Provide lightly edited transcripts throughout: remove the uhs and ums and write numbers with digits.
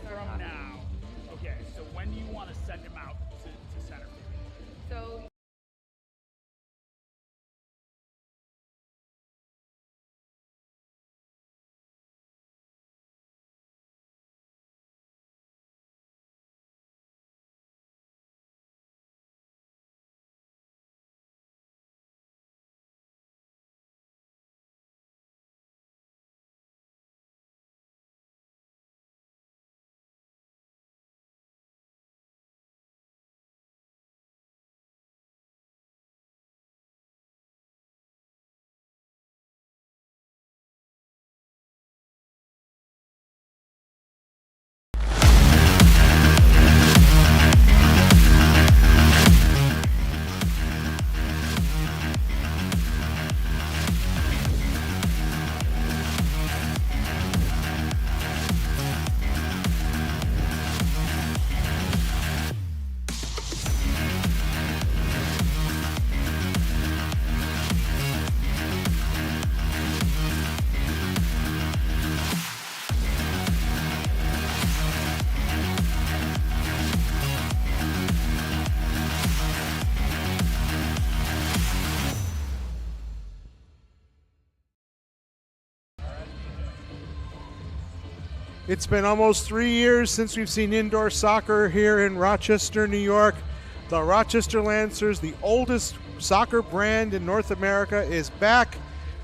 From now. Okay, so when do you want to send him out to center field? So It's been almost 3 years since we've seen indoor soccer here in Rochester, New York. The Rochester Lancers, the oldest soccer brand in North America, is back,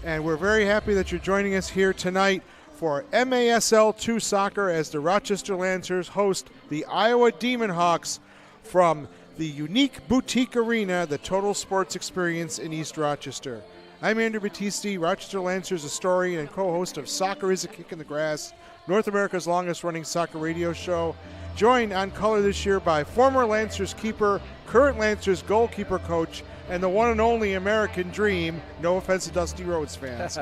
and we're very happy that you're joining us here tonight for MASL 2 soccer as the Rochester Lancers host the Iowa Demon Hawks from the unique boutique arena, the Total Sports Experience in East Rochester. I'm Andrew Battisti, Rochester Lancers historian and co-host of Soccer is a Kick in the Grass, North America's longest-running soccer radio show, joined on color this year by former Lancers keeper, current Lancers goalkeeper coach, and the one and only American dream, no offense to Dusty Rhodes fans,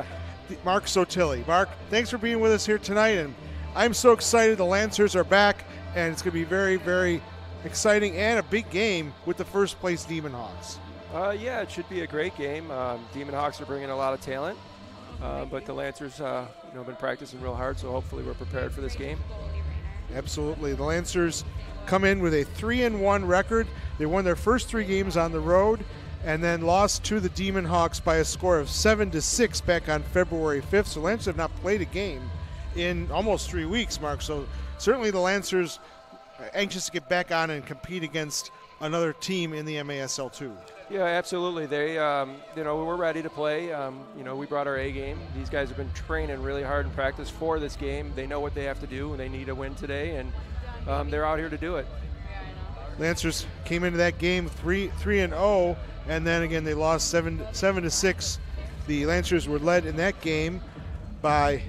Mark Sotilli. Mark, thanks for being with us here tonight, and I'm so excited the Lancers are back, and it's going to be very, very exciting and a big game with the first-place Demon Hawks. Yeah, it should be a great game. Demon Hawks are bringing a lot of talent, but the Lancers been practicing real hard, so hopefully we're prepared for this game. Absolutely. The Lancers come in with a 3-1 record. They won their first 3 games on the road and then lost to the Demon Hawks by a score of 7-6 back on February 5th. So Lancers have not played a game in almost 3 weeks, Mark. So certainly the Lancers are anxious to get back on and compete against another team in the MASL 2. Yeah, absolutely. They, we're ready to play. We brought our A game. These guys have been training really hard in practice for this game. They know what they have to do, and they need a win today, and they're out here to do it. Lancers came into that game 3-0, and then again they lost 7-6. The Lancers were led in that game by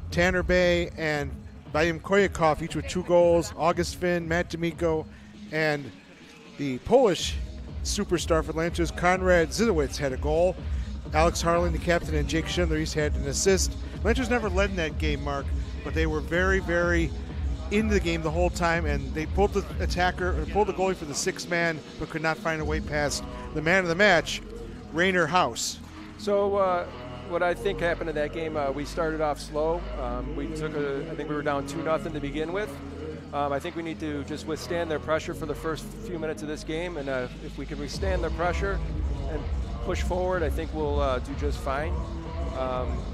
Tanner Bay and Vadim Koyakov, each with 2 goals. August Finn, Matt D'Amico, and the Polish superstar for the Lancers, Konrad Zidowitz, had a goal. Alex Harlan, the captain, and Jake Schindler each had an assist. Lancers never led in that game, Mark, but they were very, very into the game the whole time, and they pulled the goalie for the 6th man, but could not find a way past the man of the match, Rainer House. So what I think happened in that game, we started off slow. I think we were down 2-0 to begin with. I think we need to just withstand their pressure for the first few minutes of this game, and if we can withstand their pressure and push forward, I think we'll do just fine.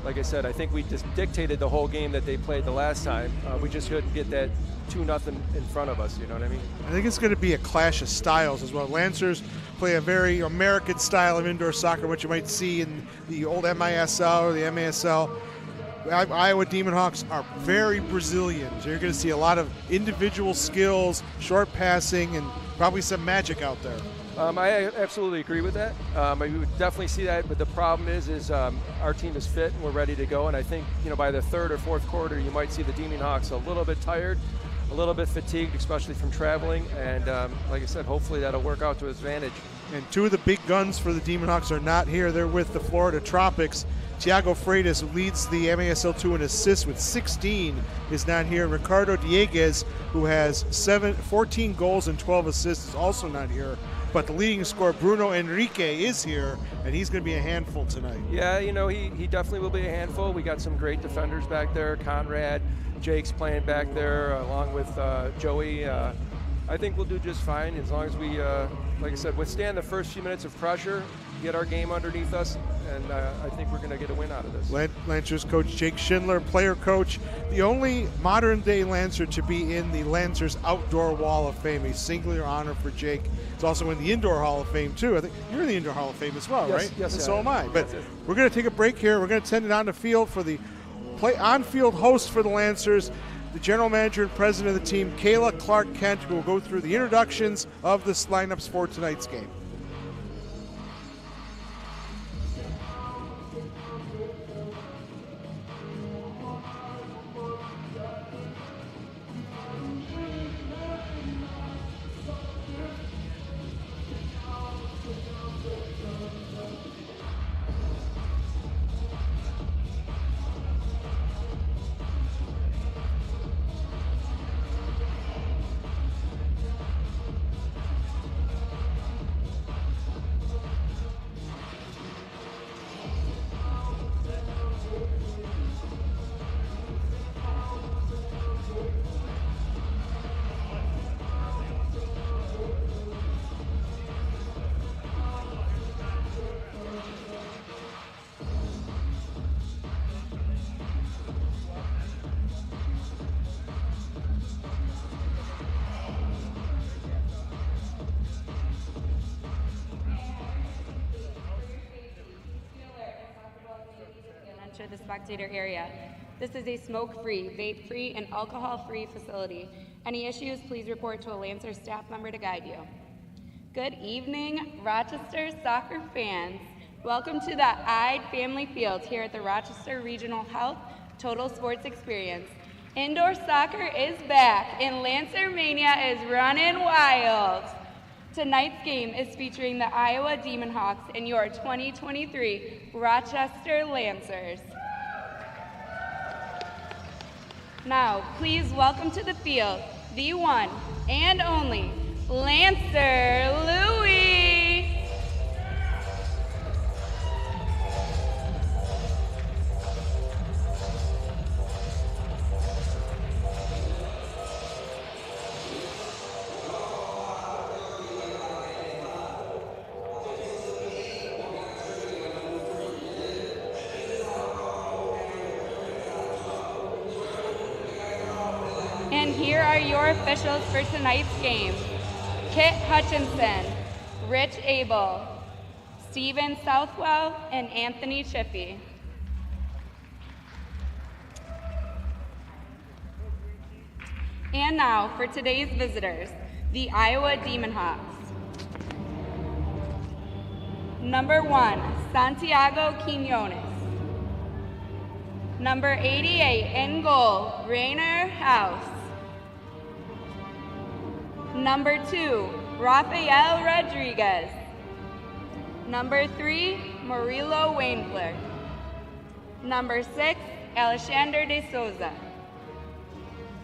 Like I said, I think we just dictated the whole game that they played the last time. We just couldn't get that 2-0 in front of us, you know what I mean? I think it's going to be a clash of styles as well. Lancers play a very American style of indoor soccer, which you might see in the old MISL or the MASL. Iowa Demon Hawks are very Brazilian, so you're going to see a lot of individual skills, short passing, and probably some magic out there. I absolutely agree with that. We would definitely see that, but the problem is our team is fit and we're ready to go. And I think by the 3rd or 4th quarter, you might see the Demon Hawks a little bit tired, a little bit fatigued, especially from traveling. And like I said, hopefully that'll work out to his advantage. And 2 of the big guns for the Demon Hawks are not here. They're with the Florida Tropics. Thiago Freitas, who leads the MASL2 in assists with 16, is not here. Ricardo Dieguez, who has 14 goals and 12 assists, is also not here. But the leading scorer, Bruno Enrique, is here, and he's going to be a handful tonight. Yeah, he definitely will be a handful. We got some great defenders back there. Conrad, Jake's playing back there, along with Joey. I think we'll do just fine as long as we, like I said, withstand the first few minutes of pressure, get our game underneath us, and I think we're going to get a win out of this. Lancers coach Jake Schindler, player coach, the only modern-day Lancer to be in the Lancers Outdoor Wall of Fame, a singular honor for Jake. It's also in the Indoor Hall of Fame, too. I think you're in the Indoor Hall of Fame as well, yes, right? Yes, and so am I. But we're going to take a break here. We're going to send it on the field for the on-field host for the Lancers, the general manager and president of the team, Kayla Clark-Kent, who will go through the introductions of the lineups for tonight's game. The spectator area. This is a smoke-free, vape-free, and alcohol-free facility. Any issues, please report to a Lancer staff member to guide you. Good evening, Rochester soccer fans. Welcome to the Ide Family Field here at the Rochester Regional Health Total Sports Experience. Indoor soccer is back, and Lancer Mania is running wild. Tonight's game is featuring the Iowa Demon Hawks and your 2023 Rochester Lancers. Now, please welcome to the field the one and only Lancer Louie. And here are your officials for tonight's game. Kit Hutchinson, Rich Abel, Stephen Southwell, and Anthony Chippy. And now for today's visitors, the Iowa Demon Hawks. Number 1, Santiago Quinones. Number 88 in goal, Rainer House. Number 2, Rafael Rodriguez. Number 3, Murilo Wainfler. Number 6, Alexander de Souza.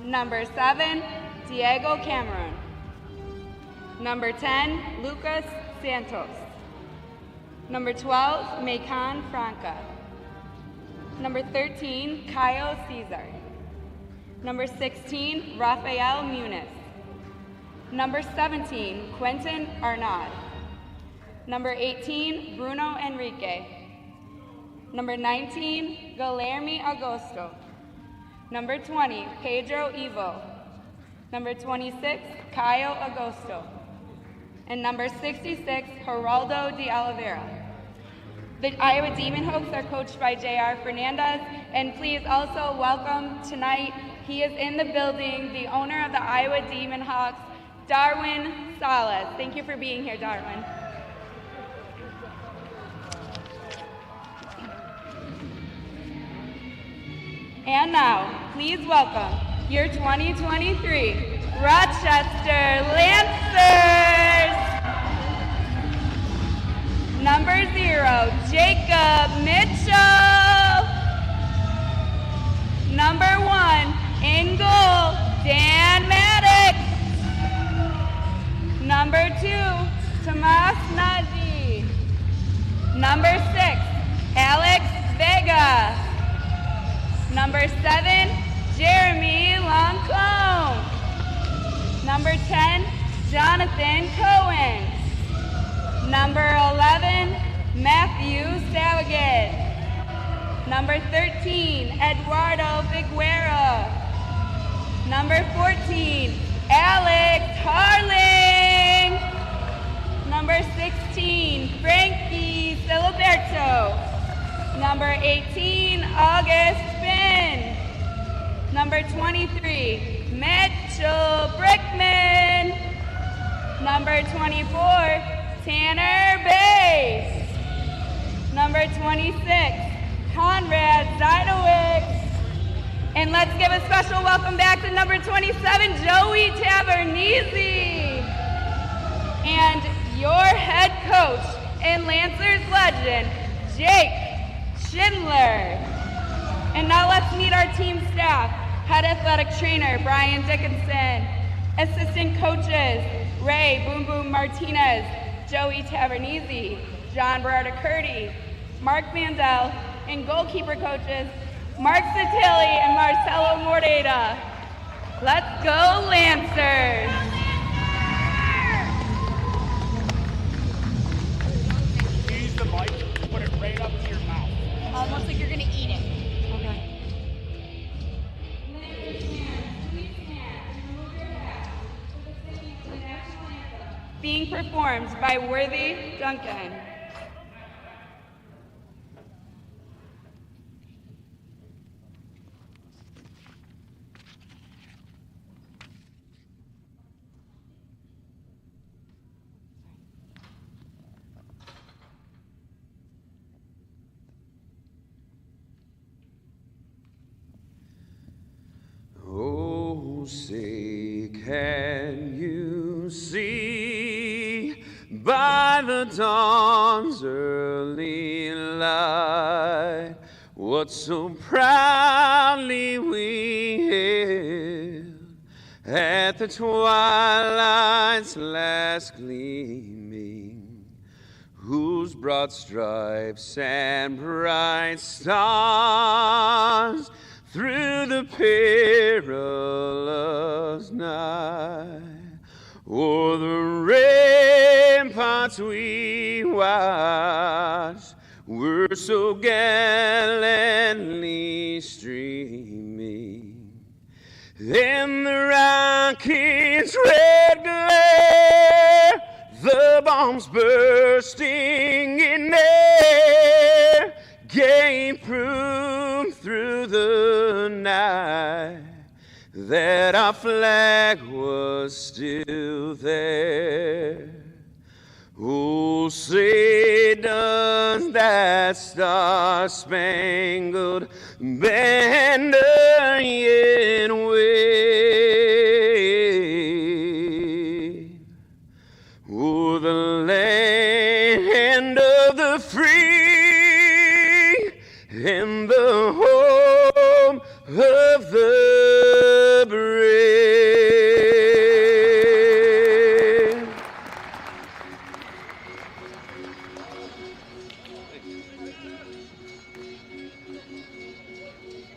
Number 7, Diego Cameron. Number 10, Lucas Santos. Number 12, Macon Franca. Number 13, Kyle Caesar. Number 16, Rafael Muniz. Number 17, Quentin Arnaud. Number 18, Bruno Enrique. Number 19, Guilherme Augusto. Number 20, Pedro Ivo. Number 26, Caio Augusto. And number 66, Geraldo de Oliveira. The Iowa Demon Hawks are coached by J.R. Fernandez, and please also welcome tonight, he is in the building, the owner of the Iowa Demon Hawks, Darwin Salas. Thank you for being here, Darwin. And now, please welcome your 2023 Rochester Lancers. Number 0, Jacob Mitchell. Number 1, in goal, Dan Maddox. Number 2, Tomas Nagy. Number 6, Alex Vega. Number 7, Jeremy Loncombe. Number 10, Jonathan Cohen. Number 11, Matthew Sawagat. Number 13, Eduardo Figueroa. Number 14, Alex Harling. Number 16, Frankie Siliberto. Number 18, August Finn. Number 23, Mitchell Brickman. Number 24, Tanner Bass. Number 26, Conrad Zidowicz. And let's give a special welcome back to number 27, Joey Tavernese. And your head coach and Lancers legend, Jake Schindler. And now let's meet our team staff. Head athletic trainer, Brian Dickinson. Assistant coaches, Ray Boom Boom Martinez, Joey Tavernese, John Berarda Curdy, Mark Mandel, and goalkeeper coaches, Mark Satilli and Marcelo Mordeda. Let's go Lancers! Use the mic, put it right up to your mouth. Almost like you're gonna eat it. Okay. Being performed by Worthy Duncan. Oh, say, can you see by the dawn's early light what so proudly we hailed at the twilight's last gleaming, whose broad stripes and bright stars through the perilous night, o'er the ramparts we watched, were so gallantly streaming. Then the rocket's red glare, the bombs bursting in air gave proof through the night that our flag was still there. Oh, say does that star-spangled banner yet wave? Oh, the land of the free and the home of the brave.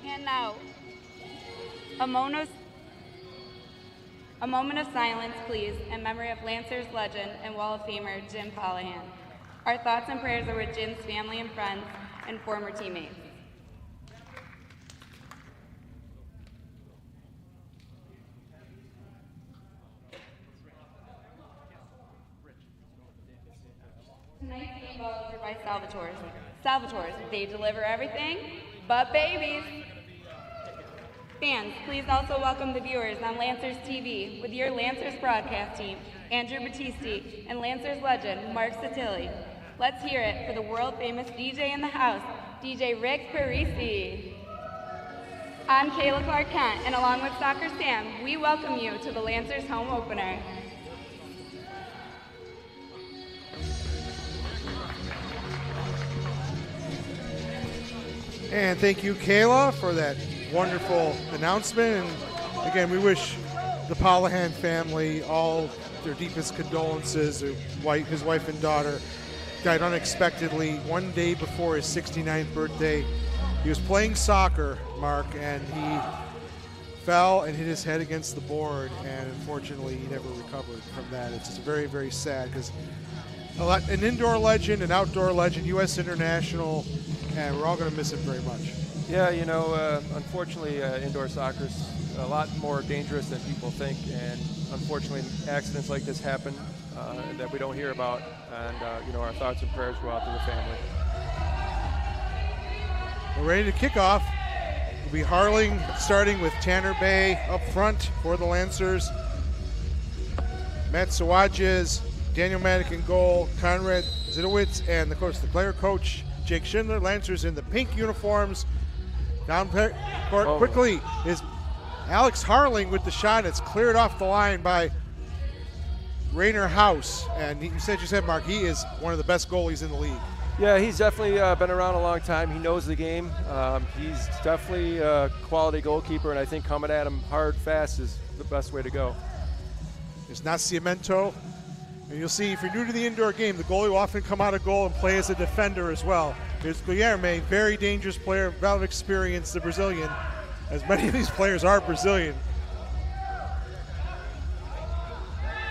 And now, a moment of silence, please, in memory of Lancers legend and Wall of Famer Jim Callahan. Our thoughts and prayers are with Jim's family and friends and former teammates. Tonight's game ball delivered by Salvatores. Salvatores, they deliver everything but babies. Fans, please also welcome the viewers on Lancers TV with your Lancers broadcast team, Andrew Battisti and Lancers legend, Mark Satilli. Let's hear it for the world-famous DJ in the house, DJ Rick Parisi. I'm Kayla Clark Kent, and along with Soccer Sam, we welcome you to the Lancers home opener. And thank you, Kayla, for that wonderful announcement. And again, we wish the Callahan family all their deepest condolences. His wife and daughter died unexpectedly one day before his 69th birthday. He was playing soccer, Mark, and he fell and hit his head against the board, and unfortunately he never recovered from that. It's just very, very sad because an indoor legend, an outdoor legend, U.S. international, and we're all going to miss him very much. Yeah, you know, unfortunately, indoor soccer's a lot more dangerous than people think, and unfortunately, accidents like this happen that we don't hear about, and you know, our thoughts and prayers go out to the family. We're ready to kick off. It'll be Harling starting with Tanner Bay up front for the Lancers. Matt Sawages, Daniel Maddock in goal, Conrad Zidowitz, and of course the player coach Jake Schindler. Lancers in the pink uniforms. Down court quickly is Alex Harling with the shot. It's cleared off the line by Rainer House. And you said, Mark, he is one of the best goalies in the league. Yeah, he's definitely been around a long time. He knows the game. He's definitely a quality goalkeeper, and I think coming at him hard, fast is the best way to go. There's Nascimento. And you'll see, if you're new to the indoor game, the goalie will often come out of goal and play as a defender as well. There's Guilherme, very dangerous player, a lot of experience, the Brazilian, as many of these players are Brazilian.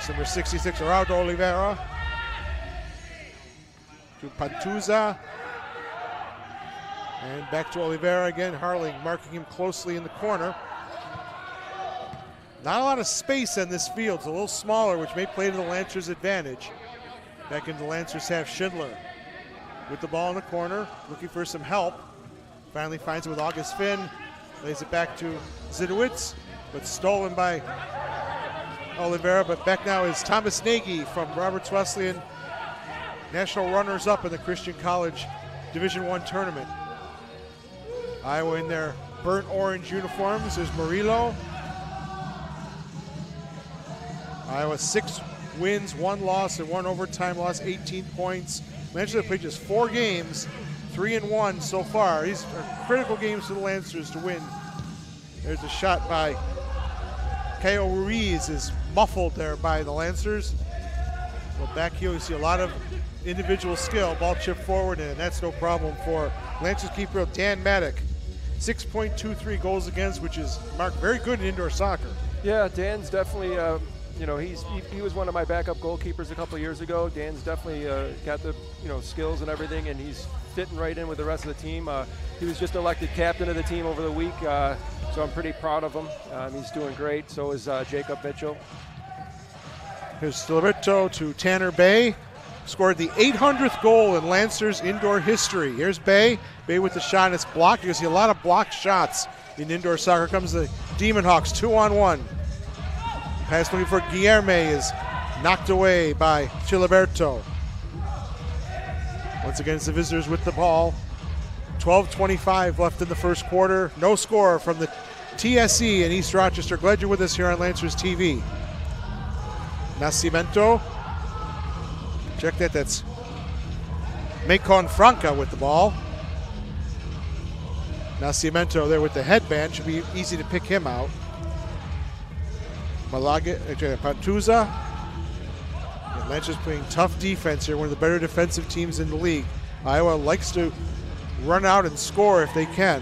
Number 66, Geraldo Oliveira. To Pantuza. And back to Oliveira again. Harling marking him closely in the corner. Not a lot of space in this field. It's a little smaller, which may play to the Lancers' advantage. Back into the Lancers have Schindler with the ball in the corner, looking for some help. Finally finds it with August Finn. Lays it back to Zidowitz, but stolen by Oliveira. But back now is Thomas Nagy from Roberts Wesleyan, national runners-up in the Christian College Division I tournament. Iowa in their burnt orange uniforms. There's Murillo. Iowa 6 wins, 1 loss, and 1 overtime loss, 18 points. Lancers have played just 4 games, 3-1 so far. These are critical games for the Lancers to win. There's a shot by Caio Ruiz, is muffled there by the Lancers. Well, back here you see a lot of individual skill. Ball chipped forward, and that's no problem for Lancers keeper Dan Maddock. 6.23 goals against, which is marked very good in indoor soccer. Yeah, Dan's definitely, you know, he was one of my backup goalkeepers a couple of years ago. Dan's definitely got the, you know, skills and everything, and he's fitting right in with the rest of the team. He was just elected captain of the team over the week, so I'm pretty proud of him. He's doing great. So is Jacob Mitchell. Here's Filiberto to Tanner Bay. Scored the 800th goal in Lancers indoor history. Here's Bay. Bay with the shot, and it's blocked. You can see a lot of blocked shots in indoor soccer. Comes the Demon Hawks, 2-on-1. Pass looking for Guillerme is knocked away by Filiberto. Once again, it's the visitors with the ball. 12:25 left in the first quarter. No score from the TSE in East Rochester. Glad you're with us here on Lancers TV. Nascimento. Check that, that's Macon Franca with the ball. Nascimento there with the headband. Should be easy to pick him out. Patuza. Lancers playing tough defense here, one of the better defensive teams in the league. Iowa likes to run out and score if they can.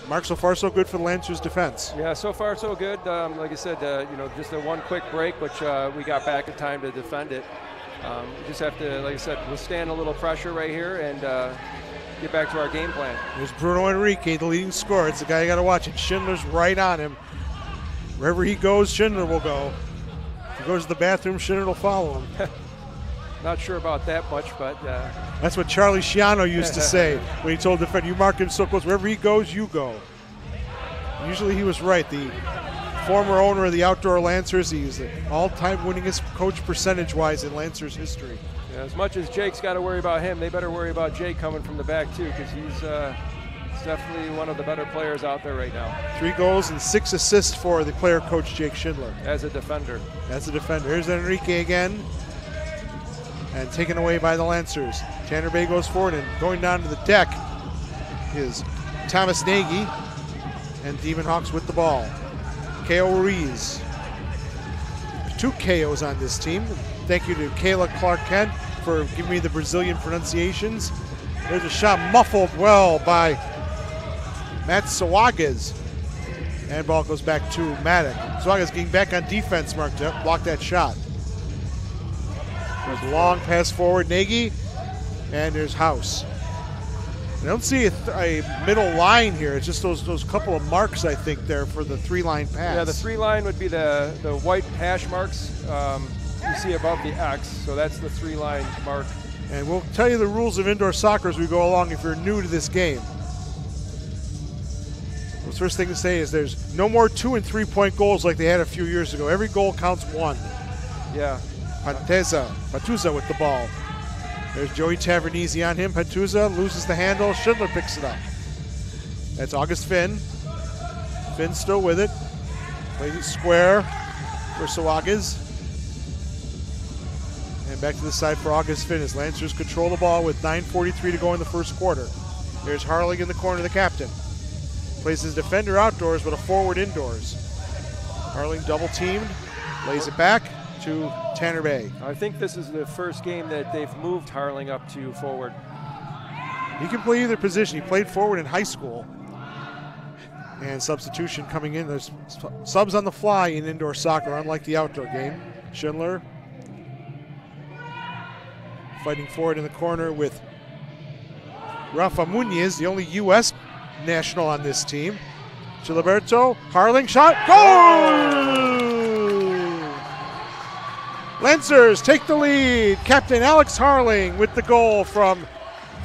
Mark, so far so good for the Lancers defense. Yeah, so far so good. Like I said, just a one quick break, which we got back in time to defend it. We just have to, like I said, withstand a little pressure right here and get back to our game plan. There's Bruno Enrique, the leading scorer. It's the guy you got to watch it. Schindler's right on him. Wherever he goes, Schindler will go. If he goes to the bathroom, Schindler will follow him. Not sure about that much, but that's what Charlie Schiano used to say when he told the defender, you mark him so close, wherever he goes, you go. Usually he was right. The former owner of the Outdoor Lancers, he's the all-time winningest coach percentage-wise in Lancers history. Yeah, as much as Jake's got to worry about him, they better worry about Jake coming from the back too, because he's definitely one of the better players out there right now. 3 goals and 6 assists for the player coach Jake Schindler. As a defender. Here's Enrique again. And taken away by the Lancers. Tanner Bay goes forward, and going down to the deck is Thomas Nagy, and Demon Hawks with the ball. K.O. Ruiz. 2 KOs on this team. Thank you to Kayla Clark-Kent for giving me the Brazilian pronunciations. There's a shot muffled well by Matt Sawagas. And ball goes back to Maddock. Sawagas getting back on defense, Mark, to block that shot. There's a long pass forward, Nagy, and there's House. I don't see a middle line here. It's just those couple of marks, I think, there for the 3-line pass. Yeah, the 3-line would be the white hash marks you see above the X, so that's the 3-line mark. And we'll tell you the rules of indoor soccer as we go along if you're new to this game. The first thing to say is there's no more 2- and 3-point goals like they had a few years ago. Every goal counts 1. Yeah. Patuza with the ball. There's Joey Tavernese on him. Patuza loses the handle. Schindler picks it up. That's August Finn. Finn still with it. Plays it square for Sawagas. And back to the side for August Finn as Lancers control the ball with 9:43 to go in the first quarter. There's Harling in the corner, the captain. Plays his defender outdoors, but a forward indoors. Harling double teamed. Lays it back to Tanner Bay. I think this is the first game that they've moved Harling up to forward. He can play either position. He played forward in high school. And substitution coming in. There's subs on the fly in indoor soccer, unlike the outdoor game. Schindler fighting forward in the corner with Rafa Munoz, the only U.S. national on this team. Filiberto, Harling shot, goal! Lancers take the lead. Captain Alex Harling with the goal from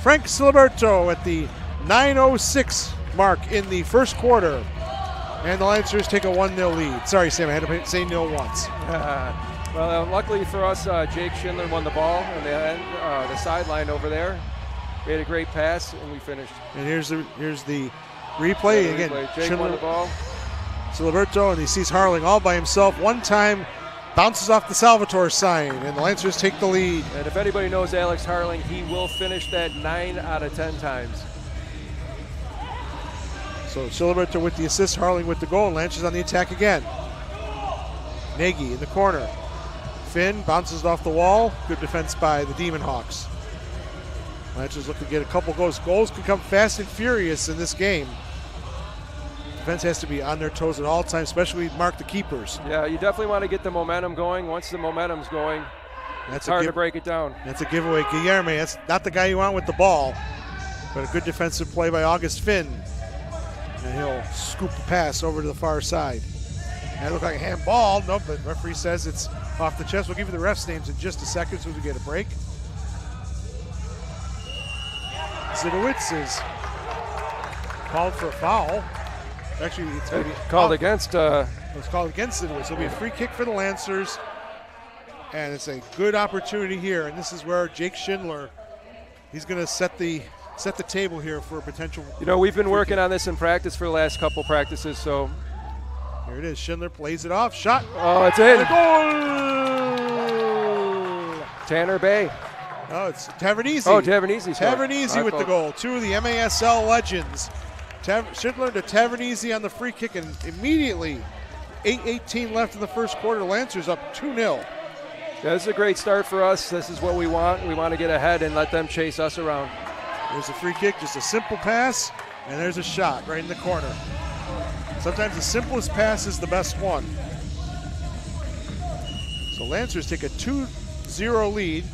Frank Filiberto at the 9:06 mark in the first quarter. And the Lancers take a 1-0 lead. Sorry, Sam, I had to say 0 once. Well, luckily for us, Jake Schindler won the ball on the sideline over there. We had a great pass, and we finished. And here's the replay. Yeah, again. Jake Schindler, won the ball. Filiberto, and he sees Harling all by himself. One time, bounces off the Salvatore sign, and the Lancers take the lead. And if anybody knows Alex Harling, he will finish that 9 out of 10 times. So Filiberto with the assist, Harling with the goal, and Lancers on the attack again. Nagy in the corner. Finn bounces it off the wall. Good defense by the Demon Hawks. Lancers looking to get a couple goals. Goals can come fast and furious in this game. Defense has to be on their toes at all times, especially mark the keepers. Yeah, you definitely want to get the momentum going. Once the momentum's going, it's hard to break it down. That's a giveaway. Guillerme, that's not the guy you want with the ball, but a good defensive play by August Finn. And he'll scoop the pass over to the far side. And it looked like a handball. Nope, but referee says it's off the chest. We'll give you the refs' names in just a second as soon as we get a break. Zidowitz is called for a foul. Actually, it's going to be called against. It was called against Zidowitz. It'll be a free kick for the Lancers. And it's a good opportunity here. And this is where Jake Schindler, he's going to set the table here for a potential. You know, we've been working on this in practice for the last couple practices, so. Here it is. Schindler plays it off. Shot. Oh, it's in. Goal! Tanner Bay. Oh, it's Tavernese. Oh, Tavernese. Tavernese with the goal. Two of the MASL legends. Schindler to Tavernese on the free kick, and immediately 8:18 left in the first quarter. Lancers up 2-0. Yeah, this is a great start for us. This is what we want. We want to get ahead and let them chase us around. There's a free kick, just a simple pass, and there's a shot right in the corner. Sometimes the simplest pass is the best one. So Lancers take a 2-0 lead.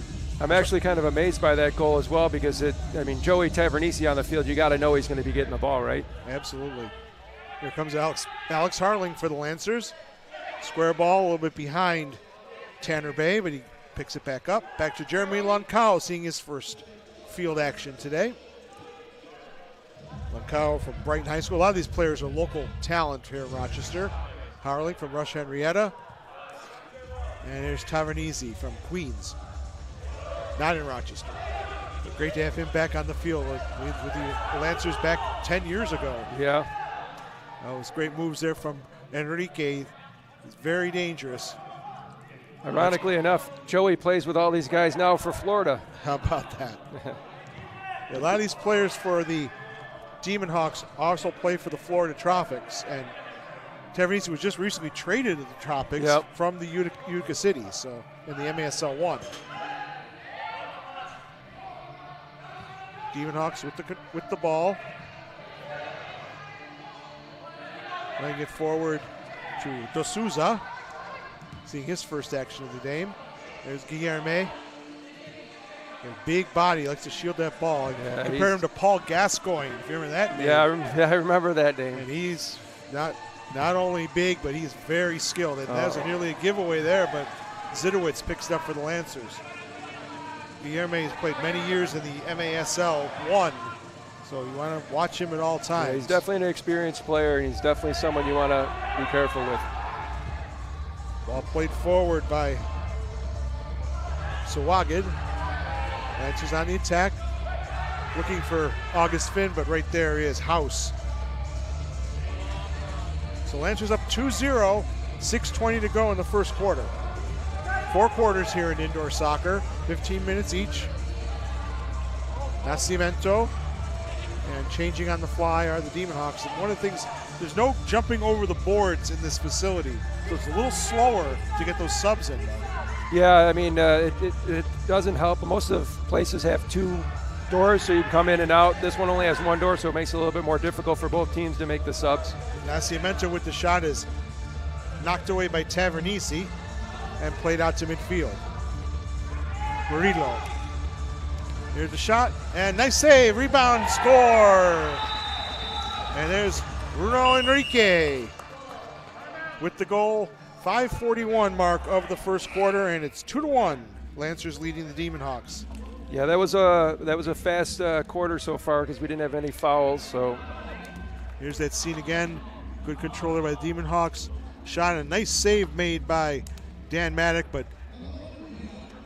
I'm actually kind of amazed by that goal as well because Joey Tavernese on the field, you got to know he's going to be getting the ball, right? Absolutely. Here comes Alex Harling for the Lancers. Square ball a little bit behind Tanner Bay, but he picks it back up. Back to Jeremy Lunkau, seeing his first field action today. Lunkau from Brighton High School. A lot of these players are local talent here in Rochester. Harling from Rush Henrietta. And there's Tavernese from Queens. Not in Rochester. But great to have him back on the field with the Lancers back 10 years ago. Yeah. That was great moves there from Enrique. He's very dangerous. Ironically enough, Joey plays with all these guys now for Florida. How about that? A lot of these players for the Demon Hawks also play for the Florida Tropics, and Tavernese was just recently traded to the Tropics from the Utica City, so in the MASL 1. Demon Hawks with the ball. Laying it forward to D'Souza. Seeing his first action of the game. There's Guillerme. Big body, likes to shield that ball. Yeah, compare him to Paul Gascoigne, if you remember that name. Yeah, I remember that name. And he's not only big, but he's very skilled. And that was nearly a giveaway there, but Zidowitz picks it up for the Lancers. Guillerme has played many years in the MASL 1, so you want to watch him at all times. Yeah, he's definitely an experienced player, and he's definitely someone you want to be careful with. Ball played forward by Sawagid. Lancers on the attack. Looking for August Finn, but right there is House. So Lancers up 2-0, 6:20 to go in the first quarter. 4 quarters here in indoor soccer, 15 minutes each. Nascimento, and changing on the fly are the Demon Hawks. And one of the things, there's no jumping over the boards in this facility, so it's a little slower to get those subs in. Yeah, it doesn't help. Most of the places have 2 doors, so you can come in and out. This one only has 1 door, so it makes it a little bit more difficult for both teams to make the subs. Nascimento with the shot is knocked away by Tavernese and played out to midfield. Murillo. Here's the shot, and nice save, rebound, score! And there's Bruno Enrique with the goal. 5:41 mark of the first quarter, and it's 2-1. Lancers leading the Demon Hawks. Yeah, that was a fast quarter so far because we didn't have any fouls. So here's that scene again. Good controller by the Demon Hawks. Shot, a nice save made by Dan Maddock, but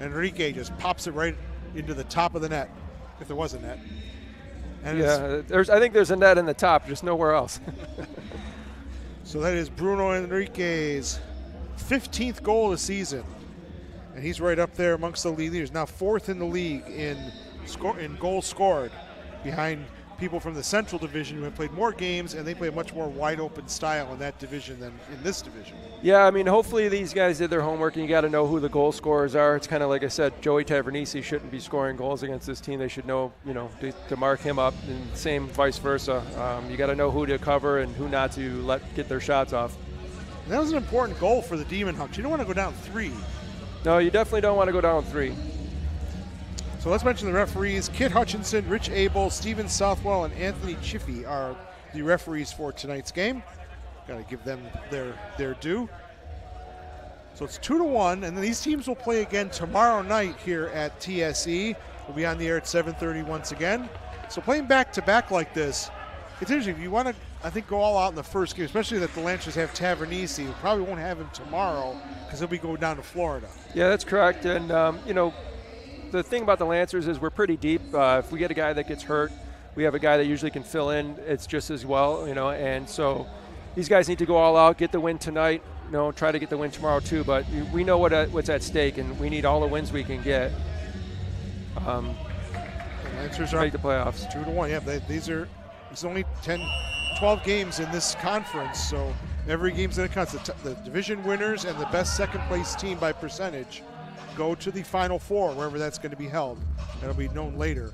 Enrique just pops it right into the top of the net, if there was a net. And yeah, I think there's a net in the top, just nowhere else. So that is Bruno Enrique's 15th goal of the season, and he's right up there amongst the league leaders. Now 4th in the league in goals scored, behind people from the Central Division who have played more games, and they play a much more wide open style in that division than in this division. Yeah, hopefully these guys did their homework, and you got to know who the goal scorers are. It's kind of like I said, Joey Tavernese shouldn't be scoring goals against this team. They should know, to mark him up, and same vice versa. You got to know who to cover and who not to let get their shots off. And that was an important goal for the Demon Hawks. You don't want to go down 3. No, you definitely don't want to go down 3. So let's mention the referees. Kit Hutchinson, Rich Abel, Steven Southwell, and Anthony Chiffey are the referees for tonight's game. Got to give them their due. So it's 2-1, and then these teams will play again tomorrow night here at TSE. We'll be on the air at 7:30 once again. So playing back-to-back like this, it's interesting. If you want to, I think, go all out in the first game, especially that the Lancers have Tavernese. We probably won't have him tomorrow because he'll be going down to Florida. Yeah, that's correct. And, the thing about the Lancers is we're pretty deep. If we get a guy that gets hurt, we have a guy that usually can fill in. It's just as well, and so these guys need to go all out, get the win tonight, try to get the win tomorrow too, but we know what's at stake, and we need all the wins we can get. The Lancers are make the playoffs. 2-1. Yeah, there's only 12 games in this conference, so every game's going to count. The division winners and the best second-place team by percentage go to the Final Four, wherever that's going to be held. That'll be known later.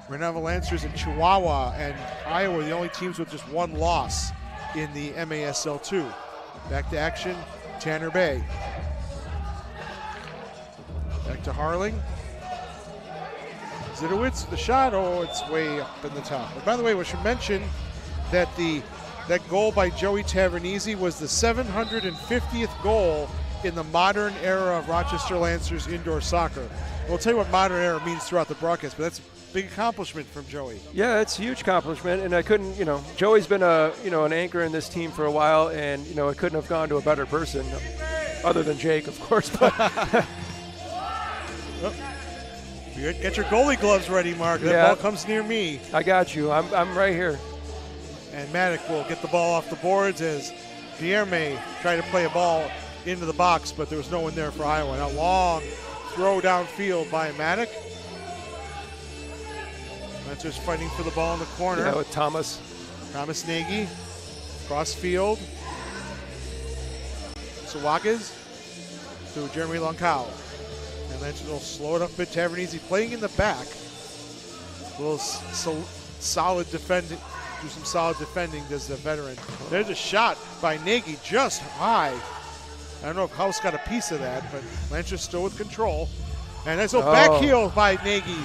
We're going to have the Lancers in Chihuahua and Iowa, the only teams with just one loss in the MASL2. Back to action, Tanner Bay. Back to Harling. Zidowitz, the shot, it's way up in the top. But by the way, we should mention that that goal by Joey Tavernese was the 750th goal in the modern era of Rochester Lancers indoor soccer. We'll tell you what modern era means throughout the broadcast, but that's a big accomplishment from Joey. Yeah, it's a huge accomplishment, and I couldn't, Joey's been an anchor in this team for a while, and, it couldn't have gone to a better person, other than Jake, of course. But Get your goalie gloves ready, Mark. That ball comes near me. I got you. I'm right here. And Maddock will get the ball off the boards as Guillerme tried to play a ball into the box, but there was no one there for Iowa. And a long throw downfield by Maddock. Lancers fighting for the ball in the corner. Yeah, with Thomas Nagy. Cross field. Sawagas to Jeremy Loncao. And Lancers will slow it up a bit. Tavernese playing in the back. A little solid defending. Do some solid defending, does the veteran. There's a shot by Nagy just high. I don't know if House got a piece of that, but Lancers still with control. And there's a back heel by Nagy.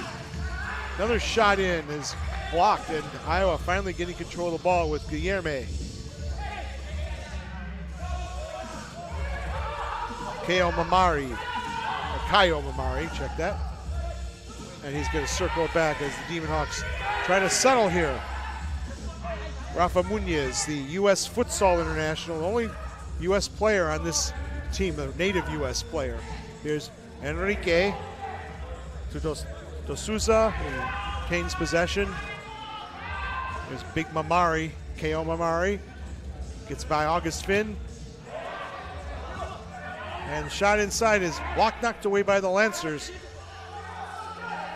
Another shot in is blocked, and Iowa finally getting control of the ball with Guillerme. Kayo Mamari, check that. And he's going to circle it back as the Demon Hawks try to settle here. Rafa Munoz, the U.S. Futsal International, the only U.S. player on this team, a native U.S. player. Here's Enrique to Dos Souza in Kane's possession. There's Big Mamari, K.O. Mamari. Gets by August Finn. And the shot inside is blocked, knocked away by the Lancers.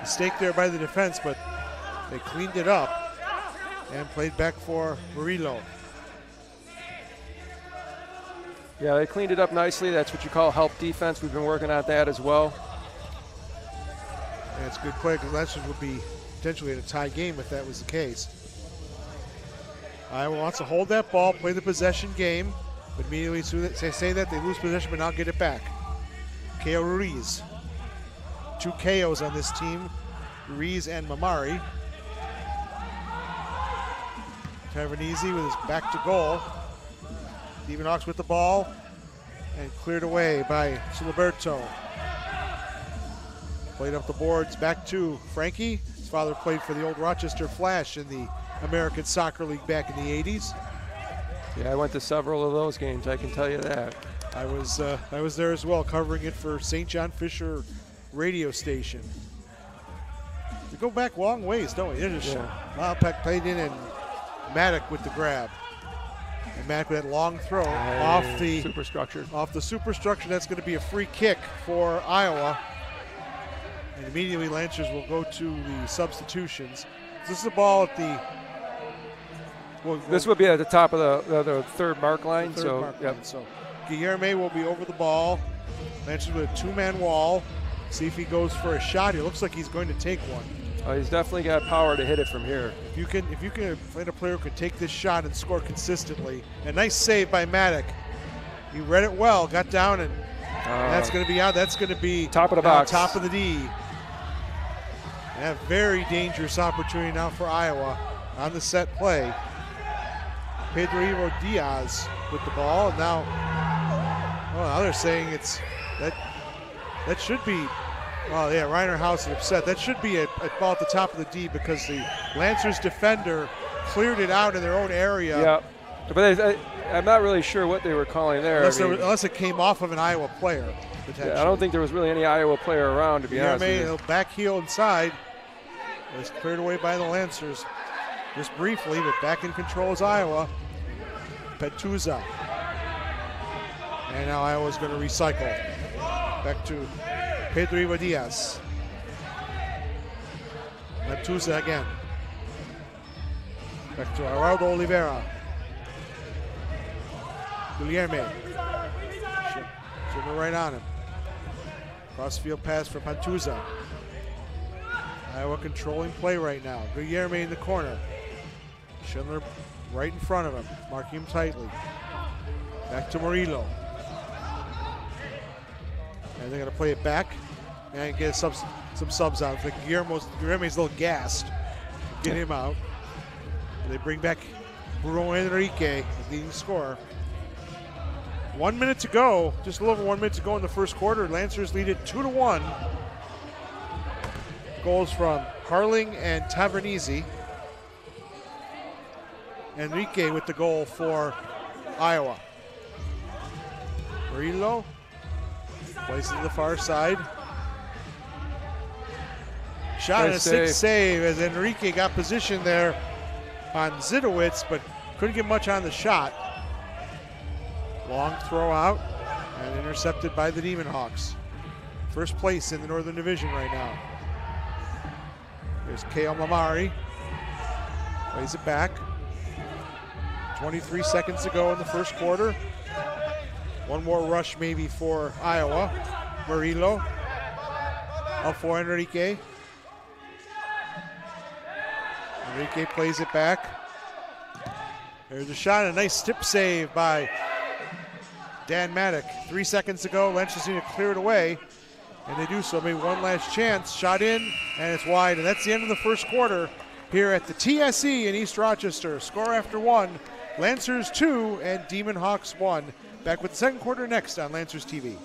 Mistake there by the defense, but they cleaned it up and played back for Murillo. Yeah, they cleaned it up nicely. That's what you call help defense. We've been working on that as well. And it's a good play because Lancers would be potentially in a tie game if that was the case. Iowa wants to hold that ball, play the possession game, but immediately they say that, they lose possession but now get it back. Ko Ruiz. 2 KOs on this team, Ruiz and Mamari. Tavernese with his back to goal. Demon Hawks with the ball and cleared away by Suliberto. Played up the boards back to Frankie. His father played for the old Rochester Flash in the American Soccer League back in the 80s. Yeah, I went to several of those games, I can tell you that. I was there as well, covering it for St. John Fisher radio station. We go back long ways, don't we? Malpak played in and Maddock with the grab. And Maddock with that long throw off the superstructure. Off the superstructure. That's going to be a free kick for Iowa. And immediately Lancers will go to the substitutions. This is the ball at the... This would be at the top of the third mark line. So Guillerme will be over the ball. Lancers with a 2-man wall. See if he goes for a shot. It looks like he's going to take one. He's definitely got power to hit it from here. If you can find a player who can take this shot and score consistently. A nice save by Maddock. He read it well, got down, and that's going to be out. That's going to be top of the box, top of the D. And a very dangerous opportunity now for Iowa on the set play. Pedro Diaz with the ball. And now they're saying that should be, well, yeah, Reiner House is upset. That should be a ball at the top of the D because the Lancers defender cleared it out in their own area. Yeah, but I'm not really sure what they were calling there. Unless it came off of an Iowa player, potentially. Yeah, I don't think there was really any Iowa player around, to be honest with you. Back heel inside. It was cleared away by the Lancers just briefly, but back in control is Iowa. Petuza. And now Iowa's going to recycle. Back to Pedro Diaz. Petuza again. Back to Geraldo Oliveira. Guilherme. Shooting right on him. Crossfield pass for Petuza. Iowa controlling play right now. Guilherme in the corner. Schindler right in front of him, marking him tightly. Back to Murillo. And they're going to play it back and get some subs out. I think Guilherme's a little gassed. Get him out. And they bring back Bruno Enrique, the leading scorer. 1 minute to go, just a little over 1 minute to go in the first quarter. Lancers lead it 2-1. Goals from Harling and Tavernese. Enrique with the goal for Iowa. Murillo plays it to the far side. Shot and a sixth save as Enrique got position there on Zidowitz, but couldn't get much on the shot. Long throw out and intercepted by the Demon Hawks. First place in the Northern Division right now. There's Kale Mamari. Plays it back. 23 seconds to go in the first quarter. One more rush maybe for Iowa. Murillo. Up for Enrique. Enrique plays it back. There's a shot, a nice stip save by Dan Maddock. 3 seconds to go. Lancers need to clear it away. And they do so. Maybe one last chance. Shot in, and it's wide. And that's the end of the first quarter here at the TSE in East Rochester. Score after one. Lancers 2 and Demon Hawks 1. Back with the second quarter next on Lancers TV.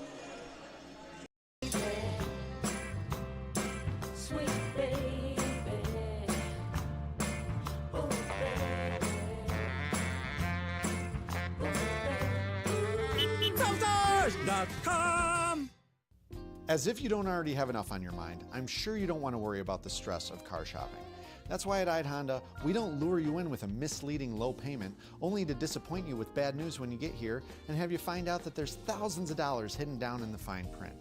As if you don't already have enough on your mind, I'm sure you don't want to worry about the stress of car shopping. That's why at Ide Honda, we don't lure you in with a misleading low payment, only to disappoint you with bad news when you get here and have you find out that there's thousands of dollars hidden down in the fine print.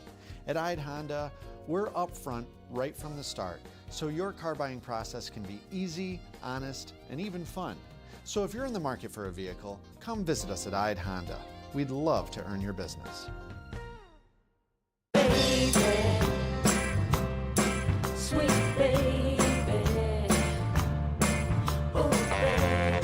At Ide Honda, we're upfront right from the start, so your car buying process can be easy, honest, and even fun. So if you're in the market for a vehicle, come visit us at Ide Honda. We'd love to earn your business. Sweet baby, oh baby,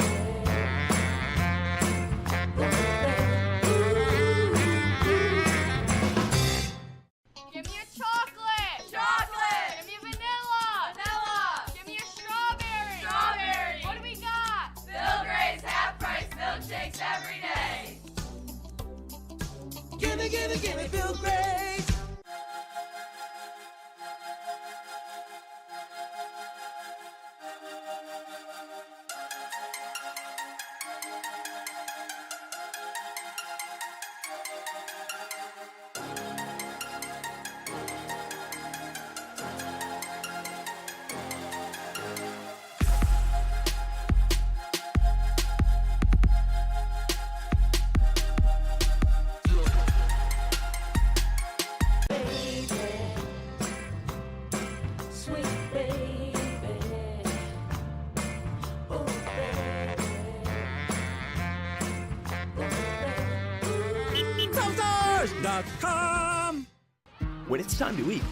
Give me a chocolate. Chocolate. Give me a vanilla. Vanilla. Give me a strawberry. Strawberry. What do we got? Phil Gray's half price milkshakes every day. gimme Phil Gray's. When it's time to eat,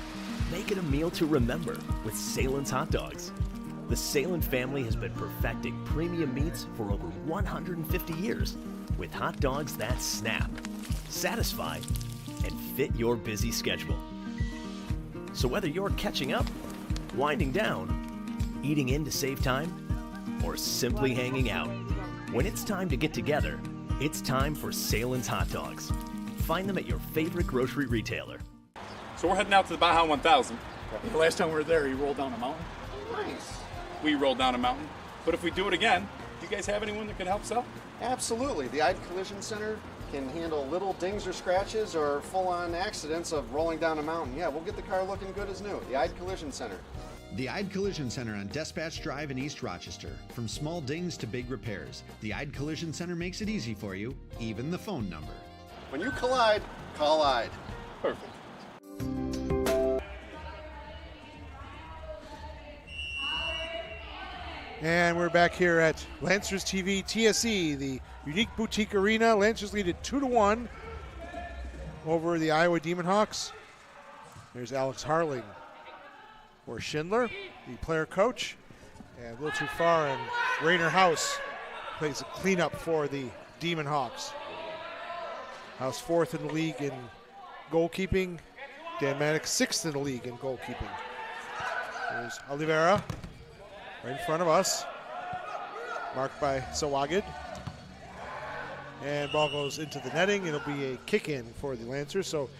make it a meal to remember with Salen's Hot Dogs. The Salen family has been perfecting premium meats for over 150 years with hot dogs that snap, satisfy, and fit your busy schedule. So whether you're catching up, winding down, eating in to save time, or simply hanging out, When it's time to get together, it's time for Salen's Hot Dogs. Find them at your favorite grocery retailer. So we're heading out to the Baja 1000. The last time we were there, he rolled down a mountain. Nice. We rolled down a mountain. But if we do it again, do you guys have anyone that could help us out? Absolutely. The Ide Collision Center can handle little dings or scratches or full-on accidents of rolling down a mountain. Yeah, we'll get the car looking good as new. The Ide Collision Center. The Ide Collision Center on Dispatch Drive in East Rochester. From small dings to big repairs, the Ide Collision Center makes it easy for you, even the phone number. When you collide, call Ide. Perfect. And we're back here at Lancers TV TSE, the unique boutique arena. Lancers lead it 2-1 over the Iowa Demon Hawks. There's Alex Harling for Schindler, the player coach. And a little too far, and Rainer House plays a cleanup for the Demon Hawks. House 4th in the league in goalkeeping. Dan Maddox 6th in the league in goalkeeping. There's Oliveira right in front of us. Marked by Sawagid. And ball goes into the netting. It'll be a kick-in for the Lancers. So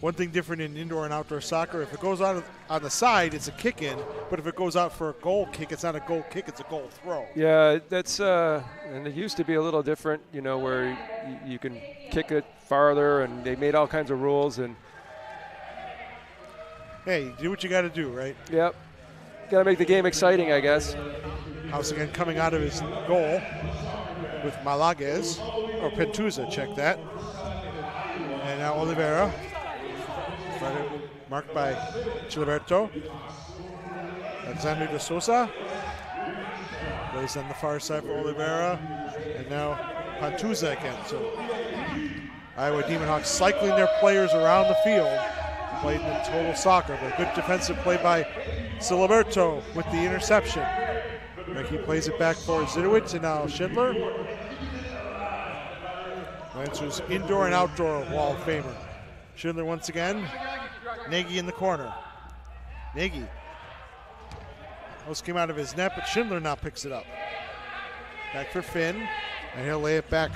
one thing different in indoor and outdoor soccer, if it goes out on the side, it's a kick-in. But if it goes out for a goal kick, it's not a goal kick, it's a goal throw. Yeah, that's and it used to be a little different, you know, where you can kick it farther, and they made all kinds of rules. And hey, do what you got to do, right? Yep. Got to make the game exciting, I guess. House again coming out of his goal with Malaguez, or Pentuza, check that. And now Oliveira, marked by Gilberto. Alexander de Sosa plays on the far side for Oliveira. And now Pentuza again. So Iowa Demon Hawks cycling their players around the field. Played in total soccer, but good defensive play by Siliberto with the interception. He plays it back for Zidowitz, and now Schindler. Lancers indoor and outdoor Wall of Famer. Schindler once again. Nagy in the corner. Nagy. Almost came out of his net, but Schindler now picks it up. Back for Finn, and he'll lay it back.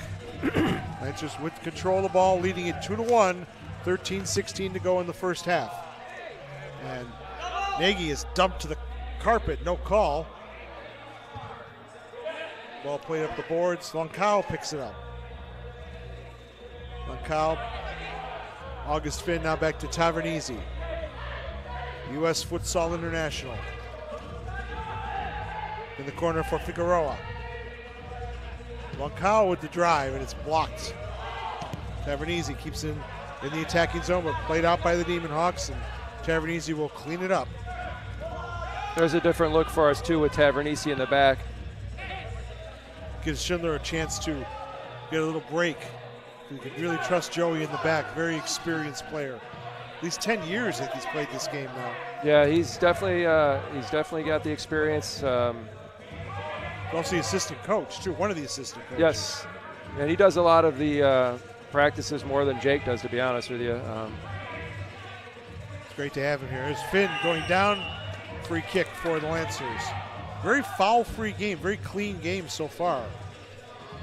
Lancers with control of the ball, leading it 2-1. 13-16 to go in the first half. And Nagy is dumped to the carpet, no call. Ball played up the boards. Loncao picks it up. Loncao, August Finn now back to Tavernese. U.S. Futsal International. In the corner for Figueroa. Loncao with the drive, and it's blocked. Tavernese keeps in the attacking zone, but played out by the Demon Hawks, and Tavernese will clean it up. There's a different look for us, too, with Tavernese in the back. Gives Schindler a chance to get a little break. You can really trust Joey in the back, very experienced player. At least 10 years I think he's played this game now. Yeah, he's definitely got the experience. Also the assistant coach, too, one of the assistant coaches. Yes, and he does a lot of the practices more than Jake does, to be honest with you. It's great to have him here. There's Finn going down, free kick for the Lancers. Very foul-free game, very clean game so far.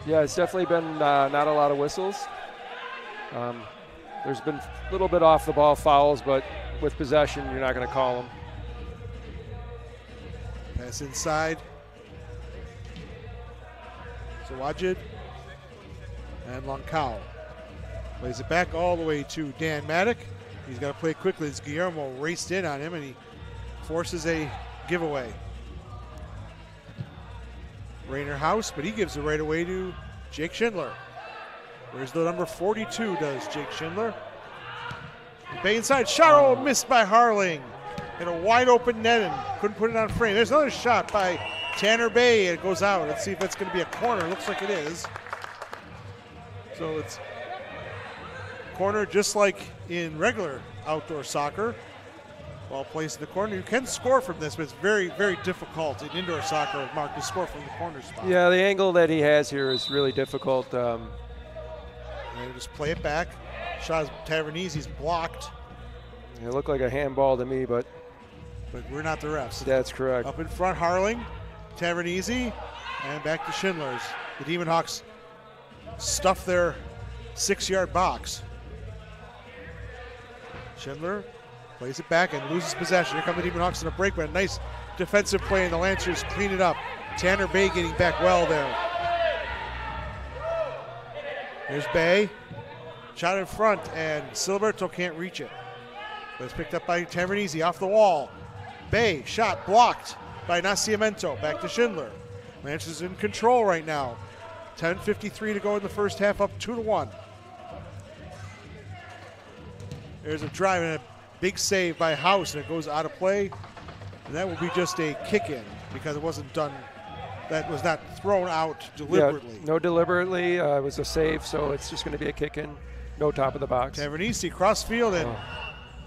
Yeah, it's definitely been not a lot of whistles. There's been a little bit off-the-ball fouls, but with possession, you're not going to call them. Pass inside. Zawajid and Loncao. Plays it back all the way to Dan Maddock. He's got to play quickly as Guillermo raced in on him, and he forces a giveaway. Rainer House, but he gives it right away to Jake Schindler. There's the number 42, does Jake Schindler. Bay inside, shot, missed by Harling. In a wide open net and couldn't put it on frame. There's another shot by Tanner Bay, and it goes out. Let's see if that's going to be a corner. Looks like it is. So it's corner just like in regular outdoor soccer. Ball placed in the corner. You can score from this, but it's very, very difficult in indoor soccer, Mark, to score from the corner spot. Yeah, the angle that he has here is really difficult. And just play it back. Shot Tavernese's blocked. It looked like a handball to me, but we're not the refs. That's correct. Up in front, Harling, Tavernese, and back to Schindler's. the Demon Hawks stuff their 6-yard box. Schindler plays it back and loses possession. Here come the Demon Hawks in a break, but a nice defensive play, and the Lancers clean it up. Tanner Bay getting back well there. There's Bay. Shot in front, and Siliberto can't reach it. But it's picked up by Tavernese off the wall. Bay, shot blocked by Nascimento. Back to Schindler. Lancers in control right now. 10:53 to go in the first half, up 2-1. There's a drive and a big save by House, and it goes out of play. And that will be just a kick-in because it wasn't done. That was not thrown out deliberately. Yeah, no deliberately. It was a save, so it's just going to be a kick-in. No top of the box. Tavernese crossfield, and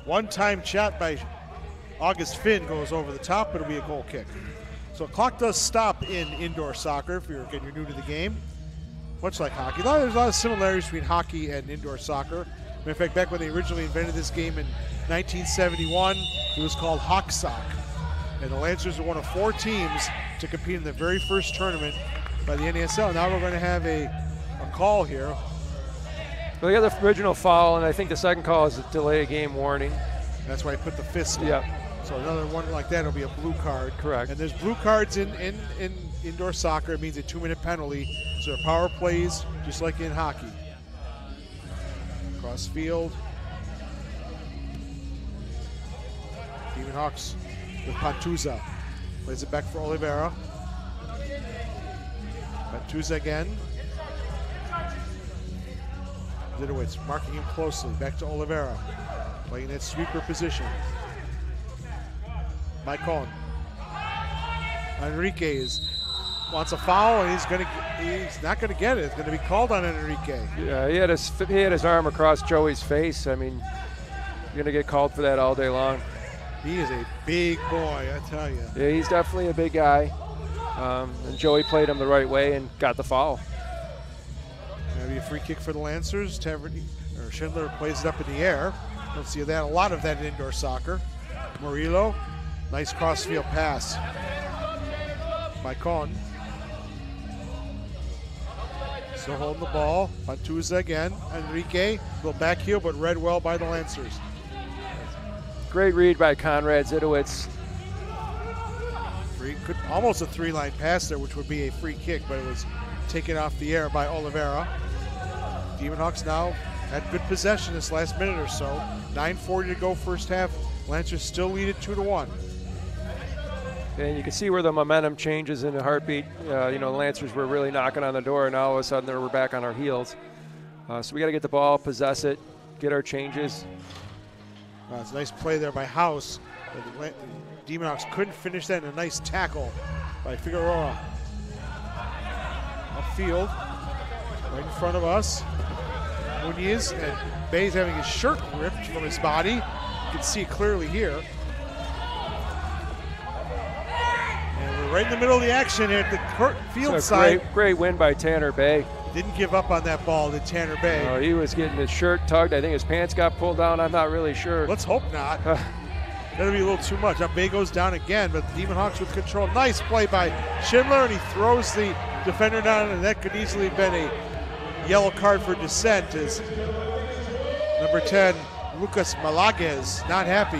one-time shot by August Finn goes over the top, but it'll be a goal kick. So clock does stop in indoor soccer if you're new to the game. Much like hockey. There's a lot of similarities between hockey and indoor soccer. Matter of fact, back when they originally invented this game in 1971, it was called Hawk Sock. And the Lancers were one of 4 teams to compete in the very first tournament by the NASL. Now we're going to have a call here. Well, they got the original foul, and I think the second call is a delay game warning. That's why I put the fist in. Yeah. So another one like that will be a blue card. Correct. And there's blue cards in indoor soccer. It means a 2-minute penalty. So there are power plays just like in hockey. Cross field. Demon Hawks with Pantuza. Plays it back for Oliveira. Pantuza again. Zidowitz marking him closely. Back to Oliveira. Playing that sweeper position. Maicon. Enriquez wants a foul, and he's not gonna get it. It's gonna be called on Enrique. Yeah, he had his arm across Joey's face. I mean, you're gonna get called for that all day long. He is a big boy, I tell you. Yeah, he's definitely a big guy. And Joey played him the right way and got the foul. Maybe a free kick for the Lancers. Schindler plays it up in the air. Don't see a lot of that in indoor soccer. Murillo, nice crossfield pass. Maicon. Still holding the ball. Pantuza again. Enrique, little back heel, but read well by the Lancers. Great read by Conrad Zidowitz. Almost a 3-line pass there, which would be a free kick, but it was taken off the air by Oliveira. Demon Hawks now had good possession this last minute or so. 9:40 to go first half. Lancers still lead it 2-1. And you can see where the momentum changes in a heartbeat. The Lancers were really knocking on the door, and now all of a sudden we're back on our heels. So we got to get the ball, possess it, get our changes. It's a nice play there by House. The Demon Hawks couldn't finish that, in a nice tackle by Figueroa. Upfield, right in front of us. Muniz, and Bay's having his shirt ripped from his body. You can see it clearly here. And we're right in the middle of the action here at the field side. Great win by Tanner Bay. Didn't give up on that ball, did Tanner Bay. Oh, he was getting his shirt tugged. I think his pants got pulled down. I'm not really sure. Let's hope not. That'll be a little too much. Now Bay goes down again, but the Demon Hawks with control. Nice play by Schindler, and he throws the defender down, and that could easily have been a yellow card for dissent as number 10, Lucas Malaguez, not happy.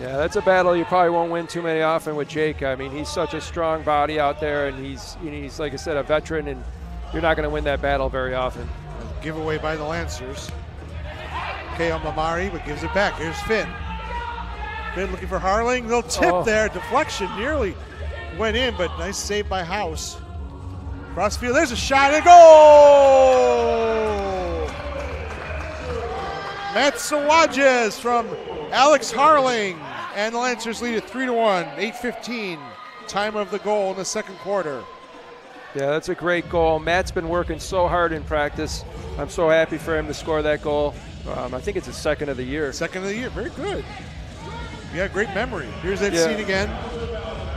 Yeah, that's a battle you probably won't win too many often with Jake. I mean, he's such a strong body out there, and he's like I said, a veteran, and you're not going to win that battle very often. Giveaway by the Lancers. K.O. Mamari, but gives it back. Here's Finn. Finn looking for Harling. Little tip there. Deflection nearly went in, but nice save by House. Crossfield, there's a shot and goal! Matt Sawajes from Alex Harling. And the Lancers lead it 3-1, 8:15. Time of the goal in the second quarter. Yeah, that's a great goal. Matt's been working so hard in practice. I'm so happy for him to score that goal. I think it's his second of the year. Second of the year, very good. Yeah, great memory. Here's that scene again.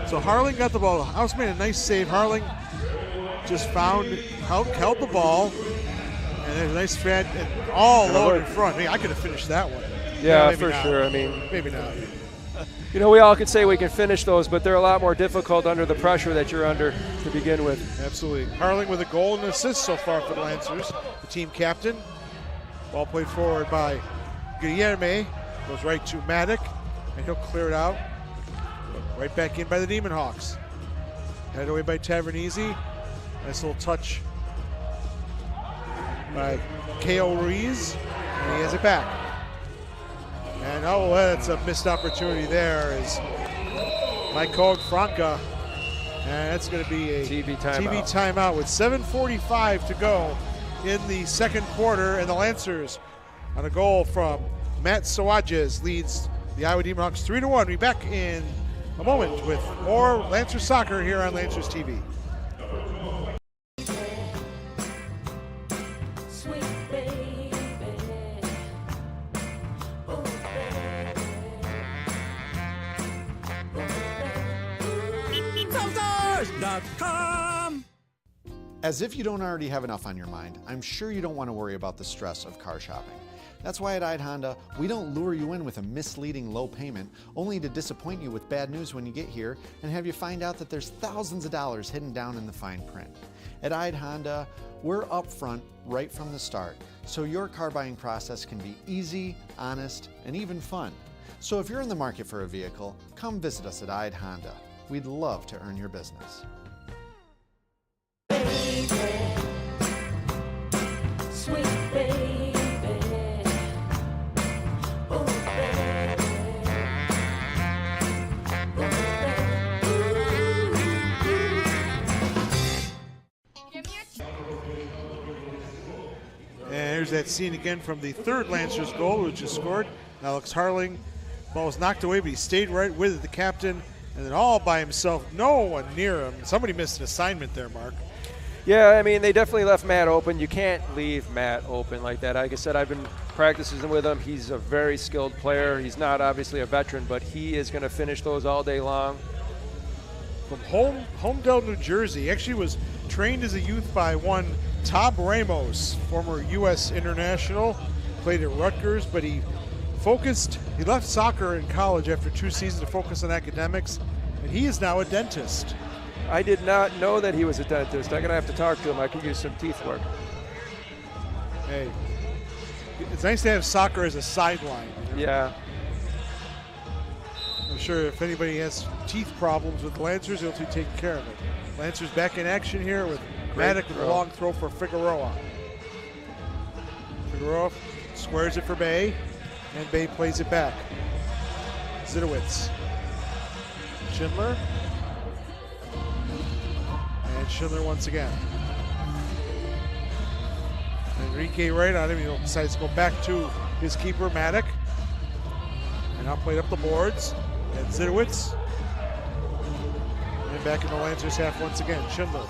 So Harling got the ball. House made a nice save. Harling just held the ball, and there's a nice fed and all alone in front. Hey, I could have finished that one. Yeah, for sure. I mean, maybe not. You know, we all could say we can finish those, but they're a lot more difficult under the pressure that you're under to begin with. Absolutely. Harling with a goal and assist so far for the Lancers, the team captain. Ball played forward by Guillerme, goes right to Maddock, and he'll clear it out. Right back in by the Demon Hawks. Headed away by Tavernese. Nice little touch by K.O. Ruiz, and he has it back. And oh, that's a missed opportunity there as Mike Franca. And that's going to be a TV timeout with 7:45 to go in the second quarter. And the Lancers on a goal from Matt Sawajes leads the Iowa Demon Hawks 3-1. We'll be back in a moment with more Lancers soccer here on Lancers TV. Sweet baby. Oh, Cars.com. As if you don't already have enough on your mind, I'm sure you don't want to worry about the stress of car shopping. That's why at Ide Honda, we don't lure you in with a misleading low payment, only to disappoint you with bad news when you get here and have you find out that there's thousands of dollars hidden down in the fine print. At Ide Honda, we're upfront right from the start, so your car buying process can be easy, honest, and even fun. So if you're in the market for a vehicle, come visit us at Ide Honda. We'd love to earn your business. sweet baby. Oh, And here's that scene again from the third Lancers goal, which is scored. Alex Harling. Ball was knocked away, but he stayed right with the captain, and then all by himself, no one near him. Somebody missed an assignment there, Mark. Yeah, I mean, they definitely left Matt open. You can't leave Matt open like that. Like I said, I've been practicing with him. He's a very skilled player. He's not obviously a veteran, but he is going to finish those all day long. From Homedale, New Jersey. He actually was trained as a youth by one Tab Ramos, former U.S. international, played at Rutgers, but he left soccer in college after 2 seasons to focus on academics, and he is now a dentist. I did not know that he was a dentist. I'm going to have to talk to him. I could use some teeth work. Hey, it's nice to have soccer as a sideline. Yeah. I'm sure if anybody has teeth problems with the Lancers, they'll be taking care of it. Lancers back in action here with Maddock with a long throw for Figueroa. Figueroa squares it for Bay, and Bay plays it back. Zidowitz. Schindler. And Schindler once again. Enrique right on him. He decides to go back to his keeper, Maddock. And now played up the boards. And Zidowitz. And back in the Lancers half once again. Schindler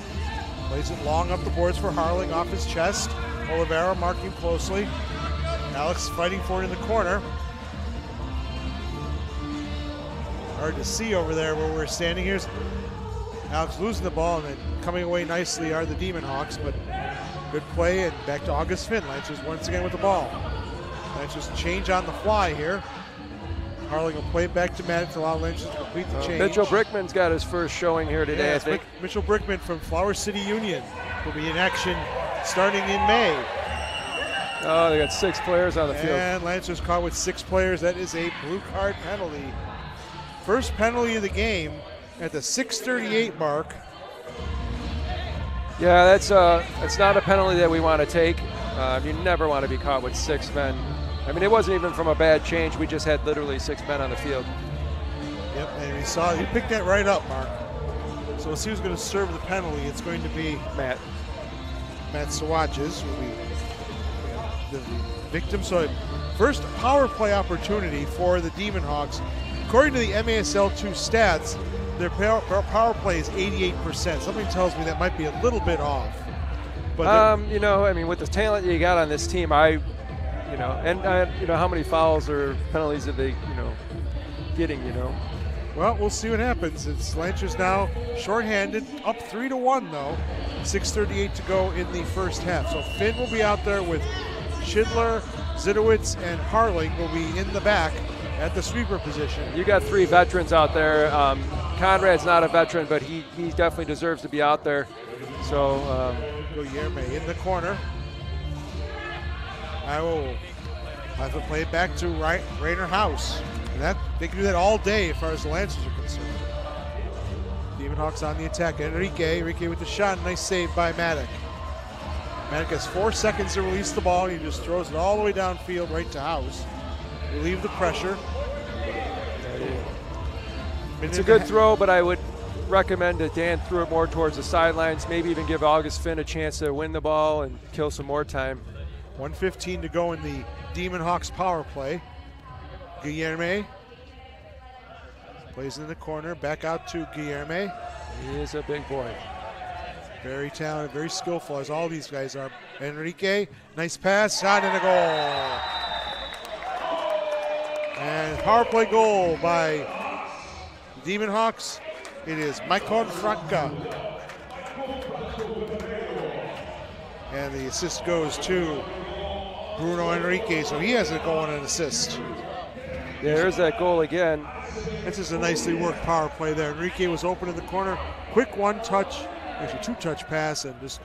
plays it long up the boards for Harling off his chest. Oliveira marking closely. Alex fighting for it in the corner. Hard to see over there where we're standing. Here's Alex losing the ball, and then coming away nicely are the Demon Hawks, but good play, and back to August Finn. Lancers once again with the ball. Lancers change on the fly here. Harling will play it back to Maddox to allow Lancers to complete the change. Mitchell Brickman's got his first showing here today, I think. Mitchell Brickman from Flower City Union will be in action starting in May. Oh, they got 6 players on the field. And Lancers caught with 6 players. That is a blue card penalty. First penalty of the game at the 6:38 mark. Yeah, that's not a penalty that we want to take. You never want to be caught with 6 men. I mean, it wasn't even from a bad change. We just had literally 6 men on the field. Yep, and we saw he picked that right up, Mark. So let's see who's going to serve the penalty. It's going to be Matt Sawajes will be the victim. So first power play opportunity for the Demon Hawks. According to the MASL2 stats, their power play is 88%. Something tells me that might be a little bit off. But you know, I mean, with the talent you got on this team, you know, how many fouls or penalties are they, getting, Well, we'll see what happens. It's Lancers now shorthanded, up 3-1 though. 6:38 to go in the first half. So Finn will be out there with Schindler, Zidowitz, and Harling will be in the back at the sweeper position. You got 3 veterans out there. Conrad's not a veteran, but he definitely deserves to be out there. So Guillerme in the corner. I will have to play it back to Rainer House. And they can do that all day as far as the Lancers are concerned. Demon Hawks on the attack. Enrique with the shot. Nice save by Maddock. Maddock has 4 seconds to release the ball. He just throws it all the way downfield right to House. Relieve the pressure. It's a good throw, but I would recommend that Dan threw it more towards the sidelines, maybe even give August Finn a chance to win the ball and kill some more time. 1:15 to go in the Demon Hawks power play. Guillerme plays in the corner, back out to Guillerme. He is a big boy. Very talented, very skillful, as all these guys are. Enrique, nice pass, shot and a goal. And power play goal by the Demon Hawks. It is Maicon Franca. And the assist goes to Bruno Enrique, so he has a goal and an assist. Yeah, there's that goal again. This is a nicely worked power play there. Enrique was open in the corner. Quick one-touch, actually 2-touch pass, and just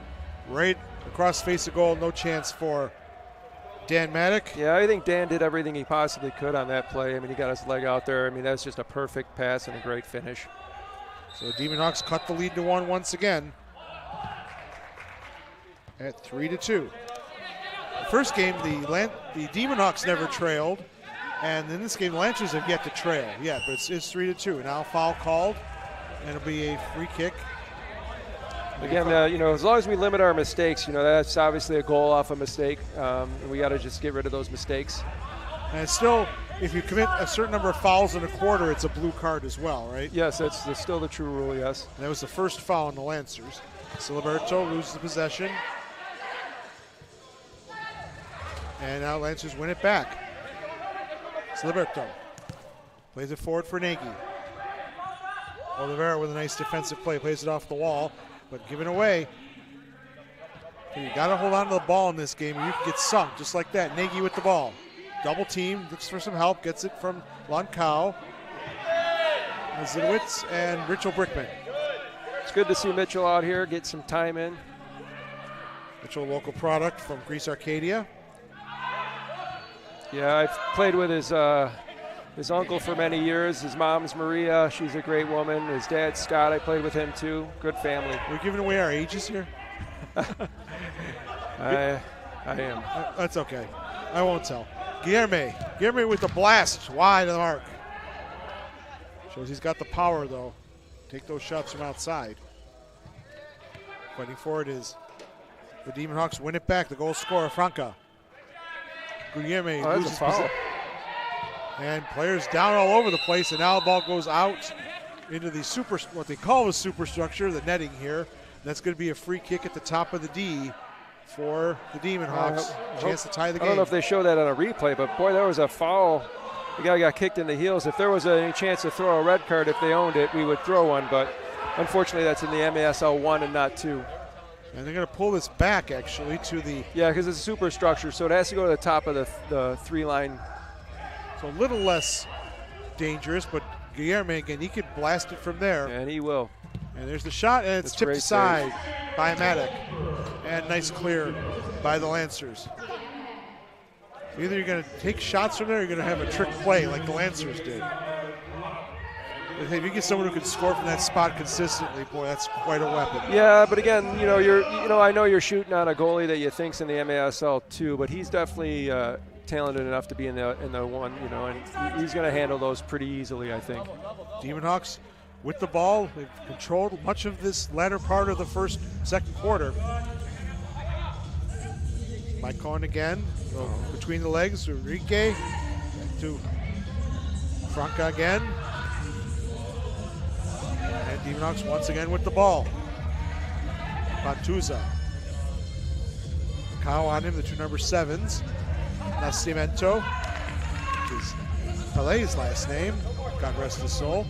right across the face of goal. No chance for Dan Maddock. Yeah, I think Dan did everything he possibly could on that play. I mean, he got his leg out there. I mean, that's just a perfect pass and a great finish. So the Demon Hawks cut the lead to 1 once again at 3-2. The first game, the Demon Hawks never trailed, and in this game, the Lancers have yet to trail yet, but it's 3-2. Now foul called, and it'll be a free kick. Again, as long as we limit our mistakes, that's obviously a goal off a mistake. And we got to just get rid of those mistakes. And still, if you commit a certain number of fouls in a quarter, it's a blue card as well, right? Yes, that's still the true rule, yes. And that was the first foul on the Lancers. Siliberto loses the possession. And now Lancers win it back. Siliberto plays it forward for Nagy. Oliveira with a nice defensive play, plays it off the wall, but given away. You got to hold on to the ball in this game, or you can get sunk just like that. Nagy with the ball. Double team, looks for some help, gets it from Lancao. Zidowitz and Mitchell Brickman. It's good to see Mitchell out here, get some time in. Mitchell, local product from Greece Arcadia. Yeah, I've played with his uncle for many years. His mom's Maria. She's a great woman. His dad, Scott, I played with him too. Good family. We're giving away our ages here? I am. That's okay. I won't tell. Guillerme with the blast wide of the mark. Shows he's got the power, though. Take those shots from outside. Fighting for it is the Demon Hawks win it back. The goal scorer, Franca. Guillerme loses possession. And players down all over the place, and now the ball goes out into the what they call the superstructure, the netting here. That's going to be a free kick at the top of the D for the Demon Hawks. Chance to tie the game. I don't know if they show that on a replay, but boy, there was a foul. The guy got kicked in the heels. If there was any chance to throw a red card, if they owned it, we would throw one, but unfortunately that's in the MASL 1 and not 2. And they're going to pull this back, actually, to the... Yeah, because it's a superstructure, so it has to go to the top of the 3-line. So a little less dangerous, but Guillerme, again, he could blast it from there. And he will. And there's the shot, and it's tipped aside by Maddock. And nice clear by the Lancers. Either you're going to take shots from there, or you're going to have a trick play like the Lancers did. If you get someone who can score from that spot consistently, boy, that's quite a weapon. Yeah, but again, I know you're shooting on a goalie that you think's in the MASL 2, but he's definitely talented enough to be in the 1, and he's going to handle those pretty easily, I think. Demon Hawks with the ball, they've controlled much of this latter part of the second quarter. Maicon again, between the legs, Enrique, back to Franca again. And Demon Hawks once again with the ball. Pantuza. Kyle on him, the 2 number 7s. Nascimento, which is Pelé's last name. God rest his soul.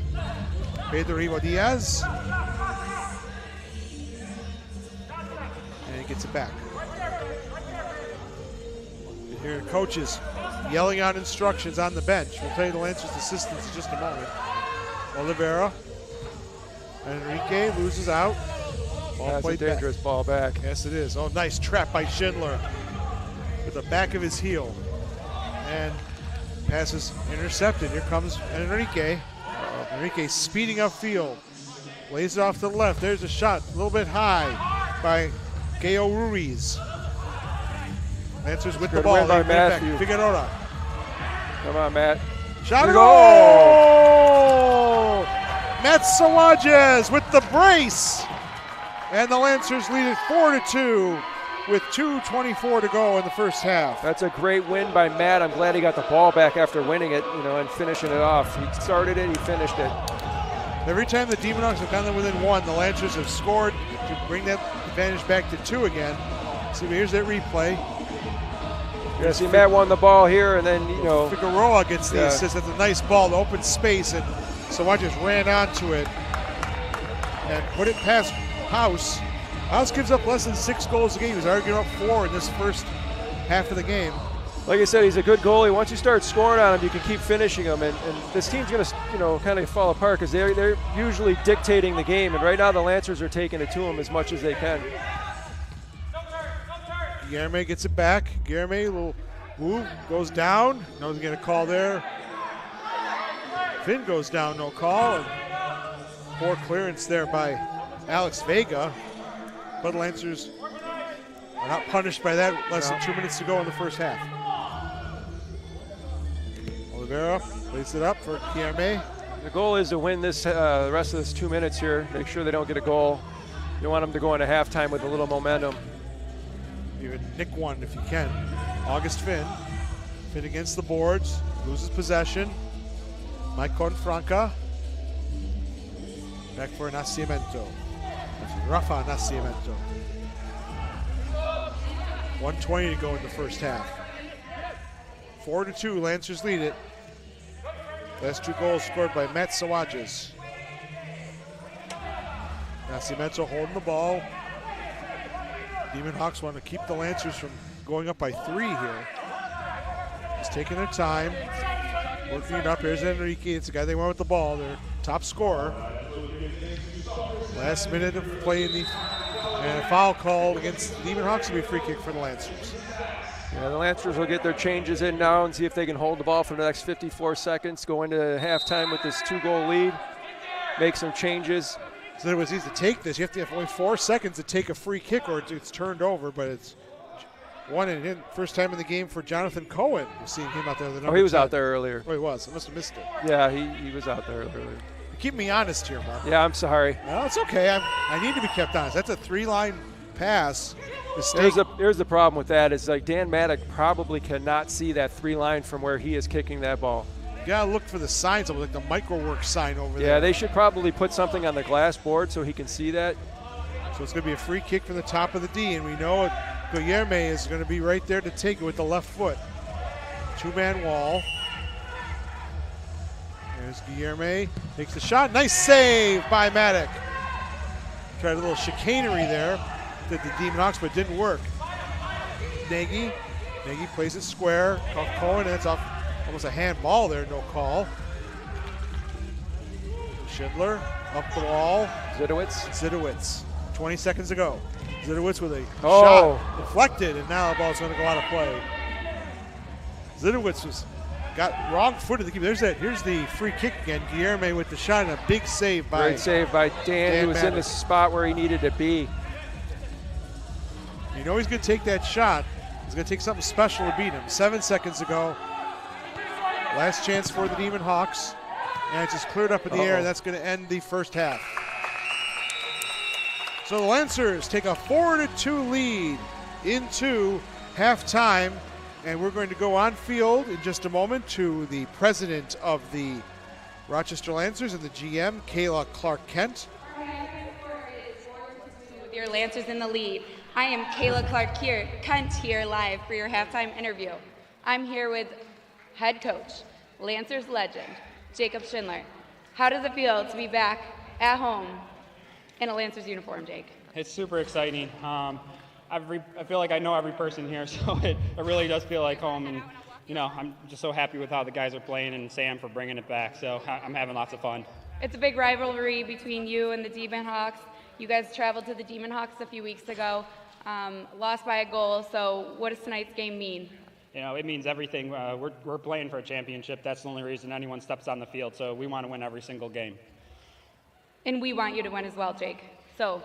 Pedro Rivo Diaz. And he gets it back. Here, coaches yelling out instructions on the bench. We'll tell you the Lancers assistants in just a moment. Oliveira. Enrique loses out. That's a dangerous ball back. Yes, it is. Oh, nice trap by Schindler with the back of his heel. And passes intercepted. Here comes Enrique. Enrique speeding upfield. Lays it off to the left. There's a shot a little bit high by Gayo Ruiz. Lancers with the ball. By Matthew. Figueroa. Come on, Matt. Shot it goal! Matt Sawajes with the brace. And the Lancers lead it 4-2 with 2:24 to go in the first half. That's a great win by Matt. I'm glad he got the ball back after winning it, and finishing it off. He started it, he finished it. Every time the Demon Hawks have gone within one, the Lancers have scored to bring that advantage back to 2 again. See, here's that replay. Yeah, see, Matt won the ball here, and then, Figueroa gets the assist. That's a nice ball to open space, and Sawajes ran onto it and put it past House. House gives up less than 6 goals a game. He's already given up 4 in this first half of the game. Like I said, he's a good goalie. Once you start scoring on him, you can keep finishing him. And this team's going to, kind of fall apart because they're usually dictating the game. And right now, the Lancers are taking it to him as much as they can. Guilherme gets it back. Guilherme, little move, goes down. No one's going to call there. Finn goes down, no call. And poor clearance there by Alex Vega. But Lancers are not punished by that. Less than 2 minutes to go in the first half. Oliveira plays it up for Guilherme. The goal is to win this the rest of this 2 minutes here. Make sure they don't get a goal. You want them to go into halftime with a little momentum. Even nick one if you can. August Finn. Finn against the boards. Loses possession. Mike Confranca. Back for Nascimento. Rafa Nascimento. 1:20 to go in the first half. 4-2, Lancers lead it. Last 2 goals scored by Matt Sawajes. Nascimento holding the ball. Demon Hawks want to keep the Lancers from going up by 3 here. Just taking their time. Working it up. Here's Enrique. It's the guy they want with the ball. Their top scorer. Last minute of play and a foul called against the Demon Hawks. Will be a free kick for the Lancers. Yeah, the Lancers will get their changes in now and see if they can hold the ball for the next 54 seconds. Go into halftime with this 2-goal lead. Make some changes. So it was easy to take this. You have to have only 4 seconds to take a free kick or it's turned over, but it's one and in. First time in the game for Jonathan Cohen. You've seen him out there. He was out there earlier. Oh, he was. I must have missed it. Yeah, he was out there earlier. Keep me honest here, Mark. Yeah, I'm sorry. No, it's okay. I need to be kept honest. That's a 3-line pass. Here's the problem with that is like Dan Maddock probably cannot see that 3-line from where he is kicking that ball. You gotta look for the signs, like the microwork sign over there. Yeah, they should probably put something on the glass board so he can see that. So it's gonna be a free kick from the top of the D, and we know Guilherme is gonna be right there to take it with the left foot. 2-man wall. There's Guilherme, takes the shot. Nice save by Maddock. Tried a little chicanery there. Did the Demon Hawks, but it didn't work. Nagy plays it square. Cohen, that's off almost a handball there, no call. Schindler up the wall. Zidowitz. 20 seconds to go. Zidowitz with a shot deflected, and now the ball's going to go out of play. Zidowitz got wrong foot of the keeper. Here's the free kick again. Guilherme with the shot and a big save by Great save by Dan who was Maddock. in the spot where he needed to be. You know he's going to take that shot. He's going to take something special to beat him. 7 seconds to go. Last chance for the Demon Hawks. And it's just cleared up in the air, and that's going to end the first half. So the Lancers take a 4-2 lead into halftime. And we're going to go on field in just a moment to the president of the Rochester Lancers and the GM, Kayla Clark-Kent. With your Lancers in the lead, I am Kayla Clark-Kent here live for your halftime interview. I'm here with head coach, Lancers legend, Jacob Schindler. How does it feel to be back at home in a Lancers uniform, Jake? It's super exciting. I feel like I know every person here, so it really does feel like home. And I'm just so happy with how the guys are playing, and Sam for bringing it back. So I'm having lots of fun. It's a big rivalry between you and the Demon Hawks. You guys traveled to the Demon Hawks a few weeks ago, lost by a goal. So what does tonight's game mean? It means everything. We're playing for a championship. That's the only reason anyone steps on the field. So we want to win every single game. And we want you to win as well, Jake. So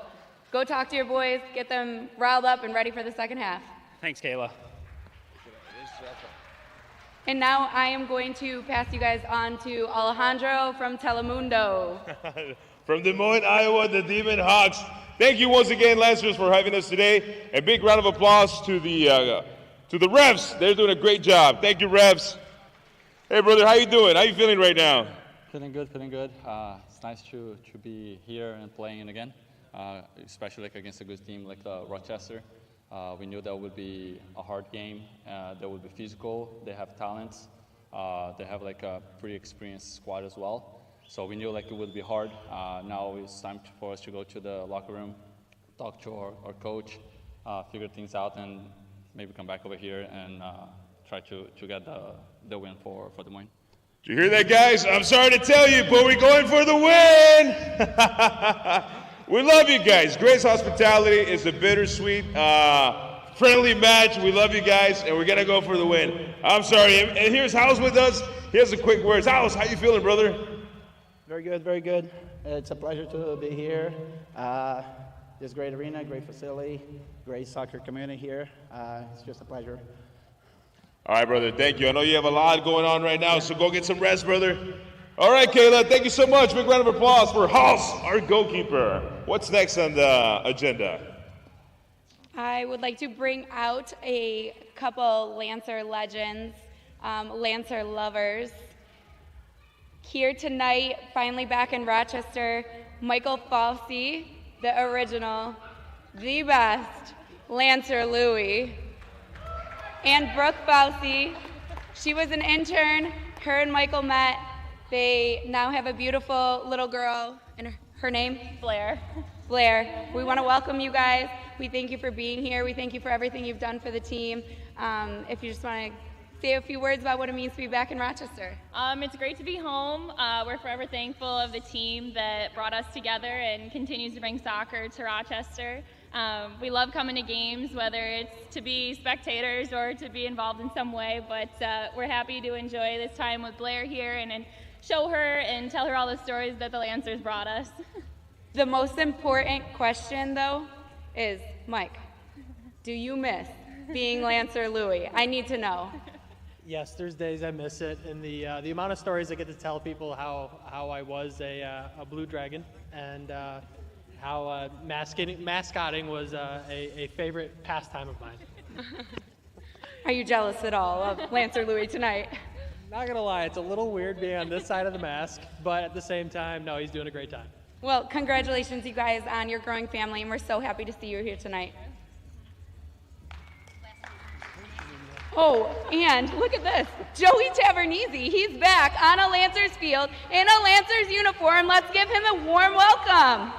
go talk to your boys, get them riled up and ready for the second half. Thanks, Kayla. And now I am going to pass you guys on to Alejandro from Telemundo. From Des Moines, Iowa, the Demon Hawks. Thank you once again, Lancers, for having us today. A big round of applause to the refs. They're doing a great job. Thank you, refs. Hey, brother, how you doing? How you feeling right now? Feeling good, feeling good. It's nice to be here and playing again, especially against a good team like Rochester. We knew that would be a hard game. That would be physical. They have talents. They have a pretty experienced squad as well. So we knew it would be hard. Now it's time for us to go to the locker room, talk to our coach, figure things out, and maybe come back over here and try to get the win for Des Moines. Did you hear that, guys? I'm sorry to tell you, but we're going for the win. We love you guys. Grace Hospitality is a bittersweet, friendly match. We love you guys, and we're going to go for the win. I'm sorry. And here's House with us. Here's a quick words. House, how you feeling, brother? Very good, very good. It's a pleasure to be here. This great arena, great facility, great soccer community here. It's just a pleasure. All right, brother, thank you. I know you have a lot going on right now, so go get some rest, brother. All right, Kayla, thank you so much. Big round of applause for House, our goalkeeper. What's next on the agenda? I would like to bring out a couple Lancer legends, Lancer lovers. Here tonight, finally back in Rochester, Michael Falsey, the original, the best, Lancer Louie. And Brooke Falsey, she was an intern, her and Michael met. They now have a beautiful little girl, and her name? Blair. Blair. We want to welcome you guys. We thank you for being here. We thank you for everything you've done for the team. If you just want to say a few words about what it means to be back in Rochester. It's great to be home. We're forever thankful of the team that brought us together and continues to bring soccer to Rochester. We love coming to games, whether it's to be spectators or to be involved in some way, but we're happy to enjoy this time with Blair here and show her and tell her all the stories that the Lancers brought us. The most important question, though, is, Mike, do you miss being Lancer Louie? I need to know. Yes, there's days I miss it, and the amount of stories I get to tell people how I was a Blue Dragon, and how mascotting was a favorite pastime of mine. Are you jealous at all of Lancer Louie tonight? Not gonna lie, it's a little weird being on this side of the mask, but at the same time, no, he's doing a great time. Well, congratulations, you guys, on your growing family, and we're so happy to see you here tonight. Oh, and look at this. Joey Tavernese, he's back on a Lancers field in a Lancers uniform. Let's give him a warm welcome.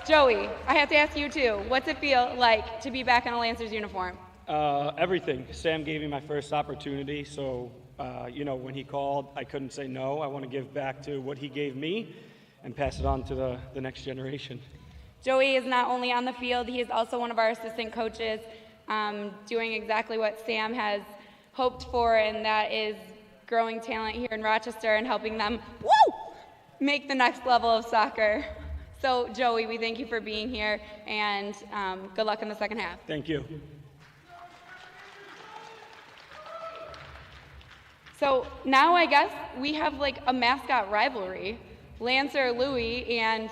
Joey, I have to ask you too, what's it feel like to be back in a Lancers uniform? Everything. Sam gave me my first opportunity, so when he called, I couldn't say no. I want to give back to what he gave me and pass it on to the next generation. Joey is not only on the field, he is also one of our assistant coaches, doing exactly what Sam has hoped for, and that is growing talent here in Rochester and helping them make the next level of soccer. So, Joey, we thank you for being here, and good luck in the second half. Thank you. So now I guess we have like a mascot rivalry, Lancer Louie and,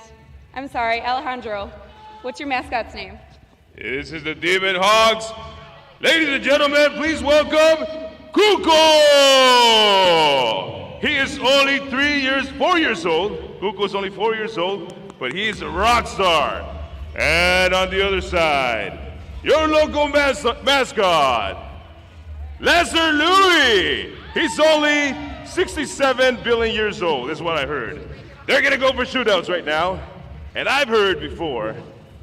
I'm sorry, Alejandro. What's your mascot's name? This is the Demon Hawks. Ladies and gentlemen, please welcome Cuco! He is only 4 years old. Cuco's only 4 years old, but he's a rock star. And on the other side, your local mascot, Lancer Louie. He's only 67 billion years old, is what I heard. They're gonna go for shootouts right now. And I've heard before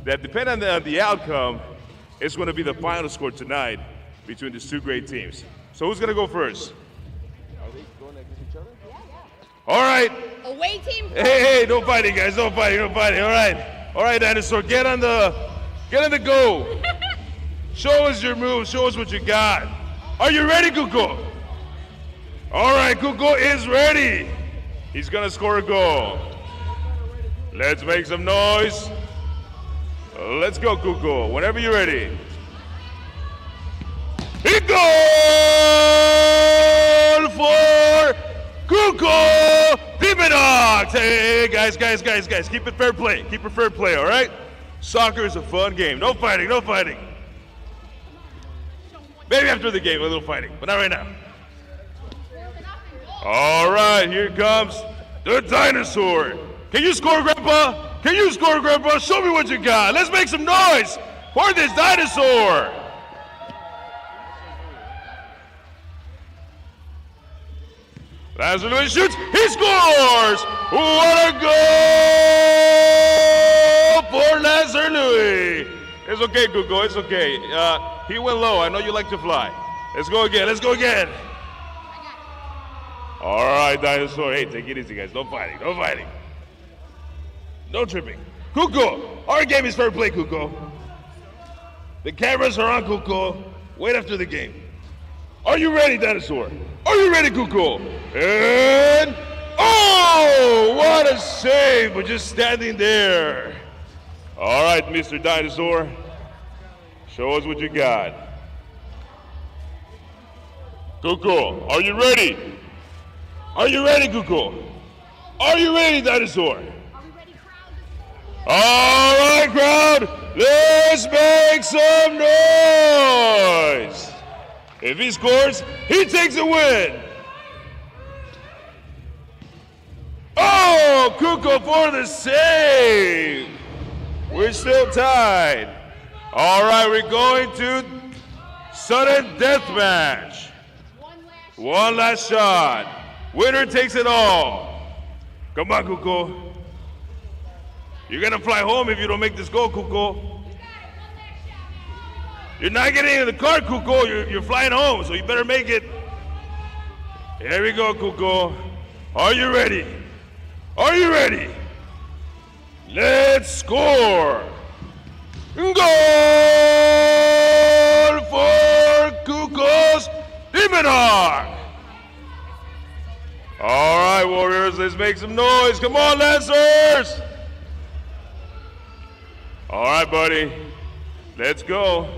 that depending on the outcome, it's going to be the final score tonight between these two great teams. So who's going to go first? Are they going against each other? All right. Away team. Hey, no fighting, guys. No fighting. All right, Dinosaur. Get on the go. Show us your moves. Show us what you got. Are you ready, Kuko? All right, Kuko is ready. He's gonna score a goal. Let's make some noise. Let's go, Kuko. Whenever you're ready. Hit goal for Kuko Deminox. Hey, guys. Keep it fair play. Keep it fair play, all right? Soccer is a fun game. No fighting. Maybe after the game, a little fighting, but not right now. All right, here comes the Dinosaur. Can you score, Grandpa? Show me what you got. Let's make some noise for this Dinosaur. Lazar shoots, he scores! What a goal for Lazar Louis! It's okay, Kuko, it's okay. He went low, I know you like to fly. Let's go again. All right, Dinosaur, hey, take it easy, guys. No fighting. No tripping. Kuko, our game is fair play, Kuko. The cameras are on, Kuko. Wait after the game. Are you ready, Dinosaur? Are you ready, Kuko? And, oh, what a save, but just standing there. All right, Mr. Dinosaur, show us what you got. Kuko, are you ready? Kuko? Are you ready, Dinosaur? All right, crowd, let's make some noise. If he scores, he takes a win. Oh, Kuko for the save. We're still tied. All right, we're going to sudden death match. One last shot. Winner takes it all. Come on, Kuko. You're gonna fly home if you don't make this goal, Kuko. You're not getting in the car, Kuko. You're flying home, so you better make it. Here we go, Kuko. Are you ready? Let's score. Goal for Kuko's Deminox. All right, Warriors, let's make some noise. Come on, Lancers. All right, buddy. Let's go.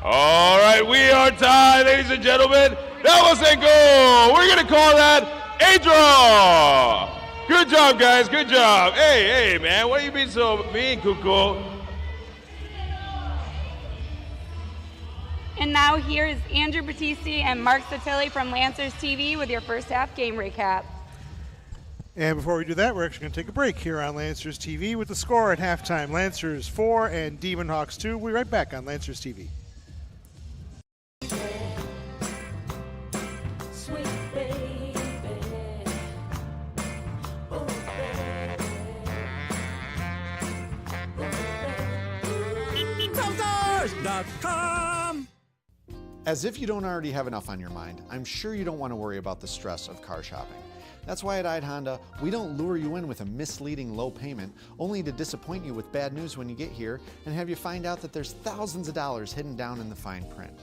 All right, we are tied, ladies and gentlemen. That was a goal. We're going to call that a draw. Good job, guys. Good job. Hey, man. Why are you being so mean, Kuko? And now here is Andrew Battisti and Mark Satilli from Lancers TV with your first half game recap. And before we do that, we're actually going to take a break here on Lancers TV with the score at halftime. Lancers 4 and Demon-Hawks 2. We'll be right back on Lancers TV. Sweet baby. Oh, baby. Cars.com. As if you don't already have enough on your mind, I'm sure you don't want to worry about the stress of car shopping. That's why at Ide Honda, we don't lure you in with a misleading low payment, only to disappoint you with bad news when you get here and have you find out that there's thousands of dollars hidden down in the fine print.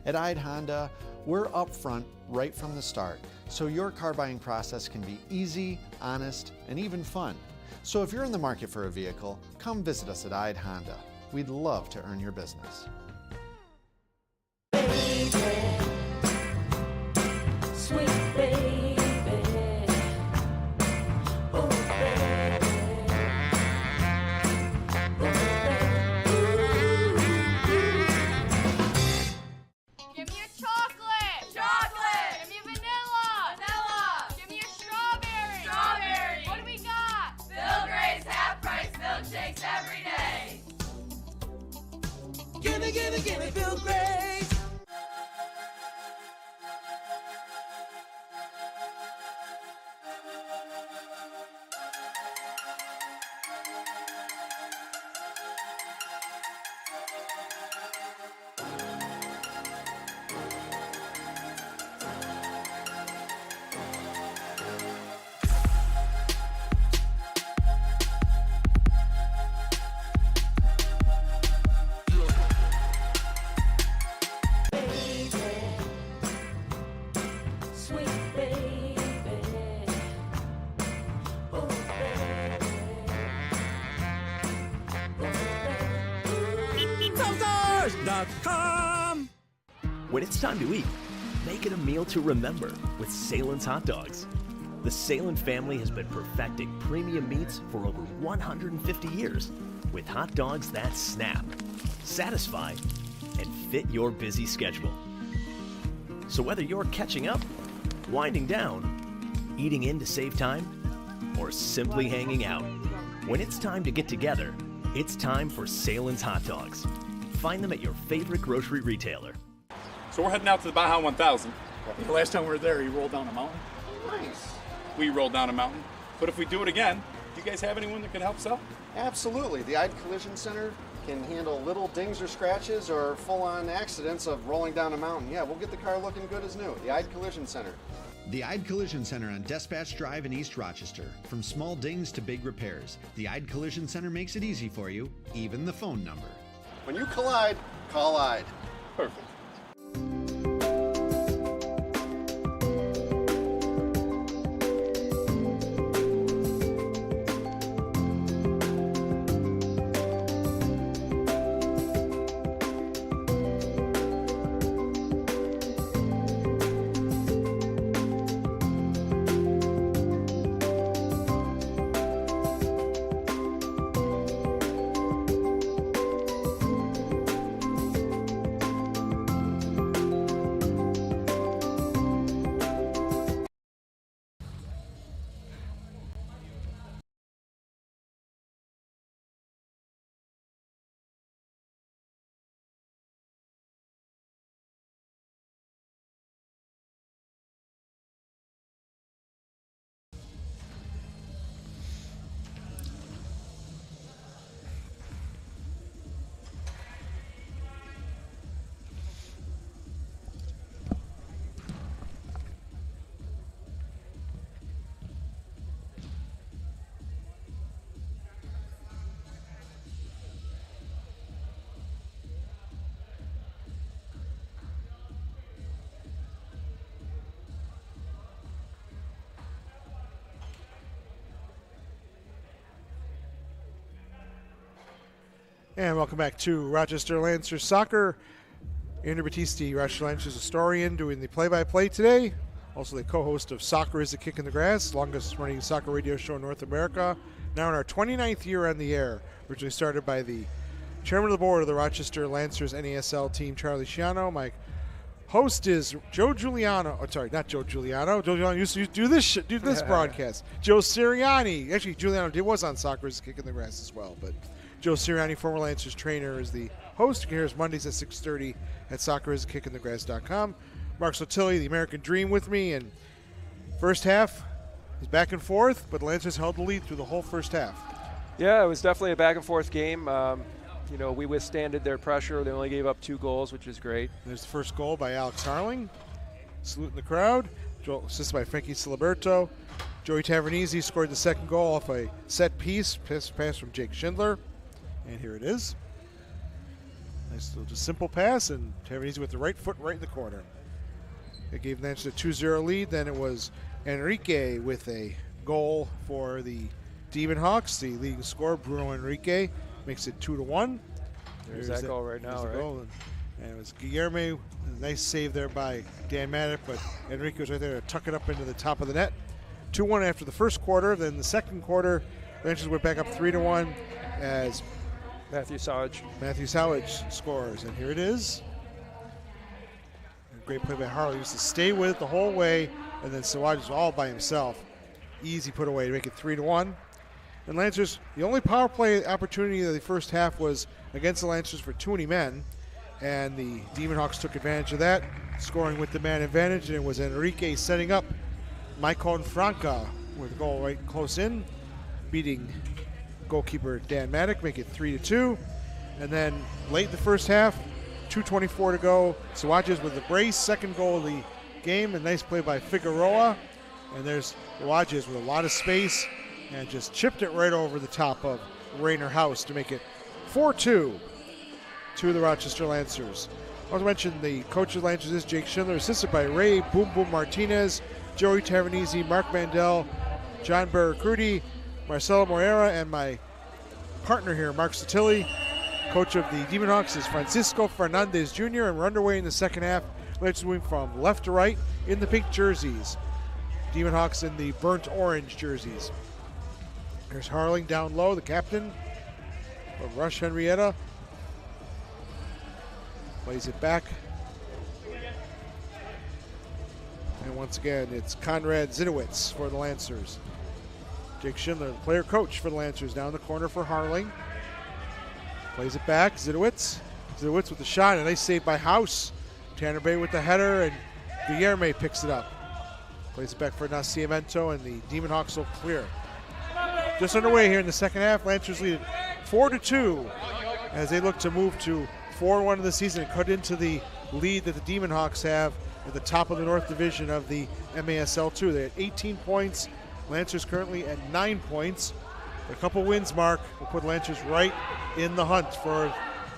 At Ide Honda, we're upfront right from the start, so your car buying process can be easy, honest, and even fun. So if you're in the market for a vehicle, come visit us at Ide Honda. We'd love to earn your business. Sweet baby. Give me a chocolate. Chocolate. Give me vanilla. Vanilla. Give me a strawberry. Strawberry. What do we got? Bill Gray's half price milkshakes every day. Gimme, Bill Gray's. SailantHotDogs.com. When it's time to eat, make it a meal to remember with Salent's Hot Dogs. The Salent family has been perfecting premium meats for over 150 years with hot dogs that snap, satisfy, and fit your busy schedule. So whether you're catching up, winding down, eating in to save time, or simply hanging out, when it's time to get together, it's time for Salent's Hot Dogs. Find them at your favorite grocery retailer. So we're heading out to the Baja 1000. The last time we were there, you rolled down a mountain. Nice. We rolled down a mountain. But if we do it again, do you guys have anyone that can help us out? Absolutely. The Ide Collision Center can handle little dings or scratches or full-on accidents of rolling down a mountain. Yeah, we'll get the car looking good as new. The Ide Collision Center. The Ide Collision Center on Dispatch Drive in East Rochester. From small dings to big repairs, the Ide Collision Center makes it easy for you, even the phone number. When you collide, call Ide. Perfect. And welcome back to Rochester Lancers Soccer. Andrew Battisti, Rochester Lancers historian, doing the play-by-play today. Also the co-host of Soccer is a Kick in the Grass, longest running soccer radio show in North America. Now in our 29th year on the air, originally started by the chairman of the board of the Rochester Lancers NASL team, Charlie Sciano. My host is Joe Giuliano. Oh, sorry, not Joe Giuliano. Joe Giuliano used to do this broadcast. Joe Sirianni. Actually, Giuliano was on Soccer is a Kick in the Grass as well, but Joe Sirianni, former Lancers trainer, is the host. You can hear us Mondays at 6:30 at socceriskickinthegrass.com. Mark Sotilli, the American Dream, with me. And first half is back and forth, but the Lancers held the lead through the whole first half. Yeah, it was definitely a back and forth game. We withstanded their pressure. They only gave up 2 goals, which is great. There's the first goal by Alex Harling, saluting the crowd. Assisted by Frankie Siliberto. Joey Tavernese scored the second goal off a set piece, pass from Jake Schindler. And here it is. Nice little just simple pass, and Tavernese with the right foot right in the corner. It gave Lancers a 2-0 lead. Then it was Enrique with a goal for the Demon Hawks. The leading scorer, Bruno Enrique, makes it 2-1. There's that goal right now, right? Goal. And it was Guillermo. A nice save there by Dan Maddock, but Enrique was right there to tuck it up into the top of the net. 2-1 after the first quarter. Then the second quarter, Lancers went back up 3-1 as Matthew Sowage scores, and here it is. A great play by Harley. He used to stay with it the whole way, and then Sowage was all by himself. Easy put away to make it 3-1. And Lancers, the only power play opportunity of the first half was against the Lancers for 20 men, and the Demon Hawks took advantage of that, scoring with the man advantage, and it was Enrique setting up Maicon Franca with a goal right close in, beating goalkeeper Dan Maddock, make it 3-2. And then late in the first half, 2:24 to go, Sawages with the brace, second goal of the game, a nice play by Figueroa. And there's Sawages with a lot of space and just chipped it right over the top of Rainer House to make it 4-2 to the Rochester Lancers. I want to mention the coach of the Lancers is Jake Schindler, assisted by Ray Boom Boom Martinez, Joey Tavernese, Mark Mandel, John Barracuti, Marcelo Moreira, and my partner here, Mark Sotilli. Coach of the Demon Hawks is Francisco Fernandez Jr., and we're underway in the second half. Lancers moving from left to right in the pink jerseys. Demon Hawks in the burnt orange jerseys. There's Harling down low, the captain of Rush Henrietta. Plays it back. And once again, it's Conrad Zinowitz for the Lancers. Jake Schindler, the player coach for the Lancers, down the corner for Harling. Plays it back, Zinowitz. Zinowitz with the shot, a nice save by House. Tanner Bay with the header, and Guillerme picks it up. Plays it back for Nascimento, and the Demon Hawks will clear. Just underway here in the second half. Lancers lead 4-2 as they look to move to 4-1 of the season and cut into the lead that the Demon Hawks have at the top of the North Division of the MASL2. They're at 18 points. Lancers currently at 9 points. A couple wins, Mark, will put Lancers right in the hunt for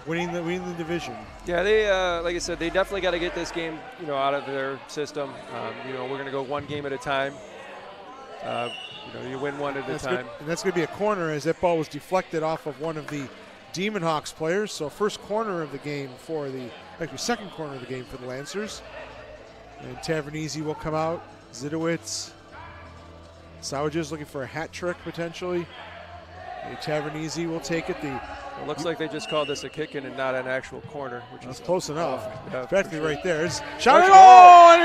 winning the division. Yeah, they like I said, they definitely got to get this game, out of their system. We're going to go one game at a time. You win one at a time. And that's going to be a corner as that ball was deflected off of one of the Demon Hawks players. So first corner of the game for second corner of the game for the Lancers. And Tavernese will come out. Zidowitz. Sauges looking for a hat trick potentially. Tavernese will take it. It looks like they just called this a kick-in and not an actual corner, which is close enough. Yeah, practically sure. right there. It's shot it. Oh,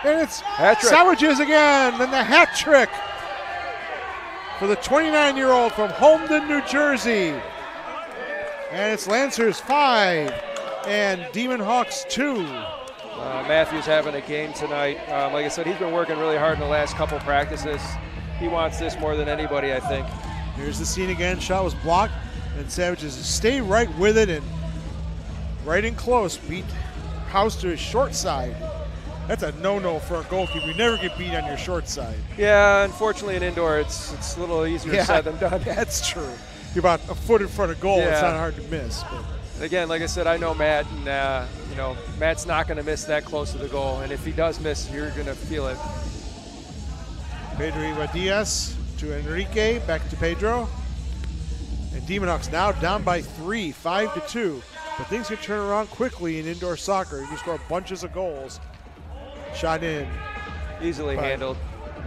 and it's Sauges again. Then the hat trick for the 29-year-old from Holmdel, New Jersey. And it's Lancers 5 and Demon Hawks 2. Matthews having a game tonight. Like I said, he's been working really hard in the last couple practices. He wants this more than anybody, I think. Here's the scene again. Shot was blocked, and Savages stay right with it and right in close. Beat House to his short side. That's a no-no for a goalkeeper. You never get beat on your short side. Yeah, unfortunately in indoor, it's a little easier said than done. That's true. You're about a foot in front of goal. Yeah. It's not hard to miss. But. Again, like I said, I know Matt, and Matt's not going to miss that close to the goal. And if he does miss, you're going to feel it. Pedro Ivadias to Enrique, back to Pedro. And Demon Hawks now down by 3, 5-2. But things can turn around quickly in indoor soccer. You can score bunches of goals. Shot in. Easily handled.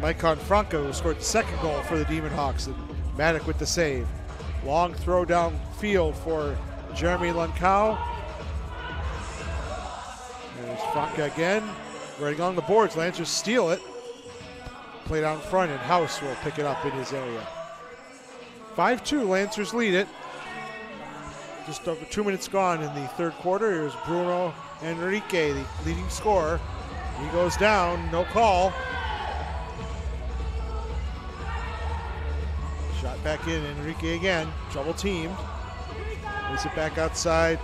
Mike Confranco, who scored the second goal for the Demon Hawks. And Maddock with the save. Long throw down field for Jeremy Lancao. There's Franca again. Right along the boards. Lancers steal it. Played out in front, and House will pick it up in his area. 5-2, Lancers lead it. Just over 2 minutes gone in the third quarter. Here's Bruno Enrique, the leading scorer. He goes down, no call. Shot back in, Enrique again, double teamed. Moves it back outside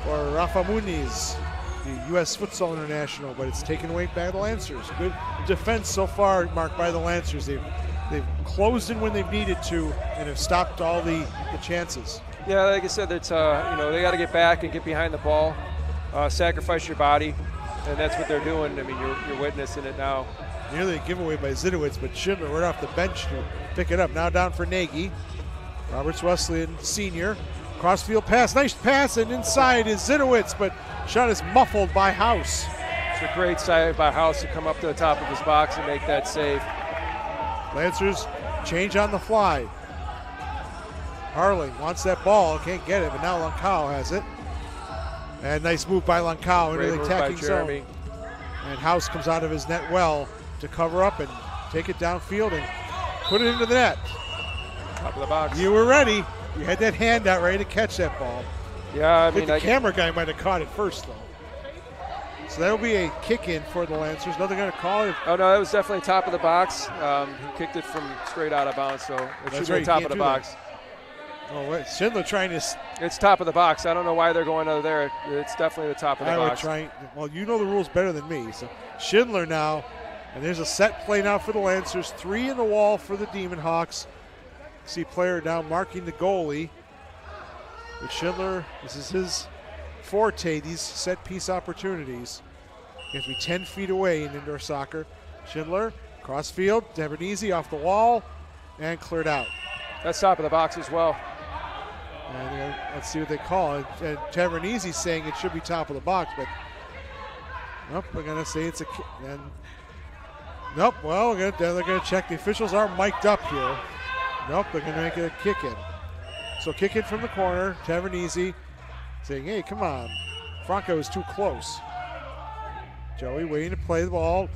for Rafa Muniz, the U.S. Futsal International, but it's taken away by the Lancers. Good defense so far, Mark, by the Lancers. They've closed in when they've needed to and have stopped all the chances. Yeah, like I said, it's they got to get back and get behind the ball, sacrifice your body, and that's what they're doing. I mean, you're witnessing it now. Nearly a giveaway by Zinowitz, but Schindler right off the bench to pick it up. Now down for Nagy. Roberts Wesleyan, senior. Crossfield pass, nice pass, and inside is Zinowitz, but shot is muffled by House. It's a great save by House to come up to the top of his box and make that save. Lancers change on the fly. Harling wants that ball, can't get it, but now Lancao has it. And nice move by Lancao into the attacking zone. And House comes out of his net well to cover up and take it downfield and put it into the net. Top of the box. You were ready. You had that hand out ready to catch that ball. Yeah, I think the camera guy might have caught it first, though. So that'll be a kick in for the Lancers. Nothing going to call it. Oh, no, that was definitely top of the box. He kicked it from straight out of bounds, so it should be top of the box. Oh, wait. Schindler trying to. It's top of the box. I don't know why they're going over there. It's definitely the top of the box. Well, you know the rules better than me. So Schindler now, and there's a set play now for the Lancers. 3 in the wall for the Demon Hawks. See player now marking the goalie. But Schindler, this is his forte, these set piece opportunities. He has to be 10 feet away in indoor soccer. Schindler, crossfield, Debernese off the wall, and cleared out. That's top of the box as well. And let's see what they call it. And Tavernese saying it should be top of the box, but nope, we're going to say it's a kick. And nope, well, they're going to check. The officials aren't mic'd up here. Nope, they're going to make it a kick in. So kick in from the corner. Tavernese saying, hey, come on. Franco is too close. Joey waiting to play the ball.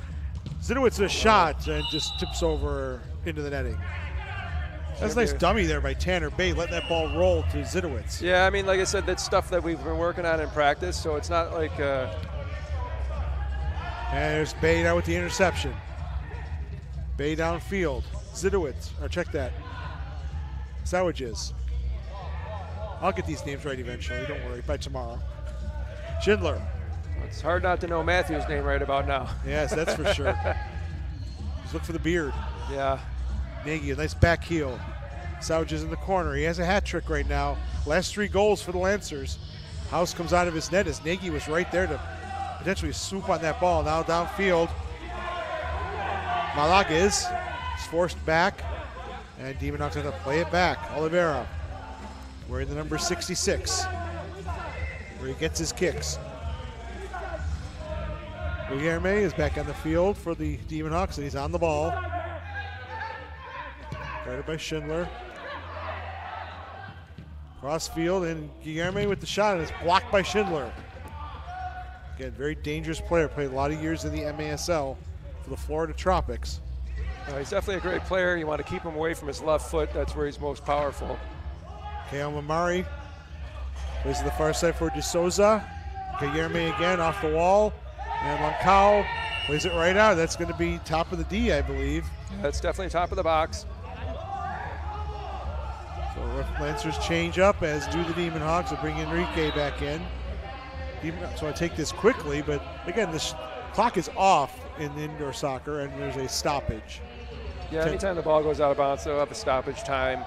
Zidowitz a shot and just tips over into the netting. That's a nice dummy there by Tanner Bay, letting that ball roll to Zidowitz. Yeah, I mean, like I said, that's stuff that we've been working on in practice, so it's not like... And there's Bay now with the interception. Bay downfield. Zidowitz, or check that. Sowages. I'll get these names right eventually, don't worry, by tomorrow. Schindler. It's hard not to know Matthew's name right about now. Yes, that's for sure. Just look for the beard. Yeah. Nagy, a nice back heel. Sowages in the corner. He has a hat trick right now. Last 3 goals for the Lancers. House comes out of his net as Nagy was right there to potentially swoop on that ball. Now downfield. Malagas is forced back, and Demon Hawks have to play it back. Oliveira wearing the number 66, where he gets his kicks. Guilherme is back on the field for the Demon Hawks, and he's on the ball. Guarded by Schindler. Cross field, and Guilherme with the shot, and it's blocked by Schindler. Again, very dangerous player. Played a lot of years in the MASL for the Florida Tropics. He's definitely a great player. You want to keep him away from his left foot. That's where he's most powerful. Kale Mamari plays to the far side for De Souza. Guilherme again off the wall. And Lancao plays it right out. That's going to be top of the D, I believe. That's definitely top of the box. So Lancers change up, as do the Demon Hawks. They'll bring Enrique back in. So I take this quickly, but again, this clock is off in indoor soccer, and there's a stoppage. Yeah, anytime the ball goes out of bounds, they'll have a stoppage time.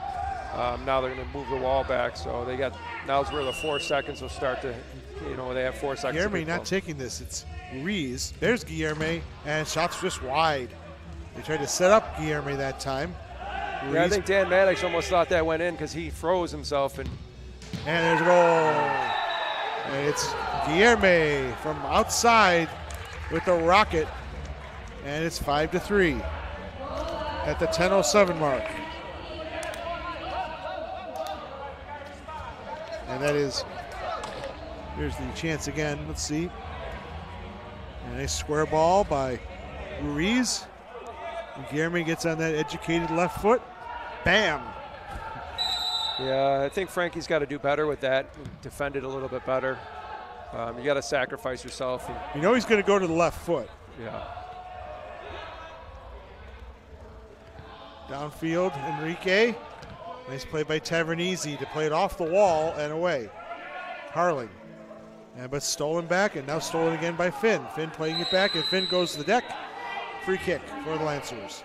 Now they're going to move the wall back, so they got, now's where the 4 seconds will start to, they have 4 seconds. Guilherme not taking this. It's Ruiz. There's Guilherme, and shot's just wide. They tried to set up Guilherme that time. Ruiz. Yeah, I think Dan Maddox almost thought that went in because he froze himself. And there's a goal. And it's Guilherme from outside with the rocket, and it's 5-3 at the 10:07 mark. And that is, here's the chance again. Let's see. And a square ball by Ruiz. And Guilherme gets on that educated left foot. Bam! Yeah, I think Frankie's got to do better with that, defend it a little bit better. You got to sacrifice yourself. You know he's going to go to the left foot. Yeah. Downfield, Enrique. Nice play by Tavernese to play it off the wall and away. Harling. But stolen back, and now stolen again by Finn. Finn playing it back, and Finn goes to the deck. Free kick for the Lancers.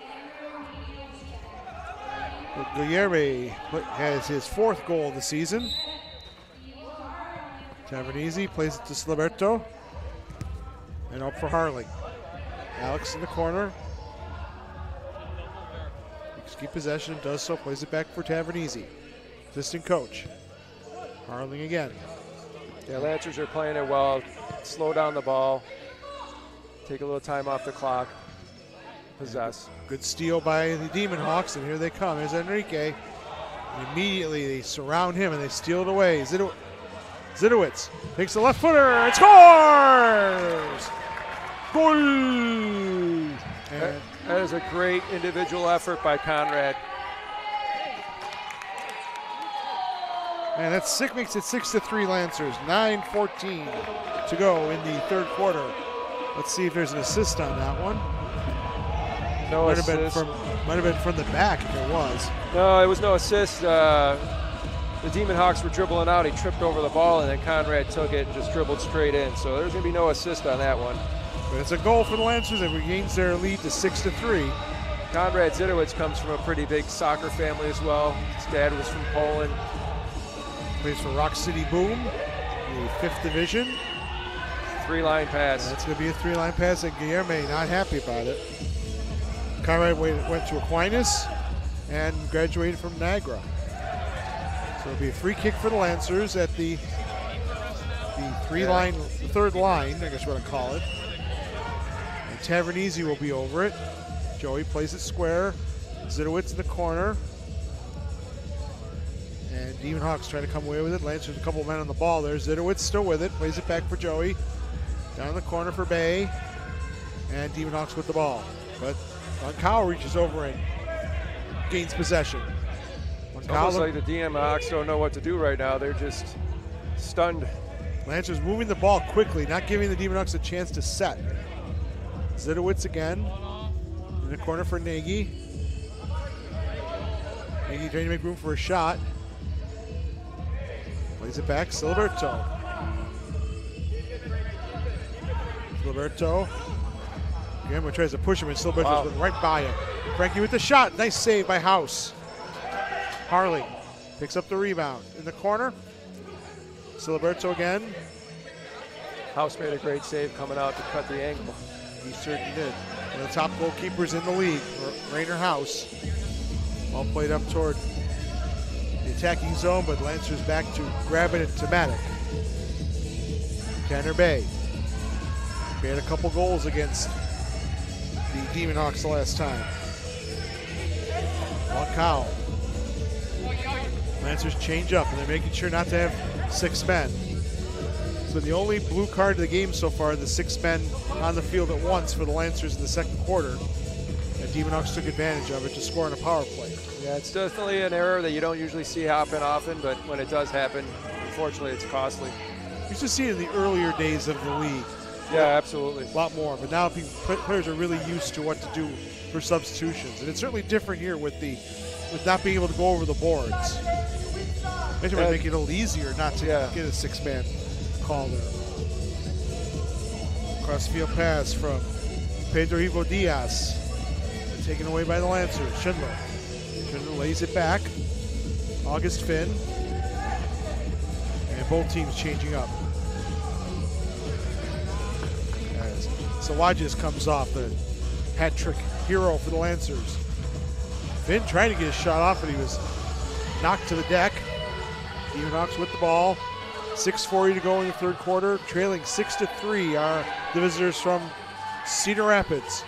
Guilherme has his 4th goal of the season. Tavernese plays it to Sliberto. And up for Harling. Alex in the corner. Keep possession, does so, plays it back for Tavernese. Assistant coach. Harling again. Yeah, Lancers are playing it well. Slow down the ball. Take a little time off the clock. Possess. Good steal by the Demon Hawks, and here they come. There's Enrique. And immediately they surround him and they steal it away. Zidowitz takes the left footer and scores! Goal! That is a great individual effort by Conrad. And that's makes it 6-3 Lancers. 9:14 to go in the 3rd quarter. Let's see if there's an assist on that one. No might assist. Might have been from the back if it was. No, it was no assist. The Demon Hawks were dribbling out. He tripped over the ball, and then Conrad took it and just dribbled straight in. So there's going to be no assist on that one. But it's a goal for the Lancers and regains their lead to 6-3. Konrad Zidowitz comes from a pretty big soccer family as well. His dad was from Poland. Plays for Rock City Boom, the 5th division. 3-line pass. That's going to be a 3-line pass, and Guilherme not happy about it. Conrad went to Aquinas and graduated from Niagara. So it'll be a free kick for the Lancers at the third line, I guess what I call it. And Tavernese will be over it. Joey plays it square. Zidowitz in the corner. And Demon Hawks trying to come away with it. Lancers a couple of men on the ball there. Zidowitz still with it. Plays it back for Joey. Down in the corner for Bay. And Demon Hawks with the ball. But Kyle reaches over and gains possession. It's almost like the DM Hawks don't know what to do right now. They're just stunned. Lancers moving the ball quickly, not giving the Demon Hawks a chance to set. Zidowitz again in the corner for Nagy. Nagy trying to make room for a shot. Plays it back, Siliberto. Again, tries to push him, and Siliberto's went right by him. Frankie with the shot. Nice save by House. Harley picks up the rebound in the corner. Siliberto again. House made a great save coming out to cut the angle. He certainly did. One of the top goalkeepers in the league, Rainer House. Ball played up toward the attacking zone, but Lancers back to grabbing it to Maddock. Tanner Bay. He had a couple goals against the Demon Hawks the last time. One Cow. Lancers change up, and they're making sure not to have 6 men. So the only blue card of the game so far, the 6 men on the field at once for the Lancers in the second quarter. And Demon Hawks took advantage of it to score on a power play. Yeah, it's definitely an error that you don't usually see happen often, but when it does happen, unfortunately, it's costly. You used to see it in the earlier days of the league. Yeah, absolutely. A lot more, but now players are really used to what to do for substitutions. And it's certainly different here with not being able to go over the boards. It would make it a little easier not to get a 6-man call there. Cross field pass from Pedro Ivo Diaz. Taken away by the Lancers. Schindler. Schindler lays it back. August Finn. And both teams changing up. As Sawages comes off, the hat trick hero for the Lancers. Finn trying to get a shot off, but he was knocked to the deck. Demon Hawks with the ball. 6:40 to go in the third quarter. Trailing 6-3 are the visitors from Cedar Rapids.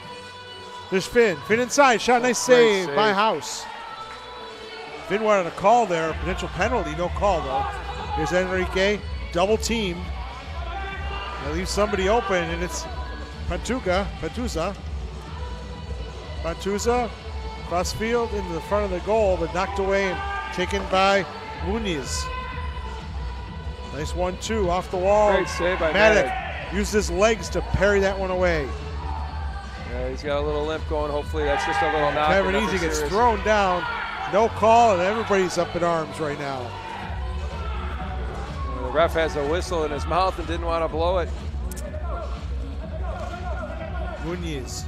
There's Finn. Finn inside. Shot. Nice save by House. Finn wanted a call there. Potential penalty. No call, though. Here's Enrique. Double teamed. That leaves somebody open, and it's Pantuza. Cross field into the front of the goal, but knocked away and taken by Muniz. Nice 1-2 off the wall. Great save by Maddock. Used his legs to parry that one away. Yeah, he's got a little limp going. Hopefully that's just a little knock. Tavernese gets thrown down. No call, and everybody's up in arms right now. The ref has a whistle in his mouth and didn't want to blow it. Muniz.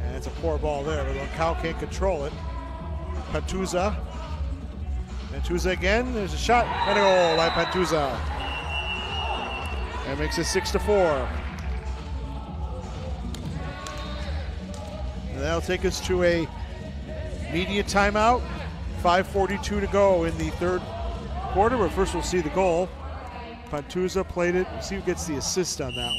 And it's a poor ball there, but Cal can't control it. Pantuza. Pantuza again. There's a shot and a goal by Pantuza. That makes it 6-4. And that'll take us to a media timeout. 5:42 to go in the third quarter, but first we'll see the goal. Pantuza played it. We'll see who gets the assist on that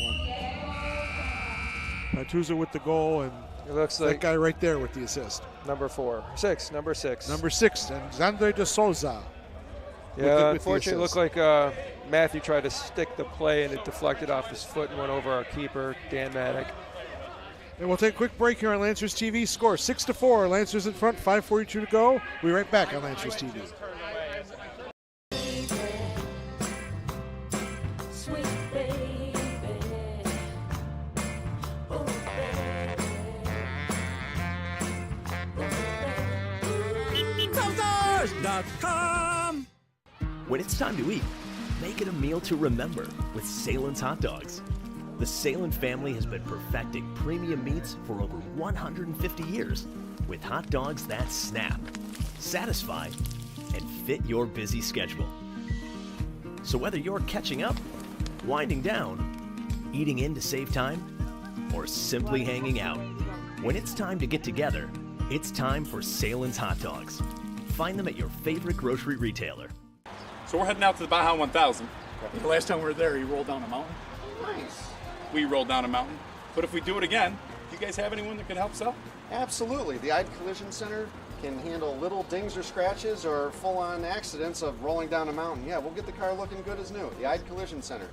one. Pantuza with the goal, and it looks that like guy right there with the assist. Number 6, and Xander de Souza. Yeah, unfortunately, it looked like Matthew tried to stick the play, and it deflected off his foot and went over our keeper, Dan Maddock. And we'll take a quick break here on Lancers TV. Score 6-4. Lancers in front, 5:42 to go. We'll be right back on Lancers TV. Sweet baby. Oh, baby. Toasters.com. When it's time to eat, make it a meal to remember with Salen's Hot Dogs. The Salen family has been perfecting premium meats for over 150 years with hot dogs that snap, satisfy, and fit your busy schedule. So whether you're catching up, winding down, eating in to save time, or simply hanging out, when it's time to get together, it's time for Salen's Hot Dogs. Find them at your favorite grocery retailer. So we're heading out to the Baja 1000. The last time we were there, he rolled down a mountain. Nice. We rolled down a mountain. But if we do it again, do you guys have anyone that could help us out? Absolutely. The Eyed Collision Center can handle little dings or scratches or full-on accidents of rolling down a mountain. Yeah, we'll get the car looking good as new. The Eyed Collision Center.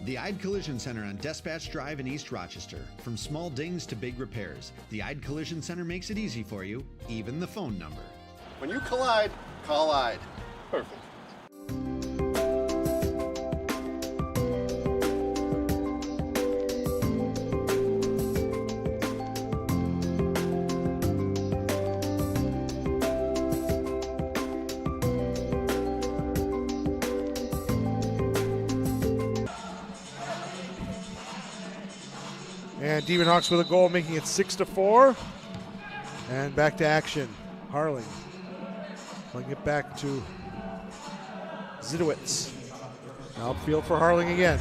The Eyed Collision Center on Dispatch Drive in East Rochester. From small dings to big repairs, the Eyed Collision Center makes it easy for you, even the phone number. When you collide, call Eyed. Perfect. And Demon Hawks with a goal, making it 6-4. And back to action. Harling playing it back to Zidowitz. Outfield for Harling again.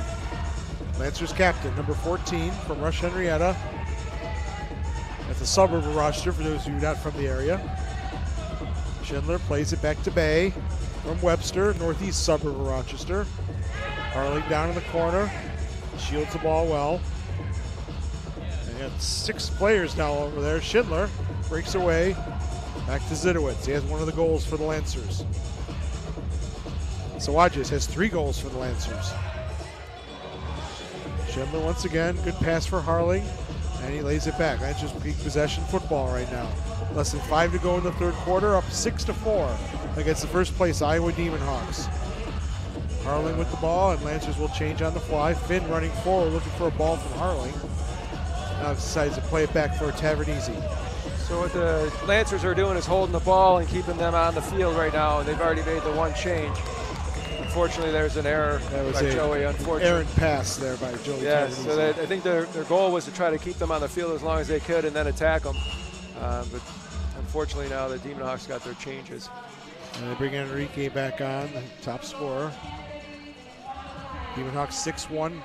Lancers captain, number 14 from Rush Henrietta. That's a suburb of Rochester for those of you not from the area. Schindler plays it back to Bay from Webster, northeast suburb of Rochester. Harling down in the corner, shields the ball well. They got 6 players now over there. Schindler breaks away, back to Zidowitz. He has one of the goals for the Lancers. Sawajes has 3 goals for the Lancers. Schindler once again, good pass for Harling, and he lays it back. That's just peak possession football right now. Less than 5 to go in the third quarter, up 6-4 against the first place Iowa Demon Hawks. Harling with the ball, and Lancers will change on the fly. Finn running forward, looking for a ball from Harling. Now decides to play it back for Tavernese. So what the Lancers are doing is holding the ball and keeping them on the field right now, and they've already made the one change. Unfortunately, there's an error by Joey. Unfortunately, errant pass there by Joey. Yes, so I think their goal was to try to keep them on the field as long as they could and then attack them. But unfortunately, now the Demon Hawks got their changes. And they bring Enrique back on, the top scorer. Demon Hawks 6 wins,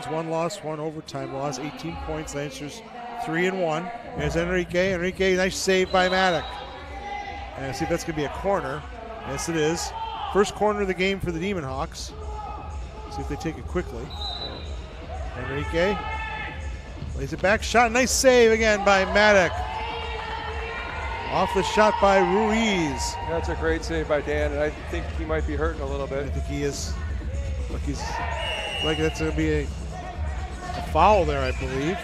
1 loss, 1 overtime loss, 18 points. Lancers 3-1. There's Enrique. Enrique, nice save by Maddock. And see if that's going to be a corner. Yes, it is. First corner of the game for the Demon Hawks. See if they take it quickly. Enrique lays it back. Shot. Nice save again by Maddock. Off the shot by Ruiz. That's a great save by Dan, and I think he might be hurting a little bit. I think he is. Like that's going to be a foul there, I believe.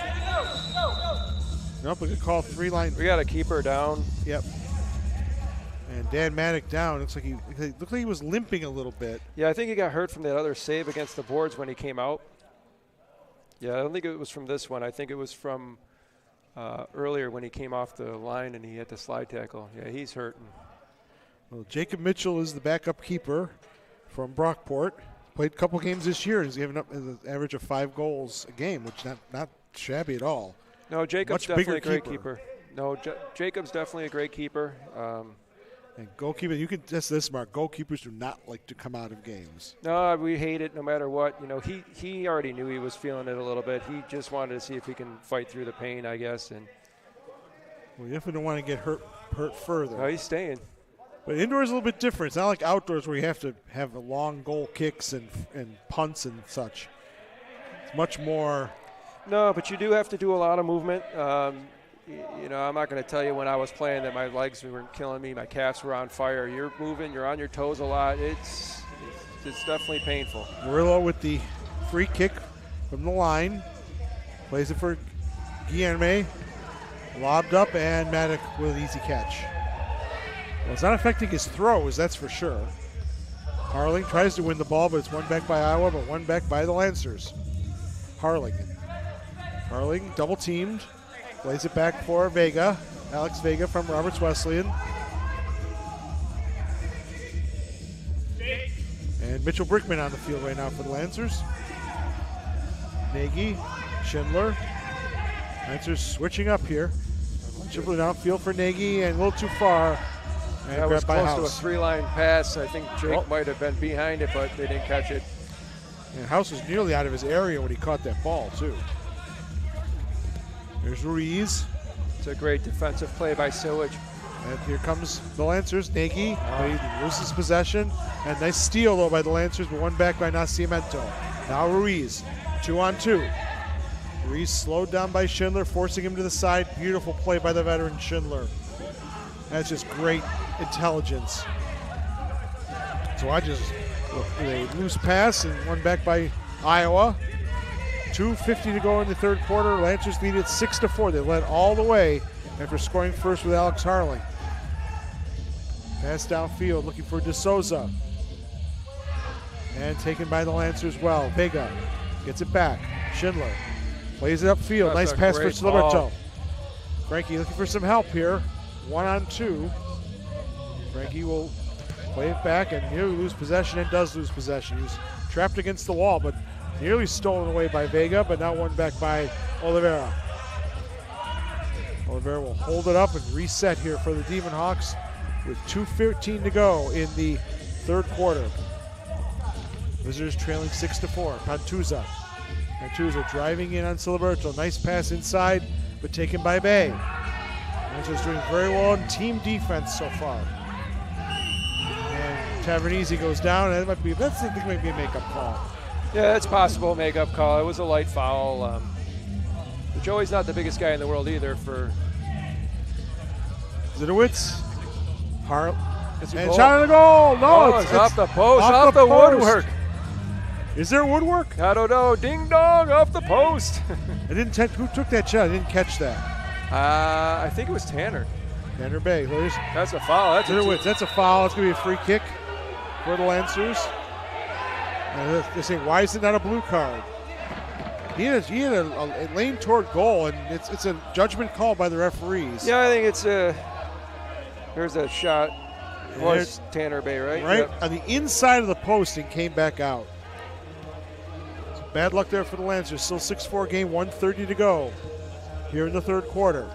Nope, we could call 3-line. We got a keeper down. Yep. And Dan Maddock down. Looks like he was limping a little bit. Yeah, I think he got hurt from that other save against the boards when he came out. Yeah, I don't think it was from this one. I think it was from earlier when he came off the line and he had the slide tackle. Yeah, he's hurting. Well, Jacob Mitchell is the backup keeper from Brockport. Played a couple games this year. He's given up an average of 5 goals a game, which not shabby at all. No, Jacob's definitely a great keeper. No, Jacob's definitely a great keeper. And goalkeeper, you can test this, Mark. Goalkeepers do not like to come out of games. No, we hate it no matter what. You know, he already knew he was feeling it a little bit. He just wanted to see if he can fight through the pain, I guess. And well, you definitely don't want to get hurt further. No, he's staying. But indoors is a little bit different. It's not like outdoors where you have to have long goal kicks and punts and such. It's much more. No, but you do have to do a lot of movement. You know, I'm not going to tell you when I was playing that my legs were killing me, my calves were on fire. You're moving, you're on your toes a lot. It's definitely painful. Murillo with the free kick from the line. Plays it for Guillerme. Lobbed up, and Maddock with an easy catch. Well, it's not affecting his throws, that's for sure. Harling tries to win the ball, but it's one back by Iowa, but one back by the Lancers. Harling double teamed. Plays it back for Vega. Alex Vega from Roberts Wesleyan. And Mitchell Brickman on the field right now for the Lancers. Nagy, Schindler. Lancers switching up here. Schindler downfield for Nagy and a little too far. And that was close House. to a 3-line pass. I think Jake might have been behind it, but they didn't catch it. And House was nearly out of his area when he caught that ball, too. There's Ruiz. It's a great defensive play by Sillage. And here comes the Lancers. Nagy, he loses possession. And nice steal, though, by the Lancers, but one back by Nascimento. Now Ruiz, 2-on-2. Ruiz slowed down by Schindler, forcing him to the side. Beautiful play by the veteran Schindler. That's just great intelligence. So a loose pass and one back by Iowa. 2:50 to go in the third quarter. Lancers lead it 6-4. They led all the way after scoring first with Alex Harling. Pass downfield, looking for De Souza. And taken by the Lancers well. Vega gets it back. Schindler plays it upfield. That's nice pass for Siliberto. ball. Frankie looking for some help here. 1-on-2. Frankie will play it back and nearly lose possession, and does lose possession. He was trapped against the wall, but nearly stolen away by Vega, but now won back by Oliveira. Oliveira will hold it up and reset here for the Demon Hawks with 2:15 to go in the third quarter. Visitors trailing 6-4. Pantuza. Pantuza driving in on Siliberto. Nice pass inside, but taken by Bay. Lancers doing very well in team defense so far. And Tavernese goes down, and I think it might be a makeup call. Yeah, it's possible makeup call. It was a light foul. Joey's not the biggest guy in the world either for Zidowitz. And goal? shot on the goal. No, it's off the post, off the post. woodwork. Is there woodwork? I don't know. Ding dong, off the post. Who took that shot? I didn't catch that. I think it was Tanner. Tanner Bay. That's a foul. That's a foul. It's going to be a free kick for the Lancers. And they're saying, why is it not a blue card? He had a lane toward goal, and it's a judgment call by the referees. Yeah, I think it's there's a shot. It was Tanner Bay, right? Right Yep. on the inside of the post and came back out. So bad luck there for the Lancers. Still 6-4 game, 1:30 to go here in the third quarter.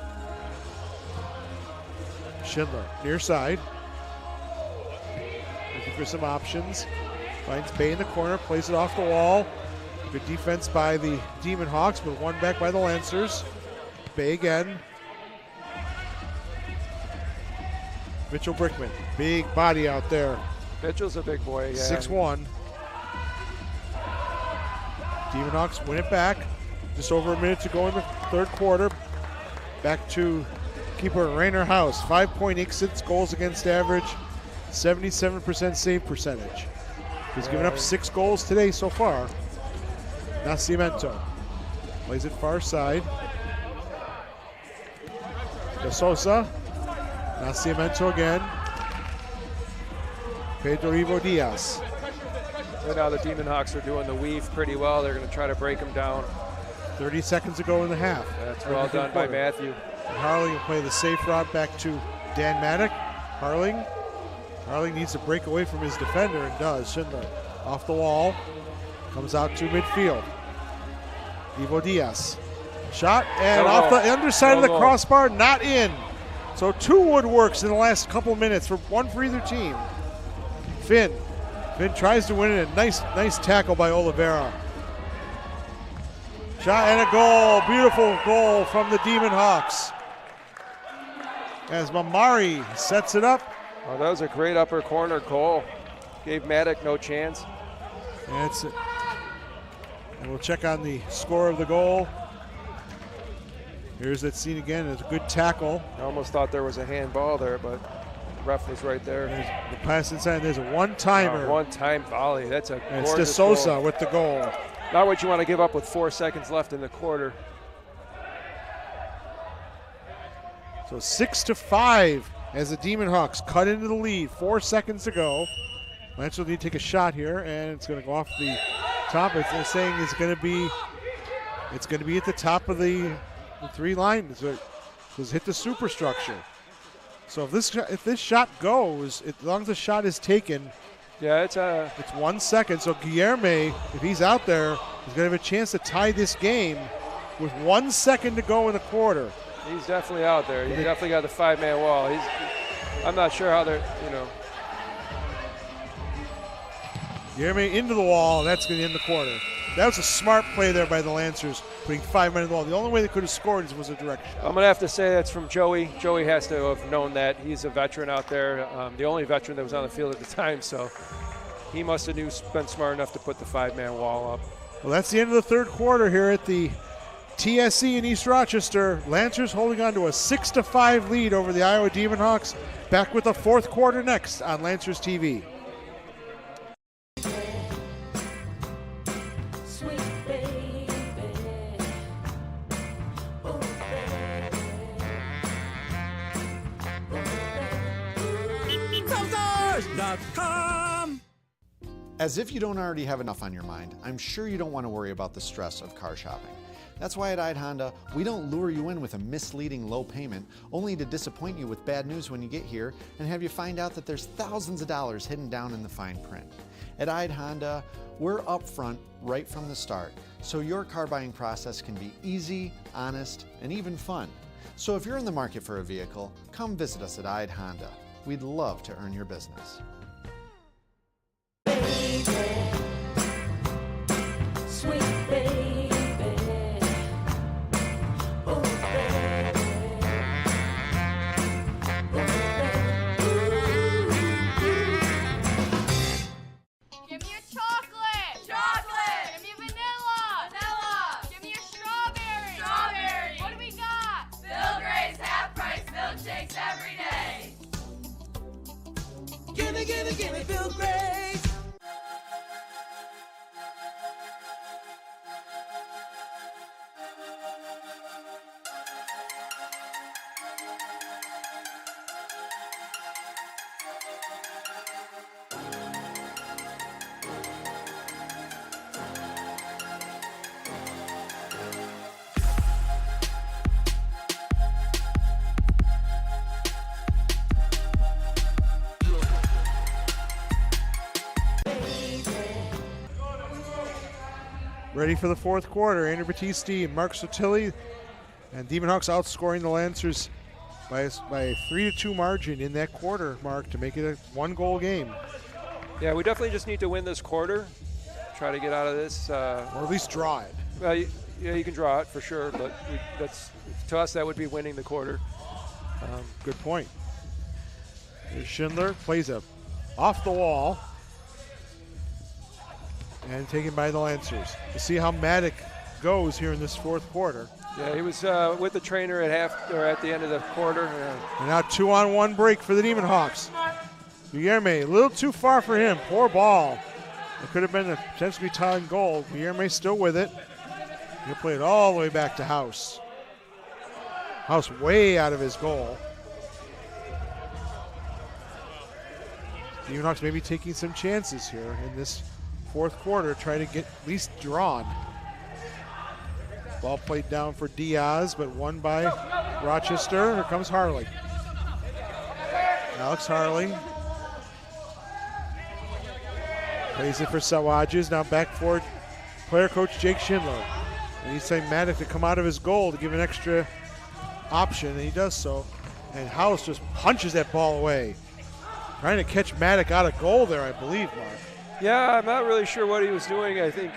Schindler, near side. Looking for some options. Finds Bay in the corner, plays it off the wall. Good defense by the Demon Hawks, but one back by the Lancers. Bay again. Mitchell Brickman, big body out there. Mitchell's a big boy, yeah. 6'1". Demon Hawks win it back. Just over a minute to go in the third quarter. Back to keeper Rainer House. 5.86 goals against average, 77% save percentage. He's given up 6 goals today so far. Nascimento plays it far side. De Sosa. Nascimento again. Pedro Ivo Diaz. Right now the Demon Hawks are doing the weave pretty well. They're going to try to break them down. 30 seconds to go in the half. That's well done by Matthew. And Harling will play the safe route back to Dan Maddock. Harling needs to break away from his defender and does. Schindler off the wall. Comes out to midfield. Ivo Diaz. Shot and off the underside of the crossbar, not in. So 2 woodworks in the last couple minutes, one for either team. Finn tries to win it. A nice tackle by Oliveira. Shot and a goal. Beautiful goal from the Demon Hawks. As Mamari sets it up. Oh, that was a great upper corner goal. Gave Maddock no chance. And we'll check on the score of the goal. Here's that scene again. It's a good tackle. I almost thought there was a handball there, but the ref was right there. There's the pass inside. There's a one-timer. One-time volley. That's a gorgeous it's De Sosa goal. with the goal. Not what you want to give up with 4 seconds left in the quarter. So 6-5 as the Demon Hawks cut into the lead. 4 seconds to go. Lancers need to take a shot here, and it's going to go off the top. They're saying it's going to be at the top of the 3 line. So it's hit the superstructure. So if this shot goes, as long as the shot is taken, yeah, it's 1 second. So Guilherme, if he's out there, is going to have a chance to tie this game with 1 second to go in the quarter. He's definitely out there. He's definitely got the 5-man wall. I'm not sure how they're, Guilherme into the wall, and that's going to end the quarter. That was a smart play there by the Lancers. putting 5 men in the wall. The only way they could have scored was a direct shot. I'm going to have to say that's from Joey. Joey has to have known that. He's a veteran out there, the only veteran that was on the field at the time, so he must have been smart enough to put the 5-man wall up. Well, that's the end of the third quarter here at the TSC in East Rochester. Lancers holding on to a 6-5 lead over the Iowa Demon Hawks. Back with the fourth quarter next on Lancers TV. Sweet baby. Oh, baby. Cars.com. As if you don't already have enough on your mind, I'm sure you don't want to worry about the stress of car shopping. That's why at Ide Honda, we don't lure you in with a misleading low payment, only to disappoint you with bad news when you get here and have you find out that there's thousands of dollars hidden down in the fine print. At Ide Honda, we're upfront right from the start, so your car buying process can be easy, honest, and even fun. So if you're in the market for a vehicle, come visit us at Ide Honda. We'd love to earn your business. Sweet baby. Oh, baby. Give me your chocolate. Chocolate. Give me vanilla. Vanilla. Give me your strawberry. Strawberry. What do we got? Bill Gray's half price milkshakes every day. Gimme Bill Gray's. Ready for the fourth quarter. Andrew Battisti and Mark Sotilli, and Demon Hawks outscoring the Lancers by a 3-2 margin in that quarter, Mark, to make it a one-goal game. Yeah, we definitely just need to win this quarter, try to get out of this. Or at least draw it. Well, yeah, you can draw it for sure, but to us that would be winning the quarter. Good point. Here's Schindler, plays a off the wall, and taken by the Lancers. To see how Maddock goes here in this fourth quarter. Yeah, he was with the trainer at the end of the quarter. And now 2-on-1 break for the Demon Hawks. Guillerme, a little too far for him. Poor ball. It could have been a potentially tying goal. Guillerme still with it. He'll play it all the way back to House. House way out of his goal. Demon Hawks maybe taking some chances here in this fourth quarter, trying to get at least drawn. Ball played down for Diaz, but won by Rochester. Here comes Harley. Alex Harley plays it for Sawages. Now back for player coach Jake Schindler. And he's saying Maddock to come out of his goal to give an extra option, and he does so. And House just punches that ball away. Trying to catch Maddock out of goal there, I believe, Mark. Yeah, I'm not really sure what he was doing. I think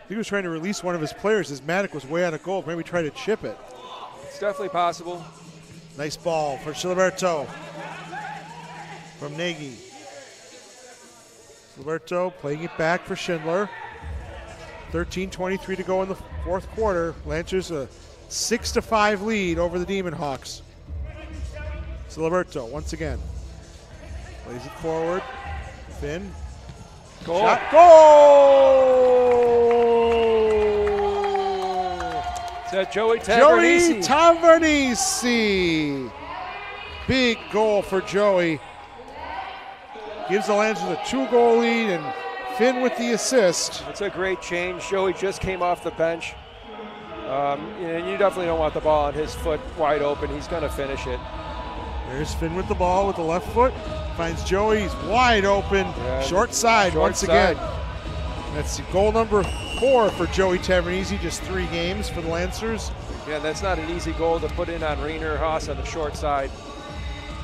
he was trying to release one of his players as Maddock was way out of goal. Maybe try to chip it. It's definitely possible. Nice ball for Siliberto from Nagy. Siliberto playing it back for Schindler. 13:23 to go in the fourth quarter. Lancers a 6-5 lead over the Demon Hawks. Siliberto once again plays it forward. Finn. Goal. Shot. Goal! Is that Joey Tavernese? Joey Tavernese. Big goal for Joey. Gives the Lancers a 2-goal lead, and Finn with the assist. It's a great change. Joey just came off the bench. And you definitely don't want the ball on his foot wide open. He's going to finish it. There's Finn with the ball with the left foot. Finds Joey. He's wide open. Yeah, short side once again. That's goal number 4 for Joey Tavernese. Just 3 games for the Lancers. Yeah, that's not an easy goal to put in on Reiner Haas on the short side.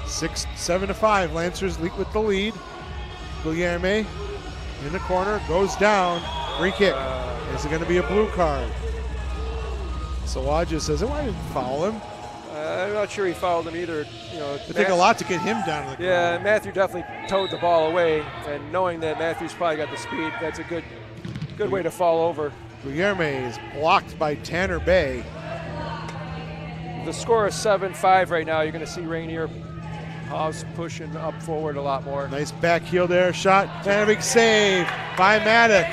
7-5. Lancers lead with the lead. Guillerme in the corner. Goes down. Free kick. Is it going to be a blue card? Sawaja says, I didn't foul him. I'm not sure he fouled him either. It'd take a lot to get him down to the ground. Yeah, Matthew definitely towed the ball away, and knowing that Matthew's probably got the speed, that's a good way to fall over. Guillermo is blocked by Tanner Bay. The score is 7-5 right now. You're going to see Rainier House pushing up forward a lot more. Nice back heel there, shot, and a big save by Maddock.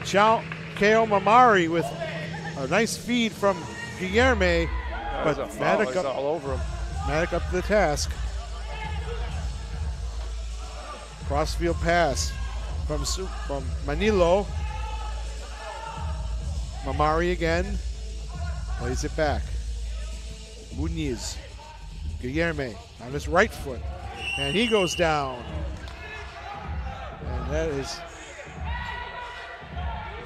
Keo Mamari with a nice feed from Guillermo, but Maddock up, all over him. Maddock up to the task. Crossfield pass from Manilo. Mamari again, plays it back. Muniz, Guillermo on his right foot, and he goes down. And that is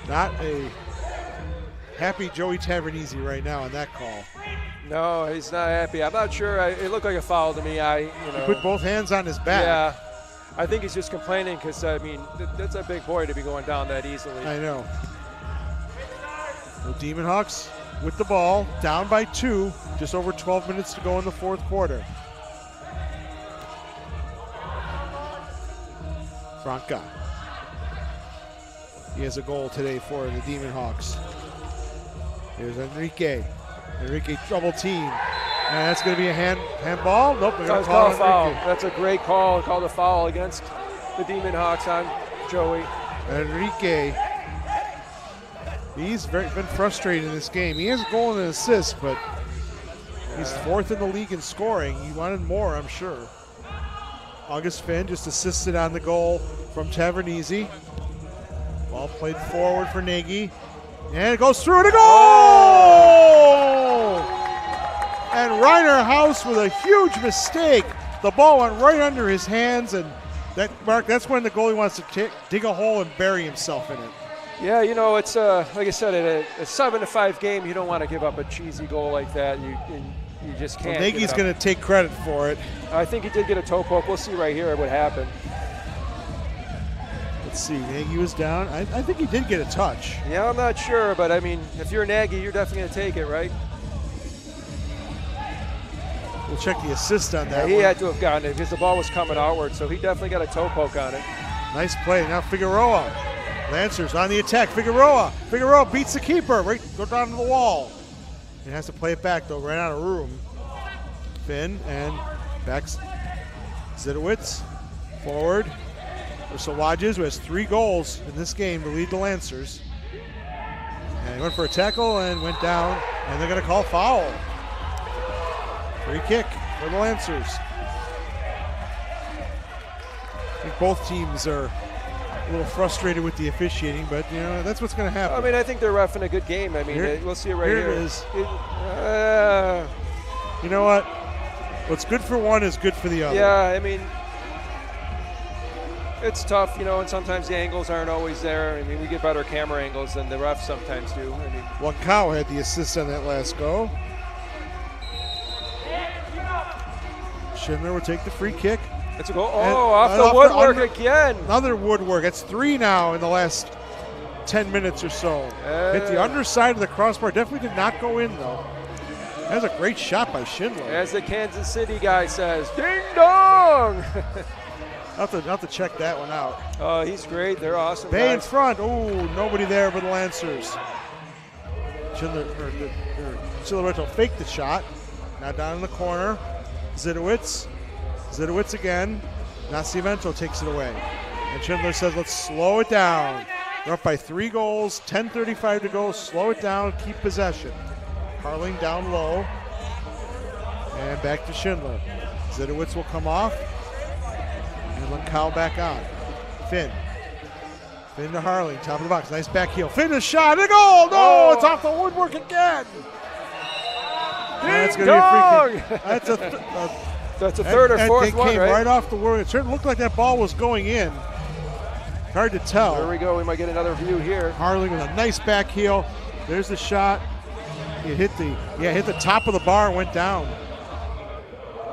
not a happy Joey Tavernese right now on that call. No, he's not happy. I'm not sure. It looked like a foul to me. He put both hands on his back. Yeah, I think he's just complaining because that's a big boy to be going down that easily. I know. The Demon Hawks with the ball, down by 2, just over 12 minutes to go in the fourth quarter. Franca. He has a goal today for the Demon Hawks. Here's Enrique. Enrique double team. And that's going to be a handball. Nope, they're going to call a foul. That's a great call. Called a foul against the Demon Hawks on Joey. Enrique, he's been frustrated in this game. He has a goal and an assist, but he's 4th in the league in scoring. He wanted more, I'm sure. August Finn just assisted on the goal from Tavernese. Ball played forward for Nagy. And it goes through and a goal! And Reiner House with a huge mistake. The ball went right under his hands, and that's when the goalie wants to dig a hole and bury himself in it. Yeah, it's like I said, a 7-5 game. You don't want to give up a cheesy goal like that. You just can't. Well, Nagy's going to take credit for it. I think he did get a toe poke. We'll see right here what happened. Let's see, Nagy was down. I think he did get a touch. Yeah, I'm not sure, but if you're Nagy, you're definitely going to take it, right? We'll check the assist on that. Yeah, he had to have gotten it because the ball was coming outward, so he definitely got a toe poke on it. Nice play. Now Figueroa. Lancers on the attack. Figueroa beats the keeper. Right, go down to the wall. He has to play it back, though. Ran out of room. Finn and back. Zidowitz forward. Sawajes, who has 3 goals in this game to lead the Lancers. And he went for a tackle and went down, and they're going to call foul. Free kick for the Lancers. I think both teams are a little frustrated with the officiating, but that's what's going to happen. I think they're reffing a good game. We'll see it right here. Here it is. You know what? What's good for one is good for the other. Yeah, it's tough, and sometimes the angles aren't always there. We get better camera angles than the refs sometimes do. Wakao had the assist on that last go. Schindler will take the free kick. It's a goal. Off the woodwork again. Another woodwork. It's 3 now in the last 10 minutes or so. Hit the underside of the crossbar. Definitely did not go in, though. That was a great shot by Schindler. As the Kansas City guy says, ding dong! I'll have to check that one out. Oh, he's great. They're awesome. Bay in front. Oh, nobody there but the Lancers. Silveretto faked the shot. Now down in the corner. Zidowitz again. Nascimento takes it away. And Schindler says, let's slow it down. We're up by 3 goals, 10:35 to go. Slow it down, keep possession. Harling down low. And back to Schindler. Zidowitz will come off. And Lancao back on. Finn to Harling, top of the box. Nice back heel. Finn a shot, and a goal! No, it's off the woodwork again. That's going to be a free kick. That's a third or fourth one, right? It came right off the woodwork. It certainly looked like that ball was going in. Hard to tell. There we go. We might get another view here. Harling with a nice back heel. There's the shot. It hit the top of the bar and went down.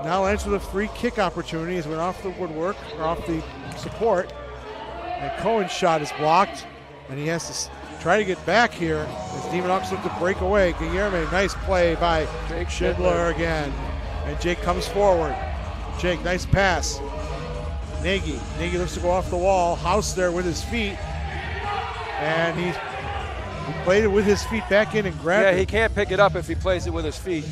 Now Lance with a free kick opportunity. It went off the woodwork, or off the support. And Cohen's shot is blocked. And he has to try to get back here as Demon Hawks look to break away. Guillermo, nice play by Jake Schindler again. And Jake comes forward. Jake, nice pass. Nagy looks to go off the wall. House there with his feet. And he played it with his feet back in and grabbed it. Yeah, he can't pick it up if he plays it with his feet.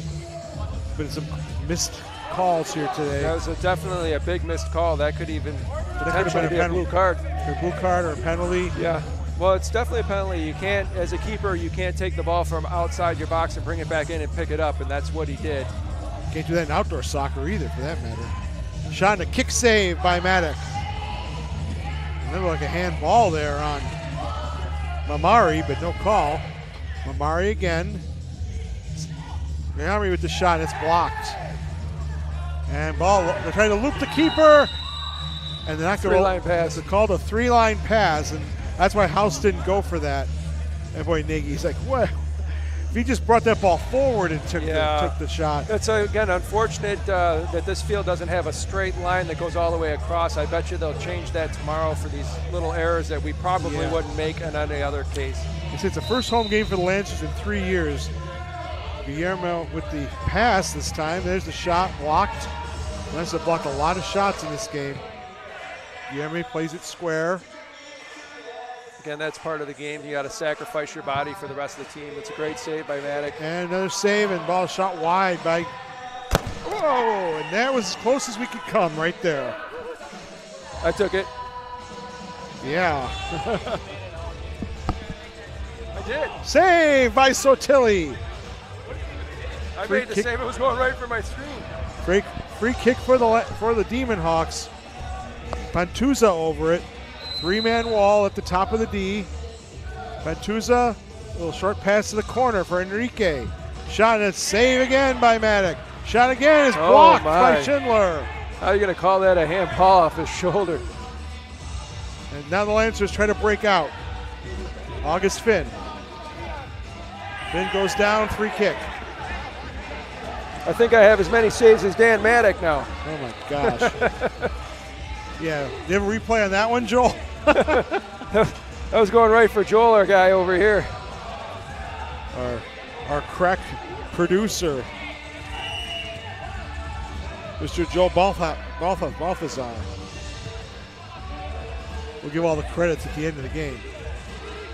But it's a missed calls here today. That was definitely a big missed call. That could even potentially be a blue card. A blue card or a penalty. Yeah. Well, it's definitely a penalty. You can't, as a keeper, you can't take the ball from outside your box and bring it back in and pick it up, and that's what he did. Can't do that in outdoor soccer either, for that matter. Shot and a kick save by Maddock. It looked like a handball there on Mamari, but no call. Mamari again. Mamari with the shot, it's blocked. And ball, they're trying to loop the keeper. And they're not going to Three-line pass. It's called a three-line pass, and that's why House didn't go for that. And boy, Nagy's like, what? If he just brought that ball forward and took the shot. It's, again, unfortunate that this field doesn't have a straight line that goes all the way across. I bet you they'll change that tomorrow for these little errors that we probably wouldn't make in any other case. It's the first home game for the Lancers in 3 years. Guillermo with the pass this time. There's the shot blocked. Lancers have blocked a lot of shots in this game. Guillermo plays it square. Again, that's part of the game. You got to sacrifice your body for the rest of the team. It's a great save by Maddock. And another save, and ball shot wide by. Whoa! And that was as close as we could come right there. I took it. Yeah. I did. Save by Sotilli. I made the save. It was going right for my screen. Free kick for the Demon Hawks. Pantuza over it. Three-man wall at the top of the D. Pantuza, a little short pass to the corner for Enrique. Shot and a save again by Maddock. Shot again is blocked by Schindler. How are you going to call that a hand paw off his shoulder? And now the Lancers try to break out. August Finn. Finn goes down, free kick. I think I have as many saves as Dan Maddock now. Oh my gosh. Yeah, do you have a replay on that one, Joel? That was going right for Joel, our guy over here. Our crack producer, Mr. Joel Balthazar. We'll give all the credits at the end of the game.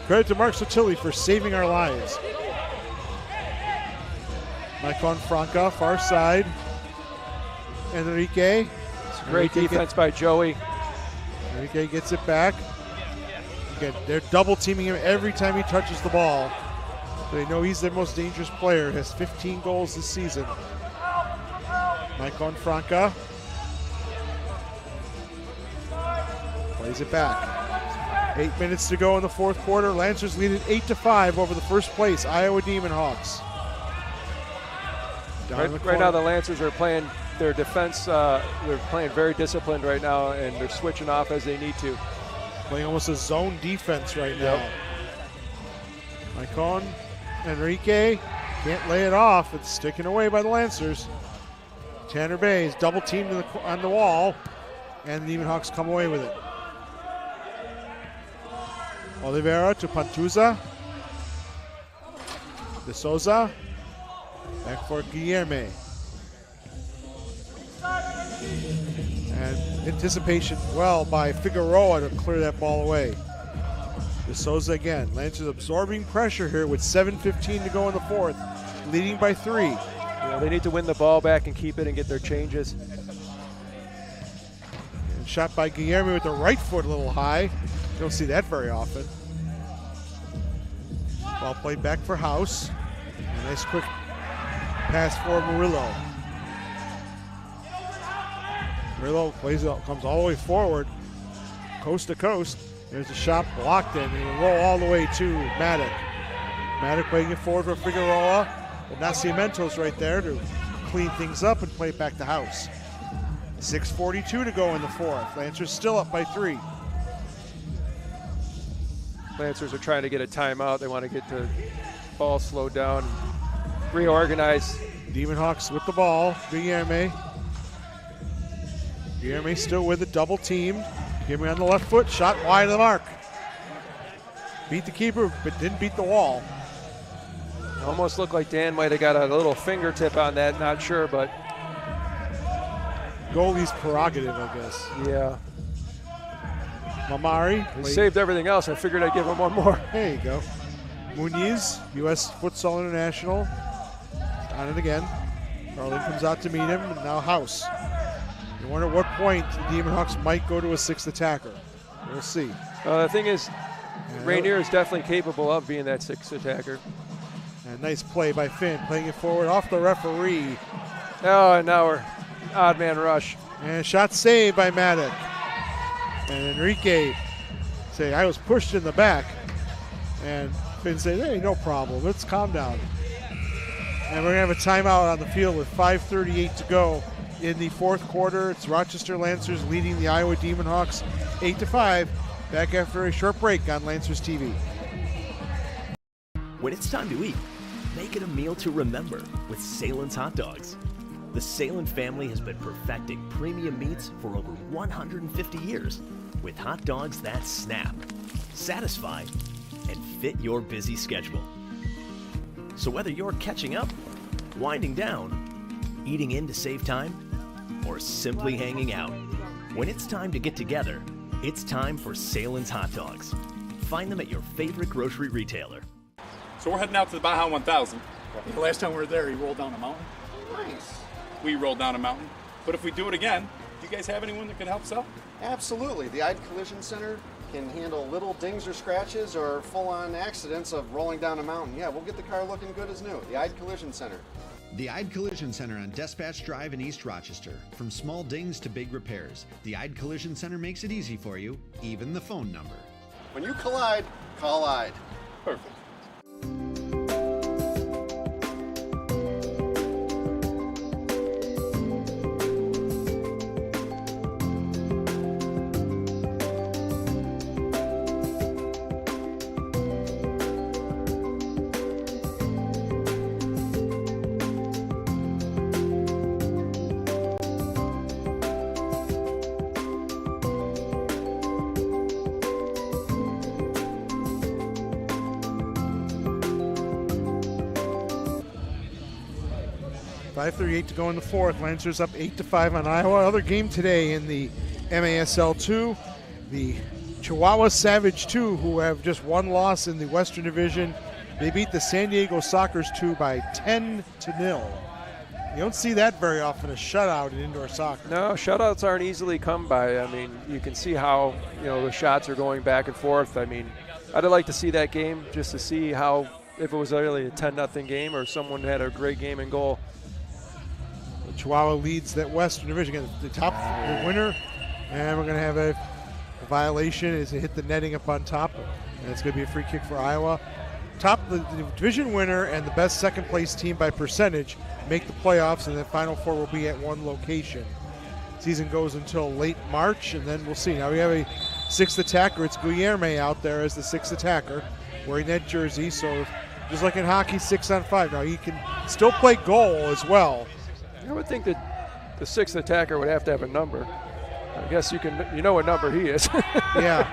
Credit to Mark Sotilli for saving our lives. Maicon Franca, far side. Enrique. Great defense by Joey. Enrique gets it back. Again, they're double teaming him every time he touches the ball. They know he's their most dangerous player. Has 15 goals this season. Maicon Franca plays it back. 8 minutes to go in the fourth quarter. Lancers lead it 8-5 over the first place Iowa Demon Hawks. Right now the Lancers are playing their defense, they're playing very disciplined right now, and they're switching off as they need to. Playing almost a zone defense right now. Maicon, Enrique, can't lay it off. It's sticking away by the Lancers. Tanner Bays double teamed on the wall, and the Demon Hawks come away with it. Oliveira to Pantuza. De Souza. Back for Guillermo. And anticipation well by Figueroa to clear that ball away. De Souza again. Lancers absorbing pressure here with 7:15 to go in the fourth, leading by 3. Yeah, they need to win the ball back and keep it and get their changes. And shot by Guillermo with the right foot a little high. You don't see that very often. Ball played back for House. A nice quick pass for Murillo. Murillo plays it, comes all the way forward, coast to coast. There's a shot blocked in, and it'll roll all the way to Maddock. Maddock playing it forward for Figueroa, but Nascimento's right there to clean things up and play it back to House. 6:42 to go in the fourth. Lancers still up by 3. Lancers are trying to get a timeout. They want to get the ball slowed down, reorganize. Demon Hawks with the ball. Guillermo. Guillermo still with it, double teamed. Guillermo on the left foot, shot wide of the mark. Beat the keeper, but didn't beat the wall. Almost looked like Dan might have got a little fingertip on that, not sure, but. Goalie's prerogative, I guess. Yeah. Mamari. He saved everything else. I figured I'd give him one more. There you go. Muniz, U.S. Futsal International. On it again. Carlin comes out to meet him, and now House. You wonder at what point the Demon Hawks might go to a sixth attacker. We'll see. The thing is, Rainier is definitely capable of being that sixth attacker. And nice play by Finn, playing it forward off the referee. Oh, and now we're odd man rush. And shot saved by Maddock. And Enrique say, I was pushed in the back. And Finn said, hey, no problem. Let's calm down. And we're going to have a timeout on the field with 5:38 to go in the fourth quarter. It's Rochester Lancers leading the Iowa Demon Hawks 8-5. Back after a short break on Lancers TV. When it's time to eat, make it a meal to remember with Salen's Hot Dogs. The Salen family has been perfecting premium meats for over 150 years with hot dogs that snap, satisfy, and fit your busy schedule. So whether you're catching up, winding down, eating in to save time, or simply hanging out, when it's time to get together, it's time for Salen's Hot Dogs. Find them at your favorite grocery retailer. So we're heading out to the Baja 1000. The last time we were there, he rolled down a mountain. Nice. We rolled down a mountain. But if we do it again, do you guys have anyone that can help us out? Absolutely. The Ide Collision Center can handle little dings or scratches or full-on accidents of rolling down a mountain. Yeah, we'll get the car looking good as new. The Ide Collision Center. The Ide Collision Center on Dispatch Drive in East Rochester. From small dings to big repairs, the Ide Collision Center makes it easy for you, even the phone number. When you collide, call Ide. Perfect. 5:38 to go in the fourth. Lancers up 8-5 on Iowa. Other game today in the MASL 2. The Chihuahua Savage 2, who have just one loss in the Western Division. They beat the San Diego Sockers 2 by 10-0. You don't see that very often, a shutout in indoor soccer. No, shutouts aren't easily come by. I mean, you can see how, the shots are going back and forth. I mean, I'd like to see that game just to see how, if it was really a 10-0 game or someone had a great game in goal. Chihuahua leads that Western Division. Again, the winner, and we're going to have a violation as they hit the netting up on top, and it's going to be a free kick for Iowa. The division winner and the best second place team by percentage make the playoffs, and the Final Four will be at one location. Season goes until late March, and then we'll see. Now we have a sixth attacker. It's Guillerme out there as the sixth attacker, wearing that jersey. So just like in hockey, 6-on-5. Now he can still play goal as well. I would think that the sixth attacker would have to have a number. I guess you know what number he is. Yeah.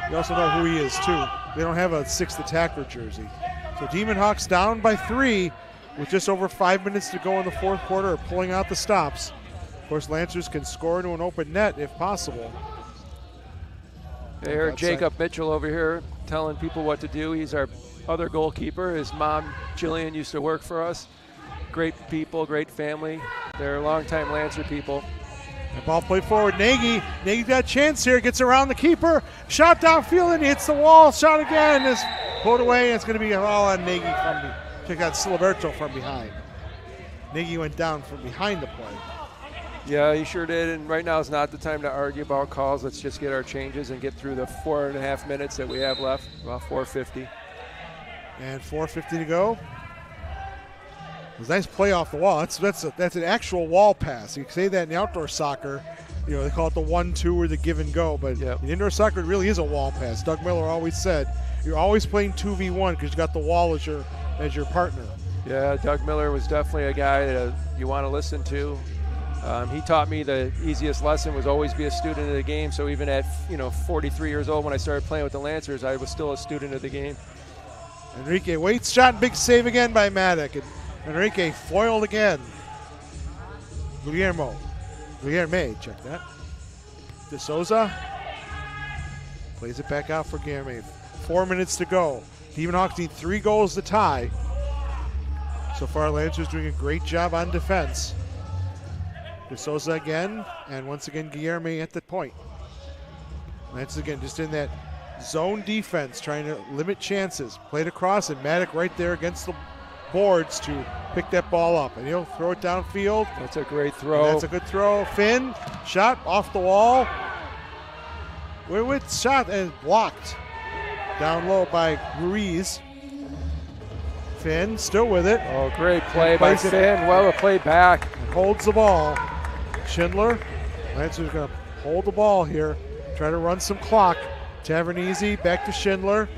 You also know who he is too. They don't have a sixth attacker jersey. So Demon Hawks down by 3 with just over 5 minutes to go in the fourth quarter, pulling out the stops. Of course, Lancers can score into an open net if possible. I heard Jacob Mitchell over here telling people what to do. He's our other goalkeeper. His mom, Jillian, used to work for us. Great people, great family. They're longtime Lancer people. The ball played forward. Nagy. Nagy's got a chance here. Gets around the keeper. Shot downfield and hits the wall. Shot again. Is pulled away. And it's going to be all on Nagy from check out Siliberto from behind. Nagy went down from behind the play. Yeah, he sure did. And right now is not the time to argue about calls. Let's just get our changes and get through the 4.5 minutes that we have left. About 4:50. And 4:50 to go. It was a nice play off the wall. That's an actual wall pass. You can say that in outdoor soccer. They call it the 1-2 or the give and go. But in indoor soccer, it really is a wall pass. Doug Miller always said, you're always playing 2v1 because you got the wall as your partner. Yeah, Doug Miller was definitely a guy that you want to listen to. He taught me the easiest lesson was always be a student of the game. So even at 43 years old when I started playing with the Lancers, I was still a student of the game. Enrique waits, shot, big save again by Maddock. And Enrique foiled again. Guillermo, check that. De Souza plays it back out for Guillermo. 4 minutes to go. Demon Hawks need 3 goals to tie. So far, Lancers doing a great job on defense. De Souza again, and once again, Guillermo at the point. Lancers again just in that zone defense, trying to limit chances. Played across, and Maddock right there against the boards to pick that ball up, and he'll throw it downfield. That's a great throw. And that's a good throw. Finn, shot off the wall. With shot and blocked. Down low by Ruiz. Finn still with it. Oh, great play by Finn. Well played back. And holds the ball. Schindler. Lancers going to hold the ball here. Try to run some clock. Tavernese back to Schindler.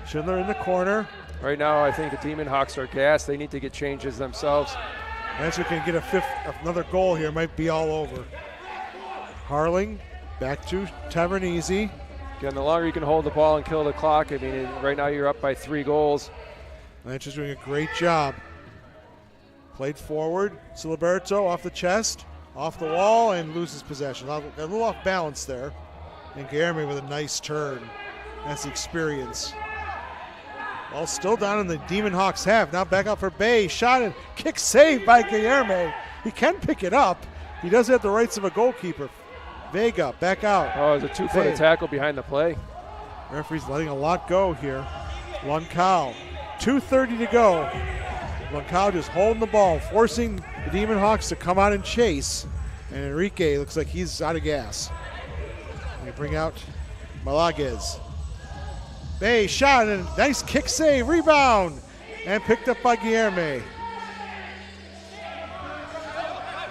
Schindler in the corner. Right now, I think the Demon Hawks are gassed. They need to get changes themselves. Lancers can get another goal here. Might be all over. Harling back to Tavernese. Again, the longer you can hold the ball and kill the clock, I mean, right now you're up by 3 goals. Lancers doing a great job. Played forward. Siliberto off the chest, off the wall, and loses possession. A little off balance there. And Guillermo with a nice turn. That's the experience. Ball still down in the Demon Hawks half. Now back out for Bay. Shot and kick saved by Guillermo. He can pick it up. He does have the rights of a goalkeeper. Vega back out. Oh, it was a 2-footed tackle behind the play. Referee's letting a lot go here. Lunkau. 2:30 to go. Lunkau just holding the ball, forcing the Demon Hawks to come out and chase. And Enrique looks like he's out of gas. They bring out Malaguez. Bay shot and a nice kick save, rebound, and picked up by Guillermo.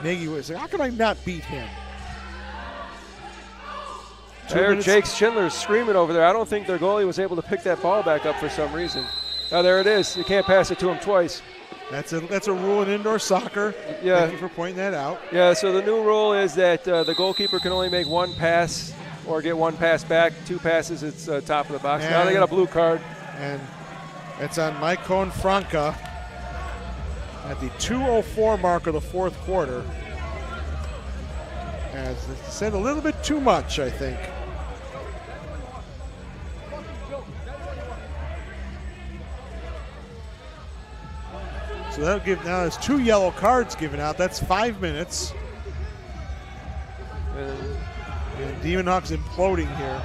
Nagy was like, how can I not beat him? I heard Jake Schindler screaming over there. I don't think their goalie was able to pick that ball back up for some reason. Oh, there it is. You can't pass it to him twice. That's a rule in indoor soccer. Yeah. Thank you for pointing that out. Yeah, so the new rule is that the goalkeeper can only make 1 pass or get 1 pass back. 2 passes, it's top of the box. Now they got a blue card. And it's on Maicon Franca at the 2:04 mark of the 4th quarter. As they said, a little bit too much, I think. So that'll give, now there's 2 yellow cards given out. That's 5 minutes. And Demon Hawks imploding here.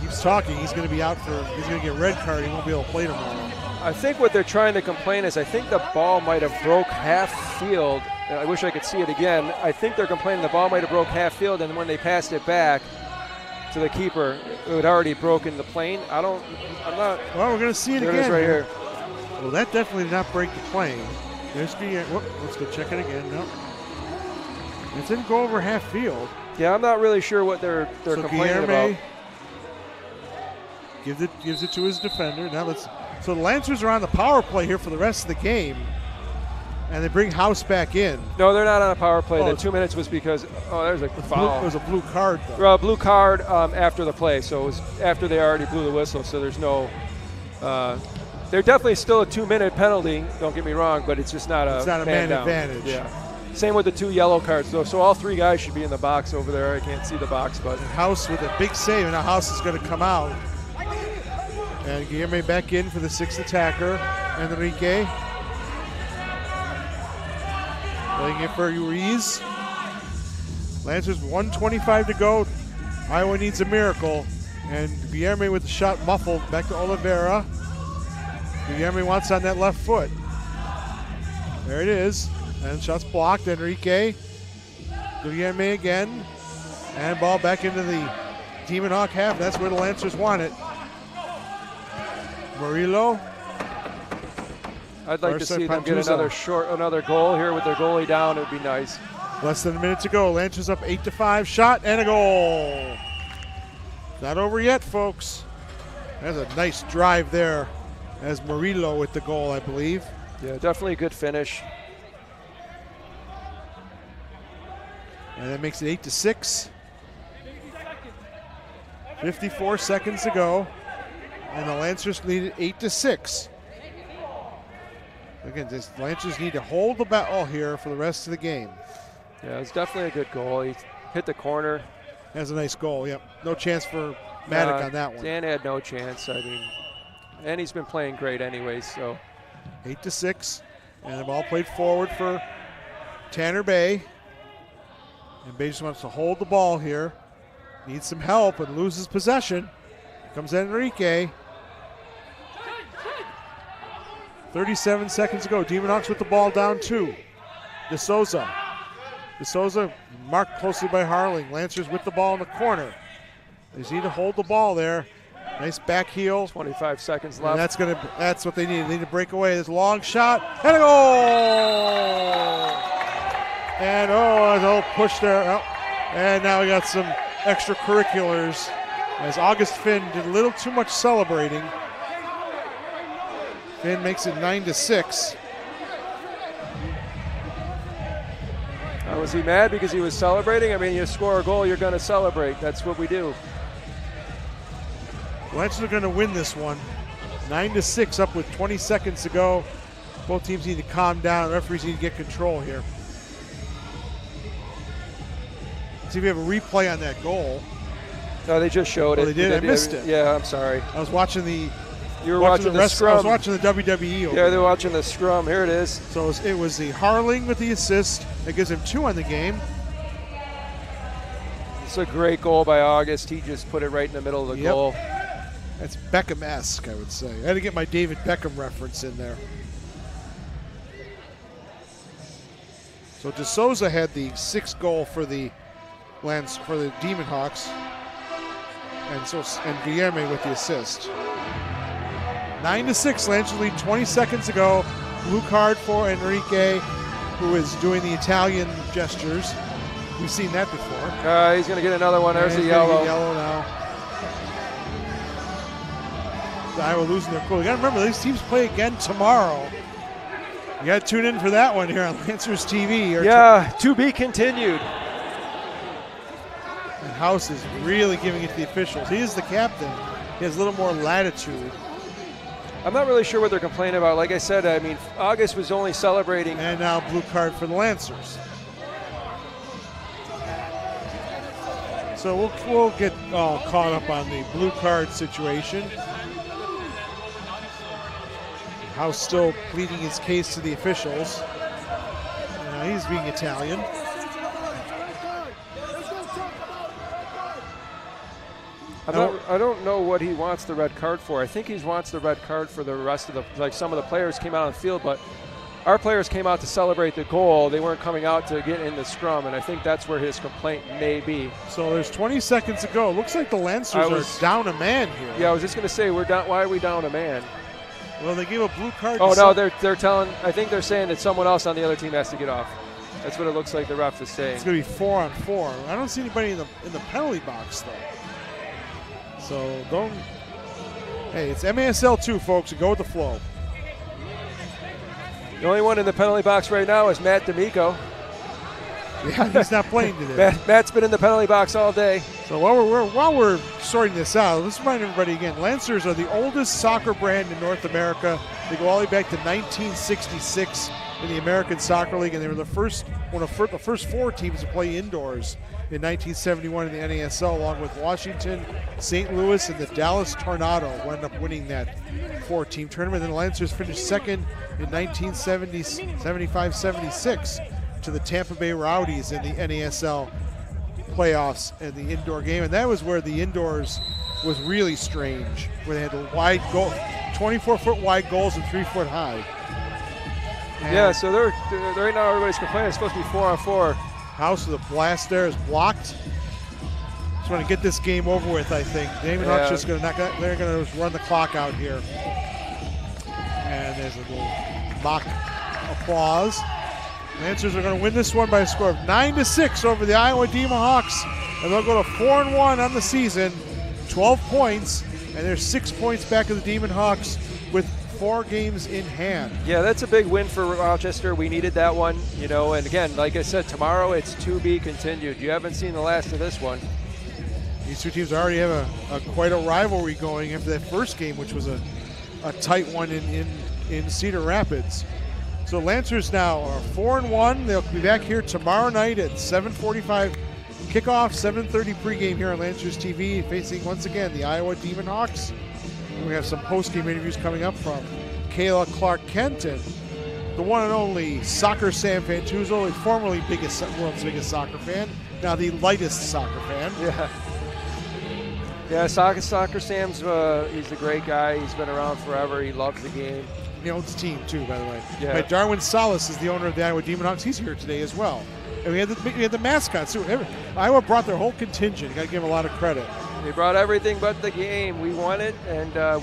Keeps talking. He's going to be out he's going to get a red card. He won't be able to play tomorrow. I think what they're trying to complain is I think the ball might have broke half field. I wish I could see it again. I think they're complaining the ball might have broke half field, and when they passed it back to the keeper, it had already broken the plane. I'm not. Well, we're going to see it there again. It is right here. Well, that definitely did not break the plane. There's let's go check it again. No, it didn't go over half field. Yeah, I'm not really sure what they're complaining about. Gives it to his defender. Now so the Lancers are on the power play here for the rest of the game, and they bring House back in. No, they're not on a power play. The 2 minutes was because there's a foul. It was a blue card though. Well, blue card after the play, so it was after they already blew the whistle. So there's no. They're definitely still a 2-minute penalty. Don't get me wrong, but it's just not a. It's not a man advantage. Yeah. Same with the 2 yellow cards though. So all 3 guys should be in the box over there. I can't see the box, but House with a big save, and now House is going to come out. And Guillermo back in for the 6th attacker, Enrique. Playing it for Ruiz. Lancers 1:25 to go. Iowa needs a miracle. And Guillermo with the shot muffled back to Oliveira. Guillermo wants on that left foot. There it is. And shot's blocked. Enrique. Guillermo again. And ball back into the Demon Hawk half. That's where the Lancers want it. Murillo. I'd like to see them get another goal here with their goalie down. It would be nice. Less than a minute to go. Lancers up 8-5. Shot and a goal. Not over yet, folks. That's a nice drive there. As Murillo with the goal, I believe. Yeah, definitely a good finish. And that makes it 8-6. 54 seconds to go. And the Lancers lead it 8-6. Again, the Lancers need to hold the ball here for the rest of the game. Yeah, it's definitely a good goal. He hit the corner. That's a nice goal, yep. No chance for Maddock on that one. Dan had no chance, I mean, and he's been playing great anyways, so. 8-6, and the ball played forward for Tanner Bay. And Bay just wants to hold the ball here. Needs some help and loses possession. Here comes Enrique. 37 seconds to go. Demon Hawks with the ball down 2. De Souza marked closely by Harling. Lancers with the ball in the corner. They just need to hold the ball there. Nice back heel. 25 seconds left. And that's what they need. They need to break away. There's a long shot and a goal. And a little push there. Oh, and now we got some extracurriculars as August Finn did a little too much celebrating. Finn makes it 9-6. Was he mad because he was celebrating? I mean, you score a goal, you're going to celebrate. That's what we do. Lancers are going to win this one. 9-6 up with 20 seconds to go. Both teams need to calm down. The referees need to get control here. See if we have a replay on that goal. No, they just showed it. They did? I missed it. Yeah, I'm sorry. I was watching the... You were watching the scrum. I was watching the WWE over Yeah, they're watching the scrum. Here it is. So it was the Harling with the assist. That gives him 2 on the game. It's a great goal by August. He just put it right in the middle of the goal. That's Beckham-esque, I would say. I had to get my David Beckham reference in there. So De Souza had the 6th goal for the Demon Hawks, and Guilherme with the assist. 9-6, Lancers lead 20 seconds to go. Blue card for Enrique, who is doing the Italian gestures. We've seen that before. He's going to get another one. There's the yellow. Yellow now. Iowa losing their cool. You got to remember, these teams play again tomorrow. You got to tune in for that one here on Lancers TV. To be continued. And House is really giving it to the officials. He is the captain. He has a little more latitude. I'm not really sure what they're complaining about. Like I said, I mean, August was only celebrating. And now blue card for the Lancers. So we'll get all caught up on the blue card situation. House still pleading his case to the officials. He's being Italian. I don't know what he wants the red card for. I think he wants the red card for the rest of some of the players came out on the field, but our players came out to celebrate the goal. They weren't coming out to get in the scrum, and I think that's where his complaint may be. So there's 20 seconds to go. Looks like the Lancers are down a man here. Yeah, I was just going to say, we're down. Why are we down a man? Well, they gave a blue card. Oh, no, they're telling, I think they're saying that someone else on the other team has to get off. That's what it looks like the ref is saying. It's going to be 4-on-4. I don't see anybody in the penalty box, though. So don't. Hey, it's MASL 2, folks. So go with the flow. The only one in the penalty box right now is Matt D'Amico. Yeah, he's not playing today. Matt's been in the penalty box all day. So while we're sorting this out, let's remind everybody again, Lancers are the oldest soccer brand in North America. They go all the way back to 1966 in the American Soccer League, and they were the first 4 teams to play indoors in 1971 in the NASL, along with Washington, St. Louis, and the Dallas Tornado wound up winning that 4-team tournament. And the Lancers finished second in 1975-76 to the Tampa Bay Rowdies in the NASL playoffs and the indoor game. And that was where the indoors was really strange, where they had the wide goal, 24-foot wide goals and 3-foot high. And yeah, so they're right now everybody's complaining it's supposed to be 4-on-4. House with a blast there is blocked. Just want to get this game over with, I think. Damon Huck's just going to they're going to run the clock out here. And there's a little mock applause. Lancers are going to win this one by a score of 9-6 over the Iowa Demon Hawks. And they'll go to 4-1 on the season, 12 points. And they're 6 points back of the Demon Hawks with 4 games in hand. Yeah, that's a big win for Rochester. We needed that one, you know, and again, like I said, tomorrow it's to be continued. You haven't seen the last of this one. These two teams already have quite a rivalry going after that first game, which was a tight one in Cedar Rapids. So Lancers now are 4-1. They'll be back here tomorrow night at 7:45 kickoff, 7:30 pregame here on Lancers TV, facing once again the Iowa Demon Hawks. And we have some post-game interviews coming up from Kayla Clark-Kent and the one and only Soccer Sam Fantuzzo, the formerly world's biggest soccer fan, now the lightest soccer fan. Yeah, Soccer Sam's, he's a great guy. He's been around forever. He loves the game. He owns the team too, by the way. Yeah. Right, Darwin Salas is the owner of the Iowa Demon Hawks. He's here today as well. And we had the mascots too. Iowa brought their whole contingent. You got to give them a lot of credit. They brought everything but the game. We won it, and a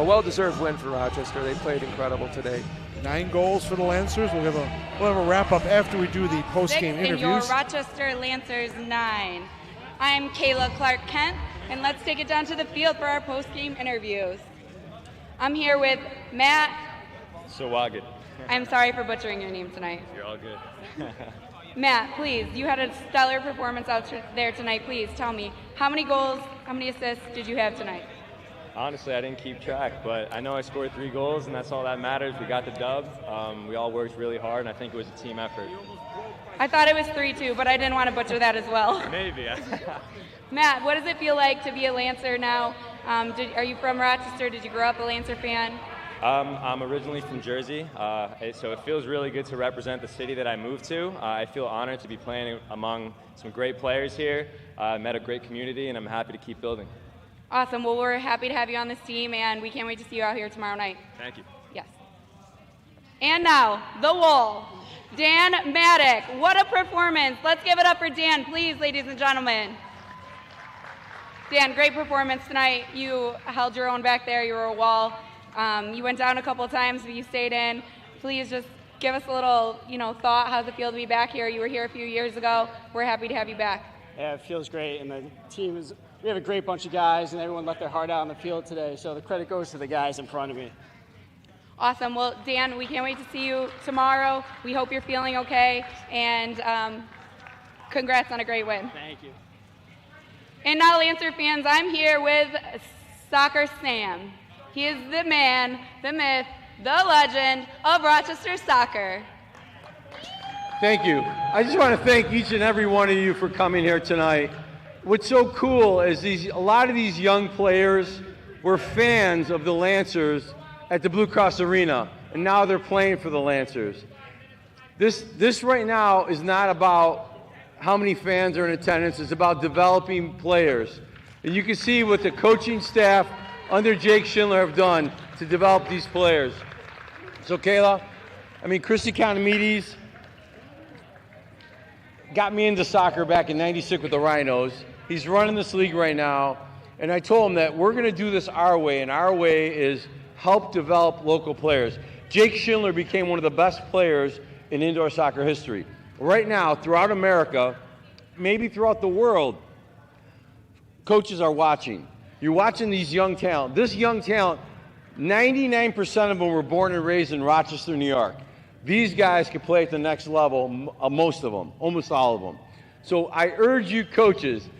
well-deserved win for Rochester. They played incredible today. 9 goals for the Lancers. We'll have a wrap up after we do the post-game interviews. In your Rochester Lancers 9. I'm Kayla Clark-Kent, and let's take it down to the field for our post-game interviews. I'm here with Matt. Sawagit. I'm sorry for butchering your name tonight. You're all good. Matt, please, you had a stellar performance out there tonight. Please tell me, how many goals, how many assists did you have tonight? Honestly, I didn't keep track, but I know I scored 3 goals, and that's all that matters. We got the dub. We all worked really hard, and I think it was a team effort. I thought it was 3-2, but I didn't want to butcher that as well. Maybe. Matt, what does it feel like to be a Lancer now? Are you from Rochester? Did you grow up a Lancer fan? I'm originally from Jersey, so it feels really good to represent the city that I moved to. I feel honored to be playing among some great players here. I met a great community, and I'm happy to keep building. Awesome. Well, we're happy to have you on this team, and we can't wait to see you out here tomorrow night. Thank you. Yes. And now, the Wall, Dan Maddock. What a performance. Let's give it up for Dan, please, ladies and gentlemen. Dan, great performance tonight. You held your own back there. You were a wall. You went down a couple of times, but you stayed in. Please just give us a little, thought. How's it feel to be back here? You were here a few years ago. We're happy to have you back. Yeah, it feels great, and the team we have a great bunch of guys, and everyone left their heart out on the field today, so the credit goes to the guys in front of me. Awesome. Well, Dan, we can't wait to see you tomorrow. We hope you're feeling okay, and congrats on a great win. Thank you. And now, Lancer fans, I'm here with Soccer Sam. He is the man, the myth, the legend of Rochester soccer. Thank you. I just want to thank each and every one of you for coming here tonight. What's so cool is a lot of these young players were fans of the Lancers at the Blue Cross Arena, and now they're playing for the Lancers. This right now is not about how many fans are in attendance. It's about developing players. And you can see what the coaching staff under Jake Schindler have done to develop these players. So Kayla, Christy Conamides got me into soccer back in '96 with the Rhinos. He's running this league right now, and I told him that we're going to do this our way, and our way is help develop local players. Jake Schindler became one of the best players in indoor soccer history. Right now, throughout America, maybe throughout the world, coaches are watching. You're watching these young talent. This young talent, 99% of them were born and raised in Rochester, New York. These guys can play at the next level, most of them, almost all of them. So I urge you coaches,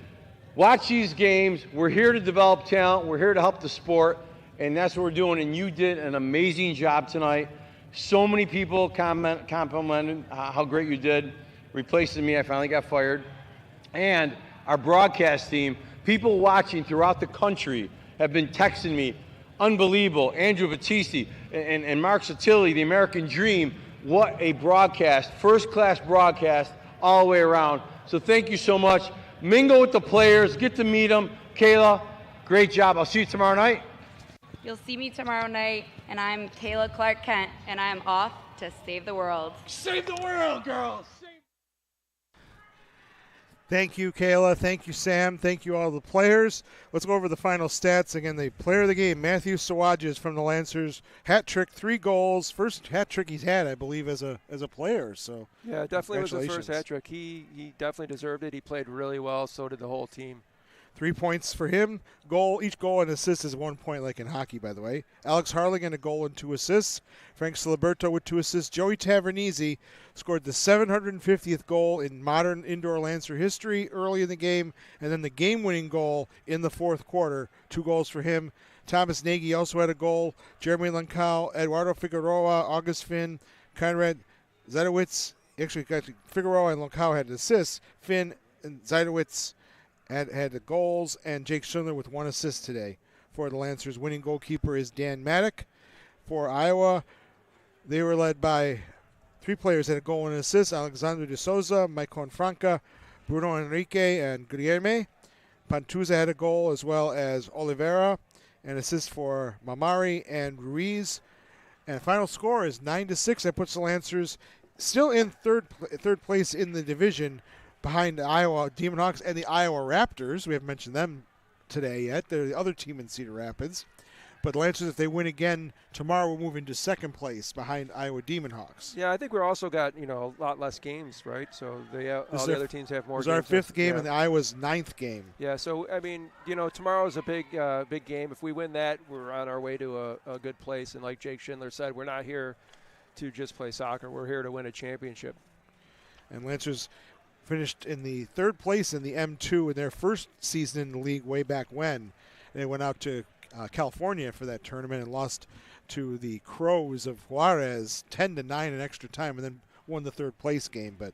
watch these games. We're here to develop talent. We're here to help the sport, and that's what we're doing, and you did an amazing job tonight. So many people complimented how great you did, replacing me. I finally got fired. And our broadcast team, people watching throughout the country have been texting me, unbelievable. Andrew Battisti and Mark Satilli, the American Dream. What a broadcast, first-class broadcast all the way around. So thank you so much. Mingle with the players, get to meet them. Kayla, great job. I'll see you tomorrow night. You'll see me tomorrow night, and I'm Kayla Clark-Kent, and I'm off to save the world. Save the world, girls! Thank you, Kayla. Thank you, Sam. Thank you, all the players. Let's go over the final stats. Again, the player of the game, Matthew Sawadges from the Lancers. Hat trick, 3 goals. First hat trick he's had, I believe, as a player. So yeah, definitely was the first hat trick. He definitely deserved it. He played really well. So did the whole team. 3 points for him. Each goal and assist is 1 point, like in hockey, by the way. Alex Harligan, a goal and 2 assists. Frank Ciliberto with 2 assists. Joey Tavernese scored the 750th goal in modern indoor Lancer history early in the game, and then the game-winning goal in the fourth quarter. 2 goals for him. Thomas Nagy also had a goal. Jeremy Lancao, Eduardo Figueroa, August Finn, Conrad Zidowitz. Actually, Figueroa and Lancao had assists. Finn and Zidowitz had the goals, and Jake Schindler with 1 assist today for the Lancers. Winning goalkeeper is Dan Maddock. For Iowa, they were led by 3 players that had a goal and an assist: Alexandre de Souza, Mike Confranca, Bruno Enrique, and Guilherme. Pantuza had a goal, as well as Oliveira, and assist for Mamari and Ruiz. And the final score is 9-6. That puts the Lancers still in third place in the division, behind the Iowa Demon Hawks and the Iowa Raptors. We haven't mentioned them today yet. They're the other team in Cedar Rapids. But the Lancers, if they win again tomorrow, will move into second place behind Iowa Demon Hawks. Yeah, I think we're also got a lot less games, right? So all the other teams have more. This games. is our 5th game and the Iowa's 9th game. Yeah, so I mean, tomorrow's a big game. If we win that, we're on our way to a good place. And like Jake Schindler said, we're not here to just play soccer. We're here to win a championship. And Lancers finished in the 3rd place in the M2 in their first season in the league way back when. They went out to California for that tournament and lost to the Crows of Juarez 10-9 in extra time, and then won the 3rd place game. But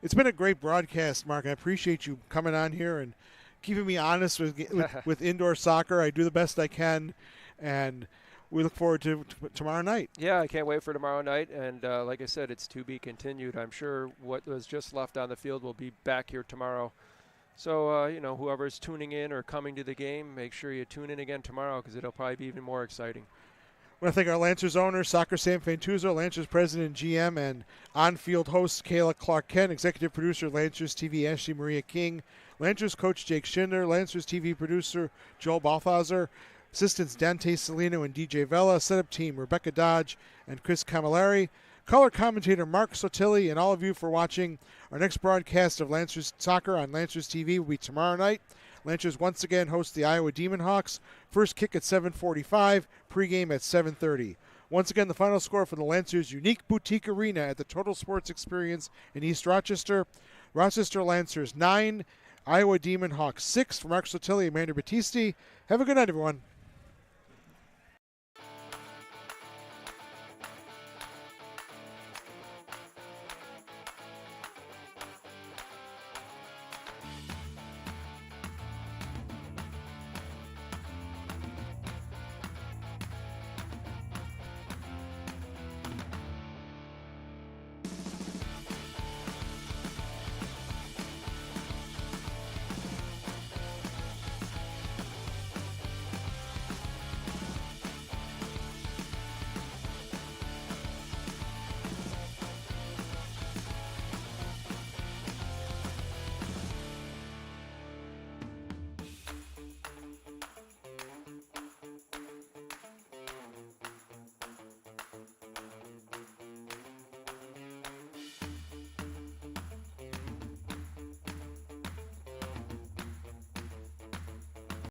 it's been a great broadcast, Mark. I appreciate you coming on here and keeping me honest with indoor soccer. I do the best I can, and we look forward to tomorrow night. Yeah, I can't wait for tomorrow night. And like I said, it's to be continued. I'm sure what was just left on the field will be back here tomorrow. So, whoever's tuning in or coming to the game, make sure you tune in again tomorrow, because it'll probably be even more exciting. I want to thank our Lancers owner, Soccer Sam Fantuzzo, Lancers president and GM, and on-field host Kayla Clark-Kent, executive producer, Lancers TV, Ashley Maria King, Lancers coach Jake Schindler, Lancers TV producer Joel Balthazar, assistants Dante Salino and DJ Vela, setup team Rebecca Dodge and Chris Camilleri, color commentator Mark Sotilli, and all of you for watching. Our next broadcast of Lancers Soccer on Lancers TV will be tomorrow night. Lancers once again host the Iowa Demon Hawks. First kick at 7:45, pregame at 7:30. Once again, the final score for the Lancers' unique boutique arena at the Total Sports Experience in East Rochester. Rochester Lancers 9, Iowa Demon Hawks 6. For Mark Sotilli and Amanda Battisti, have a good night, everyone.